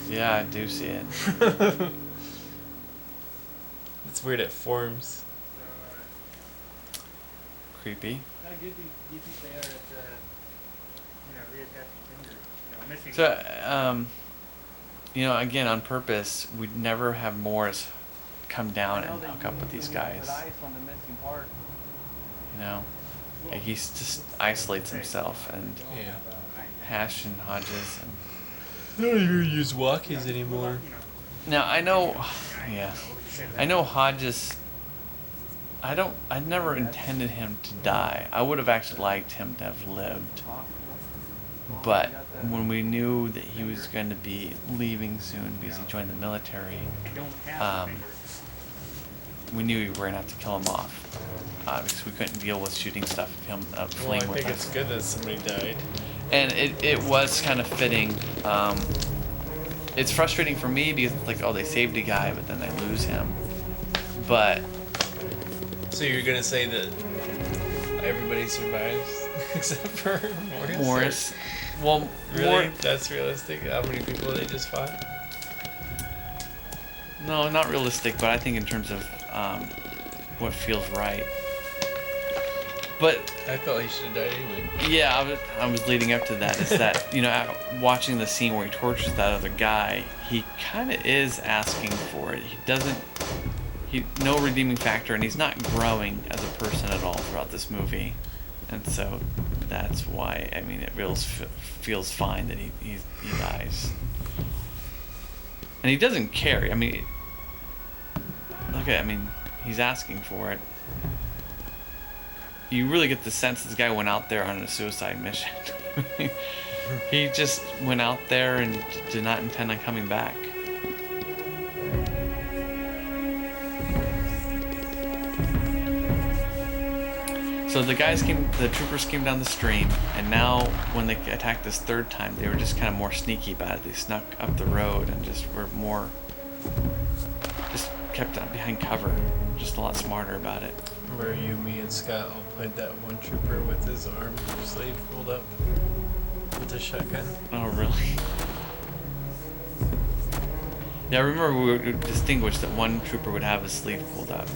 Yeah, I do see it. It's weird it forms. Creepy. How good do you think they are at, reattaching fingers? Missing. So, again, on purpose, we'd never have Morris come down and hook up with these guys. On the missing part. Like he just isolates himself, and Yeah. Hash and Hodges and... They don't even use walkies anymore. Now, I know Hodges... I never intended him to die. I would have actually liked him to have lived. But when we knew that he was going to be leaving soon because he joined the military, we knew we were going to have to kill him off. Because we couldn't deal with shooting stuff with him Well, I fleeing with think us. it's good that somebody died. And it was kind of fitting. It's frustrating for me because it's like, oh, they saved a guy, but then they lose him. But... So you're gonna say that everybody survives except for Morris? Morris. Well, really? That's realistic? How many people they just fought? No, not realistic, but I think in terms of what feels right. But I felt he should have died anyway. yeah, I was leading up to that. Is that watching the scene where he tortures that other guy, he kind of is asking for it. He doesn't. No redeeming factor, and he's not growing as a person at all throughout this movie, and so that's why it feels fine that he dies, and he doesn't care. He's asking for it. You really get the sense this guy went out there on a suicide mission. He just went out there and did not intend on coming back. So the troopers came down the stream, and now when they attacked this third time, they were just kind of more sneaky about it. They snuck up the road and just kept behind cover, just a lot smarter about it. Remember you, me, and Scott all played that one trooper with his arm sleeve pulled up with a shotgun? Oh, really? Yeah, I remember we distinguished that one trooper would have his sleeve pulled up.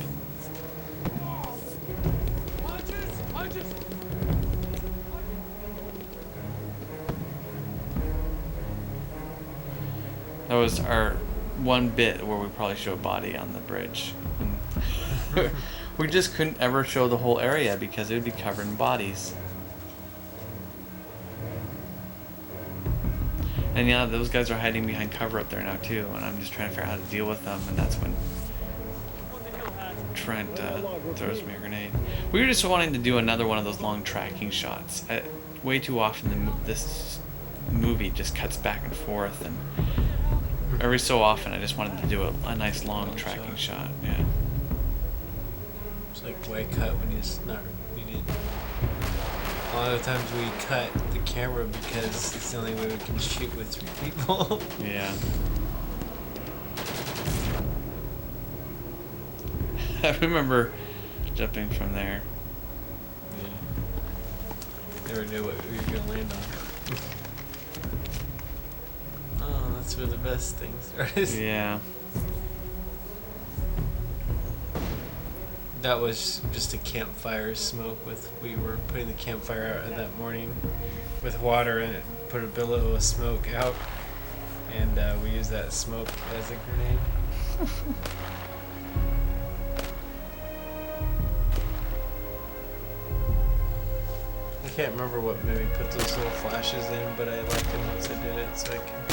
That was our one bit where we probably show a body on the bridge. We just couldn't ever show the whole area because it would be covered in bodies. And yeah, those guys are hiding behind cover up there now too, and I'm just trying to figure out how to deal with them, and that's when Trent throws me a grenade. We were just wanting to do another one of those long tracking shots. Way too often this movie just cuts back and forth, and every so often I just wanted to do a nice long tracking shot. Yeah. It's like white cut when it's not needed. A lot of times we cut the camera because it's the only way we can shoot with 3 people. Yeah. I remember jumping from there. Yeah. Never knew what we were gonna land on. Oh, that's where the best thing started. Yeah. That was just a campfire smoke we were putting the campfire out that morning with water in it, put a billow of smoke out, and we used that smoke as a grenade. I can't remember what made me put those little flashes in, but I liked it once I did it, so I can.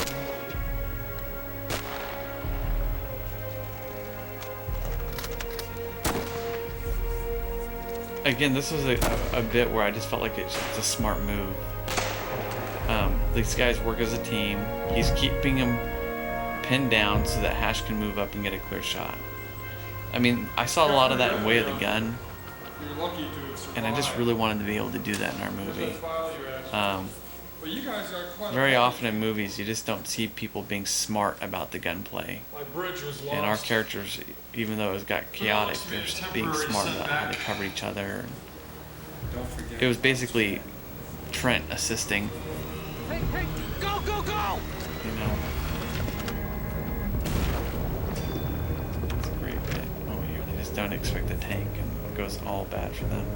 Again, this was a bit where I just felt like it's a smart move. These guys work as a team. He's keeping them pinned down so that Hash can move up and get a clear shot. I mean, I saw a lot of that in Way of the Gun, and I just really wanted to be able to do that in our movie. Very often in movies, you just don't see people being smart about the gunplay. And our characters, even though it got chaotic, they're just being smart about how they cover each other. It was basically Trent assisting. Hey, hey, go, go, go! You know. It's a great bit. Oh, here they just don't expect a tank, and it goes all bad for them.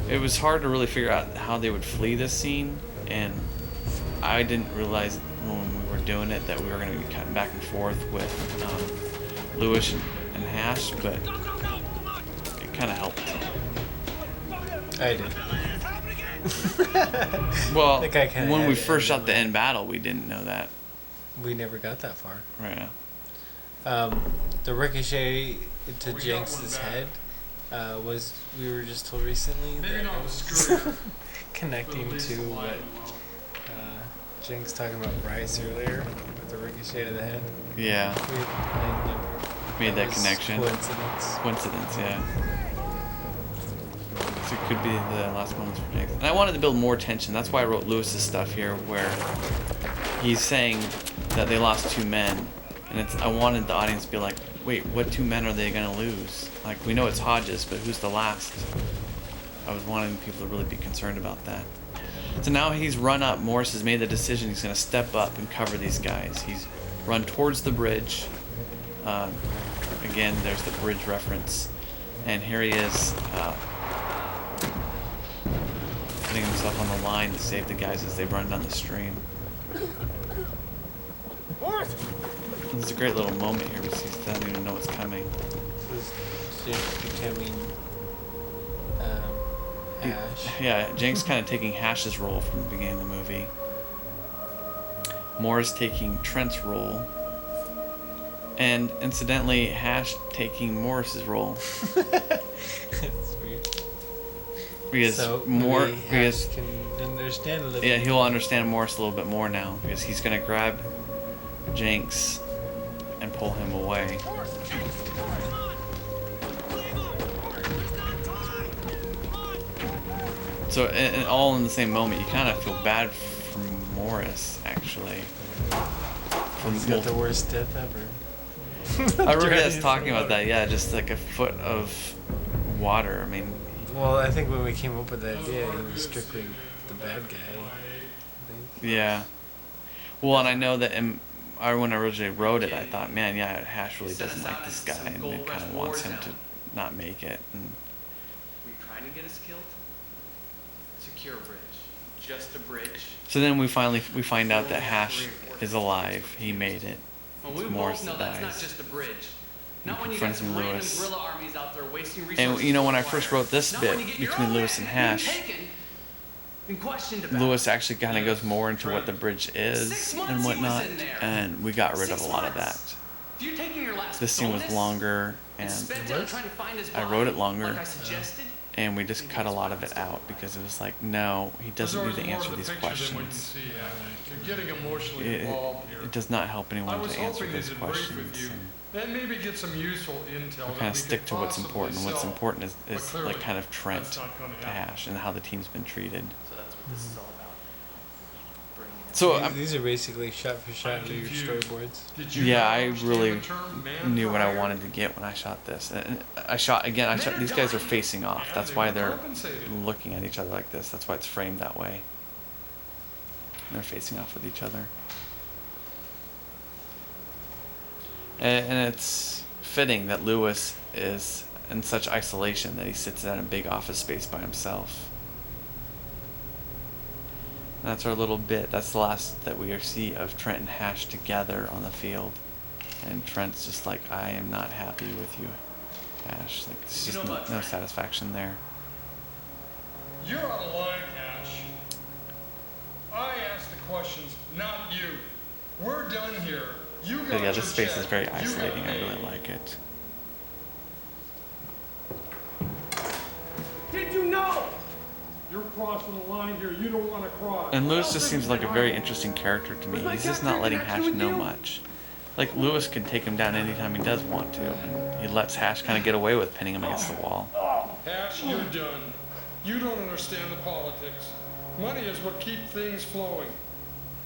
It was hard to really figure out how they would flee this scene, and I didn't realize when we were doing it that we were going to be cutting back and forth with Lewis and Hash, but it kind of helped. I did. Well, I when we first shot the end battle, we didn't know that. We never got that far. Right. The ricochet to Jenks's head was, we were just told recently that it was connecting to what Jenks talking about Bryce earlier with the ricochet to the head. Yeah. Made that connection. Coincidence. Coincidence, yeah. So it could be the last moments for Jenks. And I wanted to build more tension. That's why I wrote Lewis's stuff here, where he's saying that they lost 2 men, and I wanted the audience to be like, wait, what 2 men are they going to lose? Like, we know it's Hodges, but who's the last? I was wanting people to really be concerned about that. So now he's run up. Morris has made the decision he's going to step up and cover these guys. He's run towards the bridge. Again, there's the bridge reference. And here he is putting himself on the line to save the guys as they run down the stream. There's a great little moment here because he doesn't even know what's coming. So Jenks becoming Hash. Yeah, Jenks kind of taking Hash's role from the beginning of the movie. Morris taking Trent's role. And incidentally, Hash taking Morris's role. That's weird. Because so because can understand a little yeah, bit. he'll understand Morris a little bit more now because he's gonna grab Jenks and pull him away. So, and all in the same moment, you kind of feel bad for Morris, actually. He's got the worst death ever. I remember us talking about that, yeah, just like a foot of water. I mean... Well, I think when we came up with that idea, he was strictly the bad guy. I think. Yeah. Well, and I know that when I originally wrote it, I thought, man, yeah, Hash really doesn't like this guy, and it kind of wants him to not make it. And Were you trying to get us killed? Secure bridge. Just a bridge. so then we find out that Hash is alive. He made it. Well, we Morris both know that that's not dies. just a bridge. He Not when you got confronts some random Lewis. guerrilla armies out there wasting resources. And you know, when I for first fire. wrote this Not bit when you get your between own Lewis man and being Hash, taken and questioned about. Lewis actually kind of goes more into what the bridge is 6 months and he was whatnot, in there. and we got rid of 6 a lot of months. that. If you're taking your last This scene was bonus longer, and and spent it on trying to find his I body, wrote it longer, like I suggested, and we just cut a lot of it out because it was like, no, he doesn't need to answer these questions. You're getting emotionally involved here. It does not help I anyone was to answer hoping those they'd brief questions. with you, And and maybe get some useful intel. kind of stick to what's important. What's important is like kind of Trent that's not gonna to happen. Hash and how the team's been treated. So that's what this is all about. So these are basically shot for shot of your storyboards. yeah, I really knew what I wanted to get when I shot this. And I shot these guys are facing off. That's why they're looking at each other like this. That's why it's framed that way. They're facing off with each other. And it's fitting that Lewis is in such isolation that he sits in a big office space by himself. And that's our little bit. That's the last that we see of Trent and Hash together on the field. And Trent's just like, I am not happy with you, Hash. Like, there's just no satisfaction there. You're out of line, Hash. I asked the questions, not you. We're done here. You got But yeah, your this space check. is very You got isolating. I paid. really like it. Did you know? You're crossing the line here. You don't want to cross. And Lewis just seems like a very interesting character to me. He's just not letting Hash know much. Like, Lewis can take him down anytime he does want to, and he lets Hash kind of get away with pinning him against the wall. Hash, you're done. You don't understand the politics. Money is what keeps things flowing.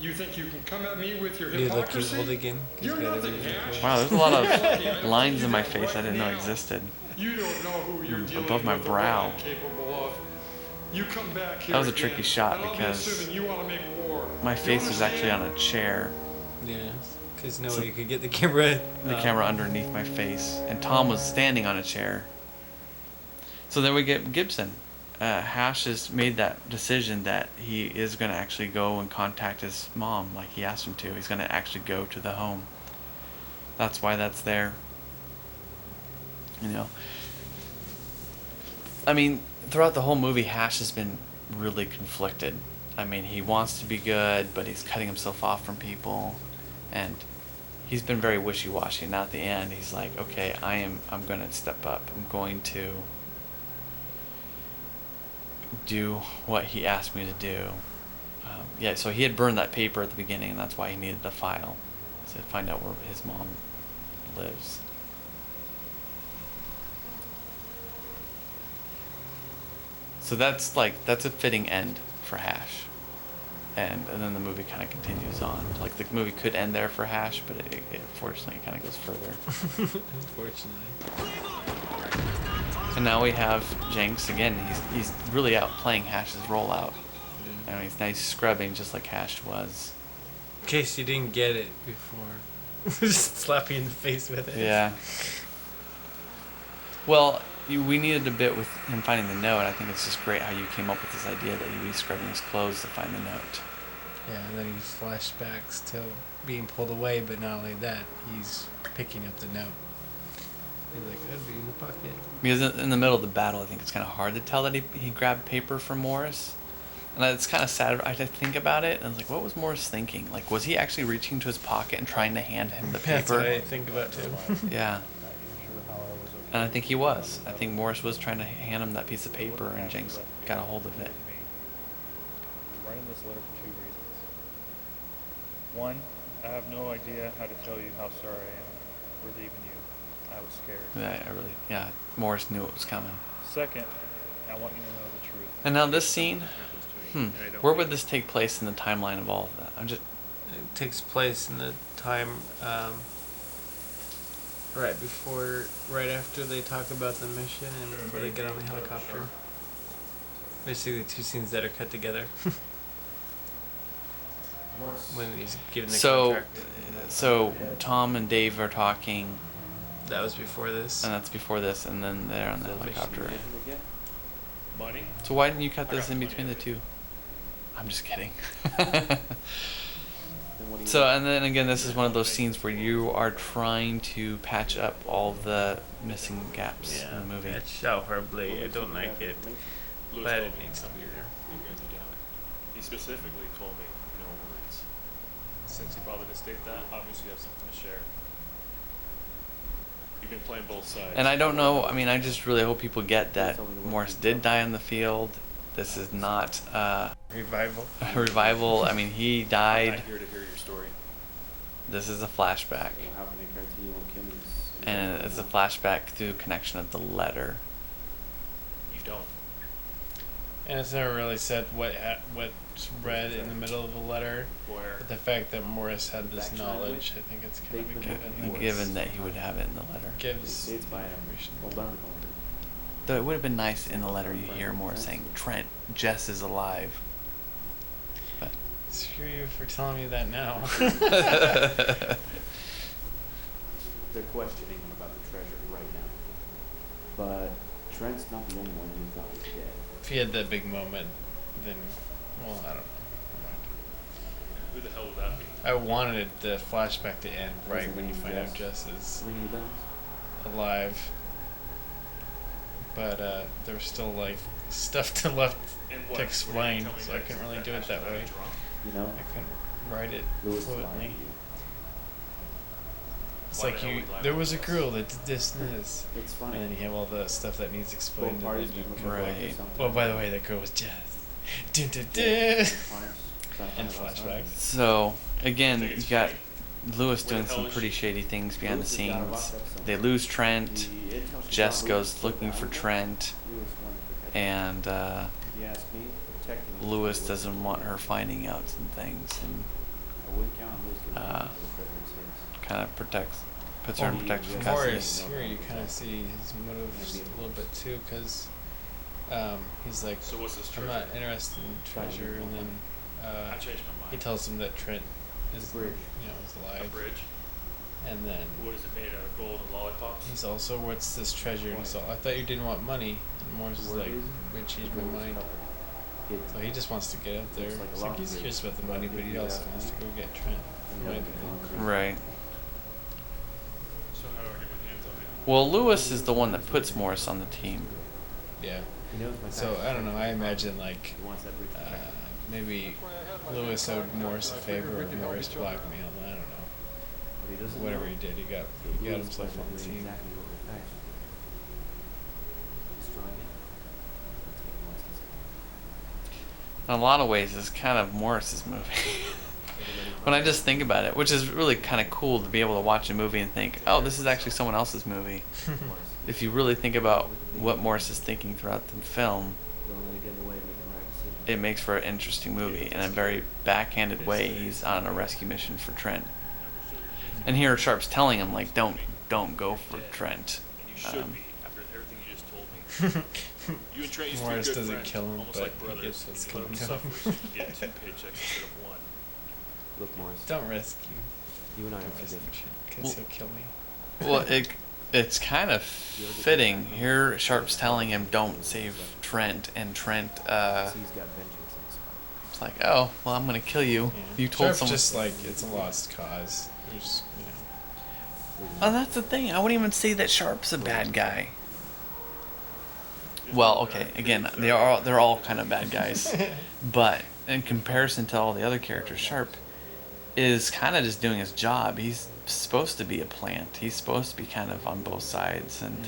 You think you can come at me with your You're looking hypocrisy? old again. You're nothing, Hash. Wow, there's a lot of lines in my face I didn't know existed. You don't know who you're dealing Above my with or brow. what I'm capable of. You come back here That was a again, tricky shot and I'll be because assuming you want to make war. my You face was actually on understand? a chair. Yeah, because no So way you could get the camera. The camera underneath my face, and Tom was standing on a chair. So then we get Gibson. Hash has made that decision that he is going to actually go and contact his mom, like he asked him to. He's going to actually go to the home. That's why that's there. You know. I mean, throughout the whole movie, Hash has been really conflicted. I mean, he wants to be good, but he's cutting himself off from people, and he's been very wishy-washy. Now at the end, he's like, okay, I'm going to step up. I'm going to do what he asked me to do. Yeah, so he had burned that paper at the beginning, and that's why he needed the file, to find out where his mom lives. So that's a fitting end for Hash. And then the movie kind of continues on. Like, the movie could end there for Hash, but it fortunately kind of goes further. Unfortunately. And now we have Jenks again. He's really out playing Hash's role out. I mean, he's nice scrubbing just like Hash was. In case you didn't get it before. Just slap you in the face with it. Yeah. Well, we needed a bit with him finding the note. I think it's just great how you came up with this idea that he'd be scrubbing his clothes to find the note. Yeah, and then he flashbacks to being pulled away, but not only that, he's picking up the note. He's like, that'd be in the pocket. Because in the middle of the battle, I think it's kind of hard to tell that he grabbed paper from Morris. And it's kind of sad. I think about it, and I was like, what was Morris thinking? Like, was he actually reaching to his pocket and trying to hand him the paper? That's what I think about too. Yeah. And I think he was. I think Morris was trying to hand him that piece of paper, and Jenks got a hold of it. I'm writing this letter for two reasons. One, I have no idea how to tell you how sorry I am for leaving you. I was scared. Yeah, Morris knew it was coming. Second, I want you to know the truth. And now this scene, where would this take place in the timeline of all of that? It takes place in the time right after they talk about the mission and before they get on the helicopter. Basically, two scenes that are cut together. When he's given the contract. So Tom and Dave are talking. That was before this. And that's before this, and then they're on the helicopter. Money? So why didn't you cut this in between the two? I'm just kidding. So, and then again, this is one of those scenes where you are trying to patch up all the missing gaps in the movie. It's so horribly. I don't like it. But it needs to be there. He specifically told me no words. Since you bothered to state that, obviously you have something to share. You've been playing both sides. And I don't know. I mean, I just really hope people get that Morris did die on the field. This is not Revival. a revival. I mean, he I'm died. not here to hear your story. This is a flashback, and it's a flashback through connection of the letter. You don't. And it's never really said what's read in the middle of the letter. Where? But the fact that Morris had this knowledge, I think it's kind of a given. Given that he would have it in the letter. Gives information. Though it would have been nice in the letter you hear Morris saying, "Trent, Jess is alive." But screw you for telling me that now. They're questioning him about the treasure right now. But Trent's not the only one who thought was dead. If he had that big moment, then, well, I don't know. Who the hell would that be? I wanted the flashback to end right when you find out Jess is alive. But there was still like stuff to left to explain, so I couldn't really do it that way. You know, I couldn't write it fluently. It's Why like the hell you, would there was a girl that did this and this, it's funny. and then you have all the stuff that needs explained, and then you can Right. Oh, by the way, that girl was Jess. Dun, dun, dun. And flashback. So again, you got Lewis doing some pretty shady things behind the scenes. They lose Trent. Jess goes looking for Trent, and Lewis doesn't want her finding out some things, and kind of puts her in protective custody. Morris, here you kind of see his motives a little bit too, because he's like, So what's this I'm treasure? not interested in treasure, and then I changed my mind. he tells him that Trent is, is A alive, bridge. and then What is it made out of? Gold and lollipops? he's also, what's this treasure? And he's all, I thought you didn't want money. And Morris is like, I changed my mind. So he just wants to get out there. It's like he's curious about the money, but he also wants to go get Trent. Right. So how do I get my hands on it? Well, Lewis is the one that puts Morris on the team. Yeah. So I don't know. I imagine like maybe Lewis owed Morris a favor, or Morris blackmailed. I don't know. Whatever he did, he got himself on the team. In a lot of ways, it's kind of Morris's movie. When I just think about it, which is really kind of cool to be able to watch a movie and think, oh, this is actually someone else's movie. If you really think about what Morris is thinking throughout the film, it makes for an interesting movie. In a very backhanded way, he's on a rescue mission for Trent. And here Sharp's telling him, like, don't go for Trent. And you should be, after everything you just told me. You and Trent used to be Morris good doesn't friends, kill him, almost but like he brothers. gets what's You let coming him to him. suffer so you can get 2 paychecks instead of 1. Look, Morris. Don't rescue. You and I are Because he'll kill me. Well, it's kind of fitting. Here Sharp's telling him, don't save Trent, and Trent, He's got vengeance in his heart. it's like, oh, well, I'm going to kill you. Yeah. You told Sharp's someone. just like, it's a lost cause. There's, Oh, that's the thing. I wouldn't even say that Sharp's a bad guy. Well, okay, again, they're all kind of bad guys, but in comparison to all the other characters, Sharp is kind of just doing his job. He's supposed to be a plant. He's supposed to be kind of on both sides, and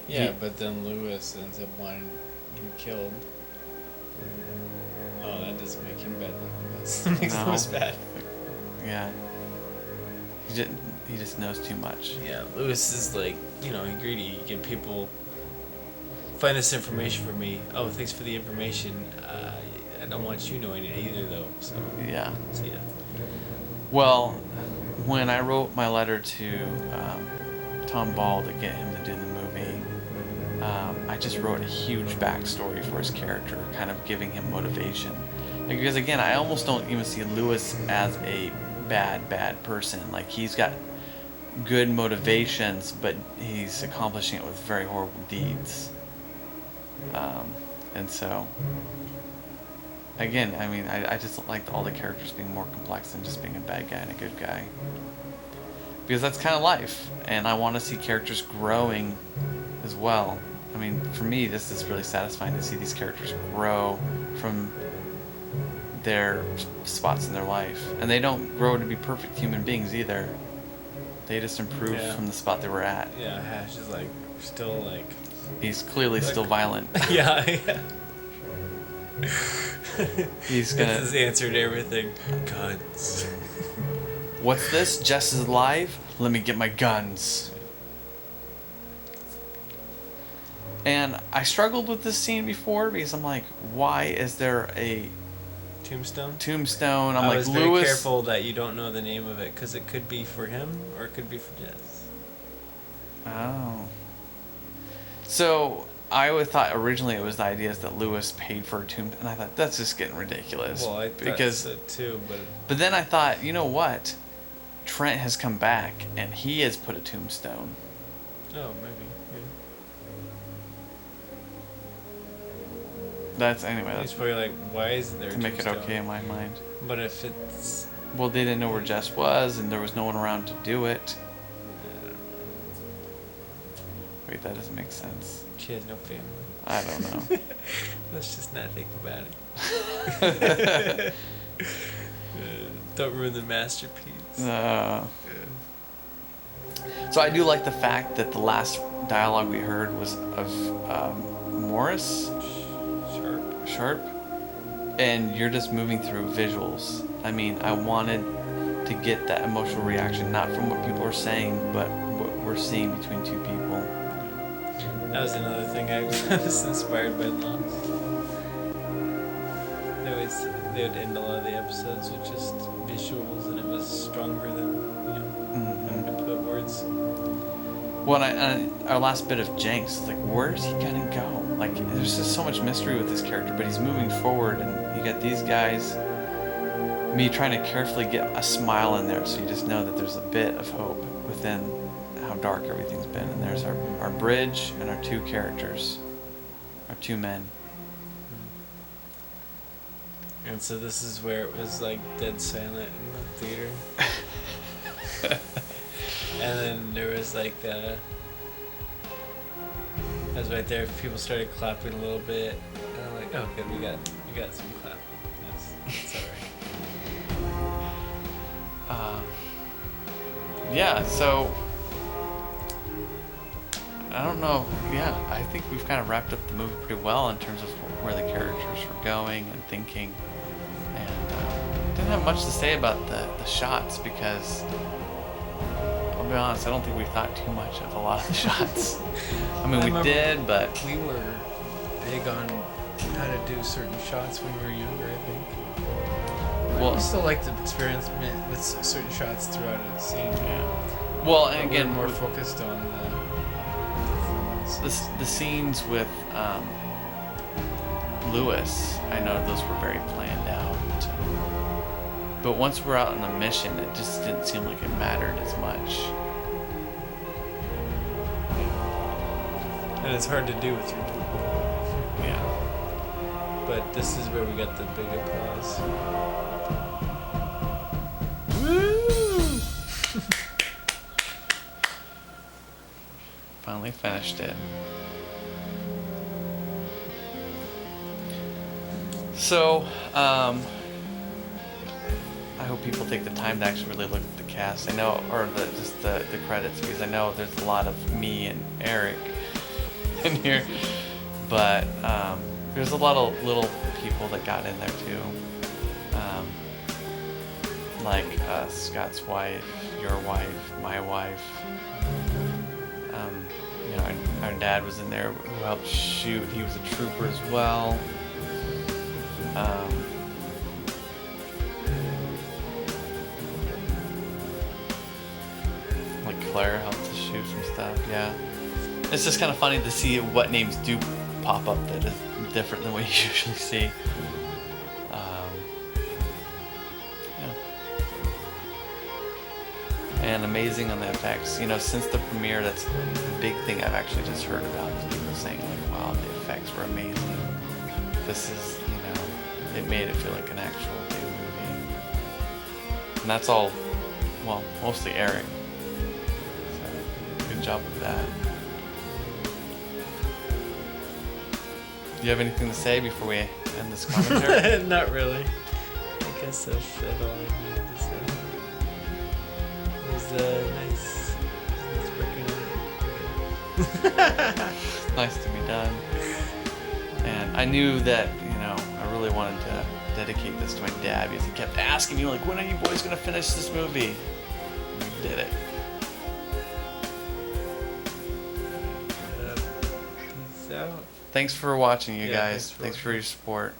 yeah, but then Lewis ends up wanting him killed. Oh, that doesn't make him bad. That makes No. Lewis bad. Yeah, he just knows too much. Yeah, Lewis is like, he's greedy. He can people find this information for me. Oh, thanks for the information. I don't want you knowing it either, though. So Yeah. See ya. Well, when I wrote my letter to Tom Ball to get him to do the movie, I just wrote a huge backstory for his character, kind of giving him motivation. Because again, I almost don't even see Lewis as a bad person. Like, he's got good motivations, but he's accomplishing it with very horrible deeds. And so, again, I mean, I just like all the characters being more complex than just being a bad guy and a good guy. Because that's kind of life, and I want to see characters growing as well. I mean, for me, this is really satisfying to see these characters grow from their spots in their life. And they don't grow to be perfect human beings either. They just improved Yeah. from the spot they were at. Yeah, Hash is like still like. He's clearly like- still violent. Yeah, yeah. He's gonna. That's his answer to everything. Guns. What's this? Jess is alive? Let me get my guns. And I struggled with this scene before because I'm like, why is there a Tombstone? tombstone? I'm I like, was very Lewis. careful that you don't know the name of it because it could be for him or it could be for Jess. Oh. So I would thought originally it was the idea is that Lewis paid for a tomb, and I thought that's just getting ridiculous. Well, I thought because so too, but But then I thought, you know what? Trent has come back and he has put a tombstone. oh, maybe. That's anyway. Yeah. That's He's probably like, why isn't there to a make it tombstone? okay in my mind. But if it's Well, they didn't know where Jess was, and there was no one around to do it. Wait, that doesn't make sense. she has no family. I don't know. Let's just not think about it. Don't ruin the masterpiece. So I do like the fact that the last dialogue we heard was of Morris Sharp, and you're just moving through visuals. I mean, I wanted to get that emotional reaction, not from what people are saying, but what we're seeing between two people. That was another thing I was inspired by Lost. They would end a lot of the episodes with just visuals, and it was stronger than having to put words. Well, our last bit of Jenks, like, where's he gonna go? Like, there's just so much mystery with this character, but he's moving forward, and you got these guys. Me trying to carefully get a smile in there, so you just know that there's a bit of hope within how dark everything's been. And there's our bridge and our two characters, our two men. And so this is where it was like dead silent in the theater. And then there was like I was right there. People started clapping a little bit, and I'm like, "Oh, good, we got some clapping. That's all right." Yeah. So I don't know. Yeah, I think we've kind of wrapped up the movie pretty well in terms of where the characters were going and thinking. And didn't have much to say about the shots because, I'll be honest, I don't think we thought too much of a lot of the shots. I mean, we did, but we were big on how to do certain shots when we were younger, I think. Well, we still like the experiment with certain shots throughout a scene. Yeah. Well, and but again, we're more focused on the scenes with Lewis, I know those were very planned out. But once we're out on the mission, it just didn't seem like it mattered as much. And it's hard to do with your people. Yeah. But this is where we got the big applause. Woo! Finally finished it. So, I hope people take the time to actually really look at the cast. I know, or just the credits, because I know there's a lot of me and Eric in here, but there's a lot of little people that got in there too, like Scott's wife, your wife, my wife. You know, our dad was in there who helped shoot. He was a trooper as well. Like Claire helped us shoot some stuff. Yeah, it's just kind of funny to see what names do pop up that is different than what you usually see. Yeah. And amazing on the effects. You know, since the premiere, that's the big thing I've actually just heard about is people saying like, "Wow, the effects were amazing. This is, you know, it made it feel like an actual big movie." And that's all, well, mostly Eric. So, good job with that. Do you have anything to say before we end this commentary? Not really. I guess I've said all I needed to say. It was nice Nice to be done. And I knew that, I really wanted to dedicate this to my dad because he kept asking me, like, when are you boys going to finish this movie? And we did it. Peace out. Thanks for watching, you Yeah, guys. thanks for Thanks for your support.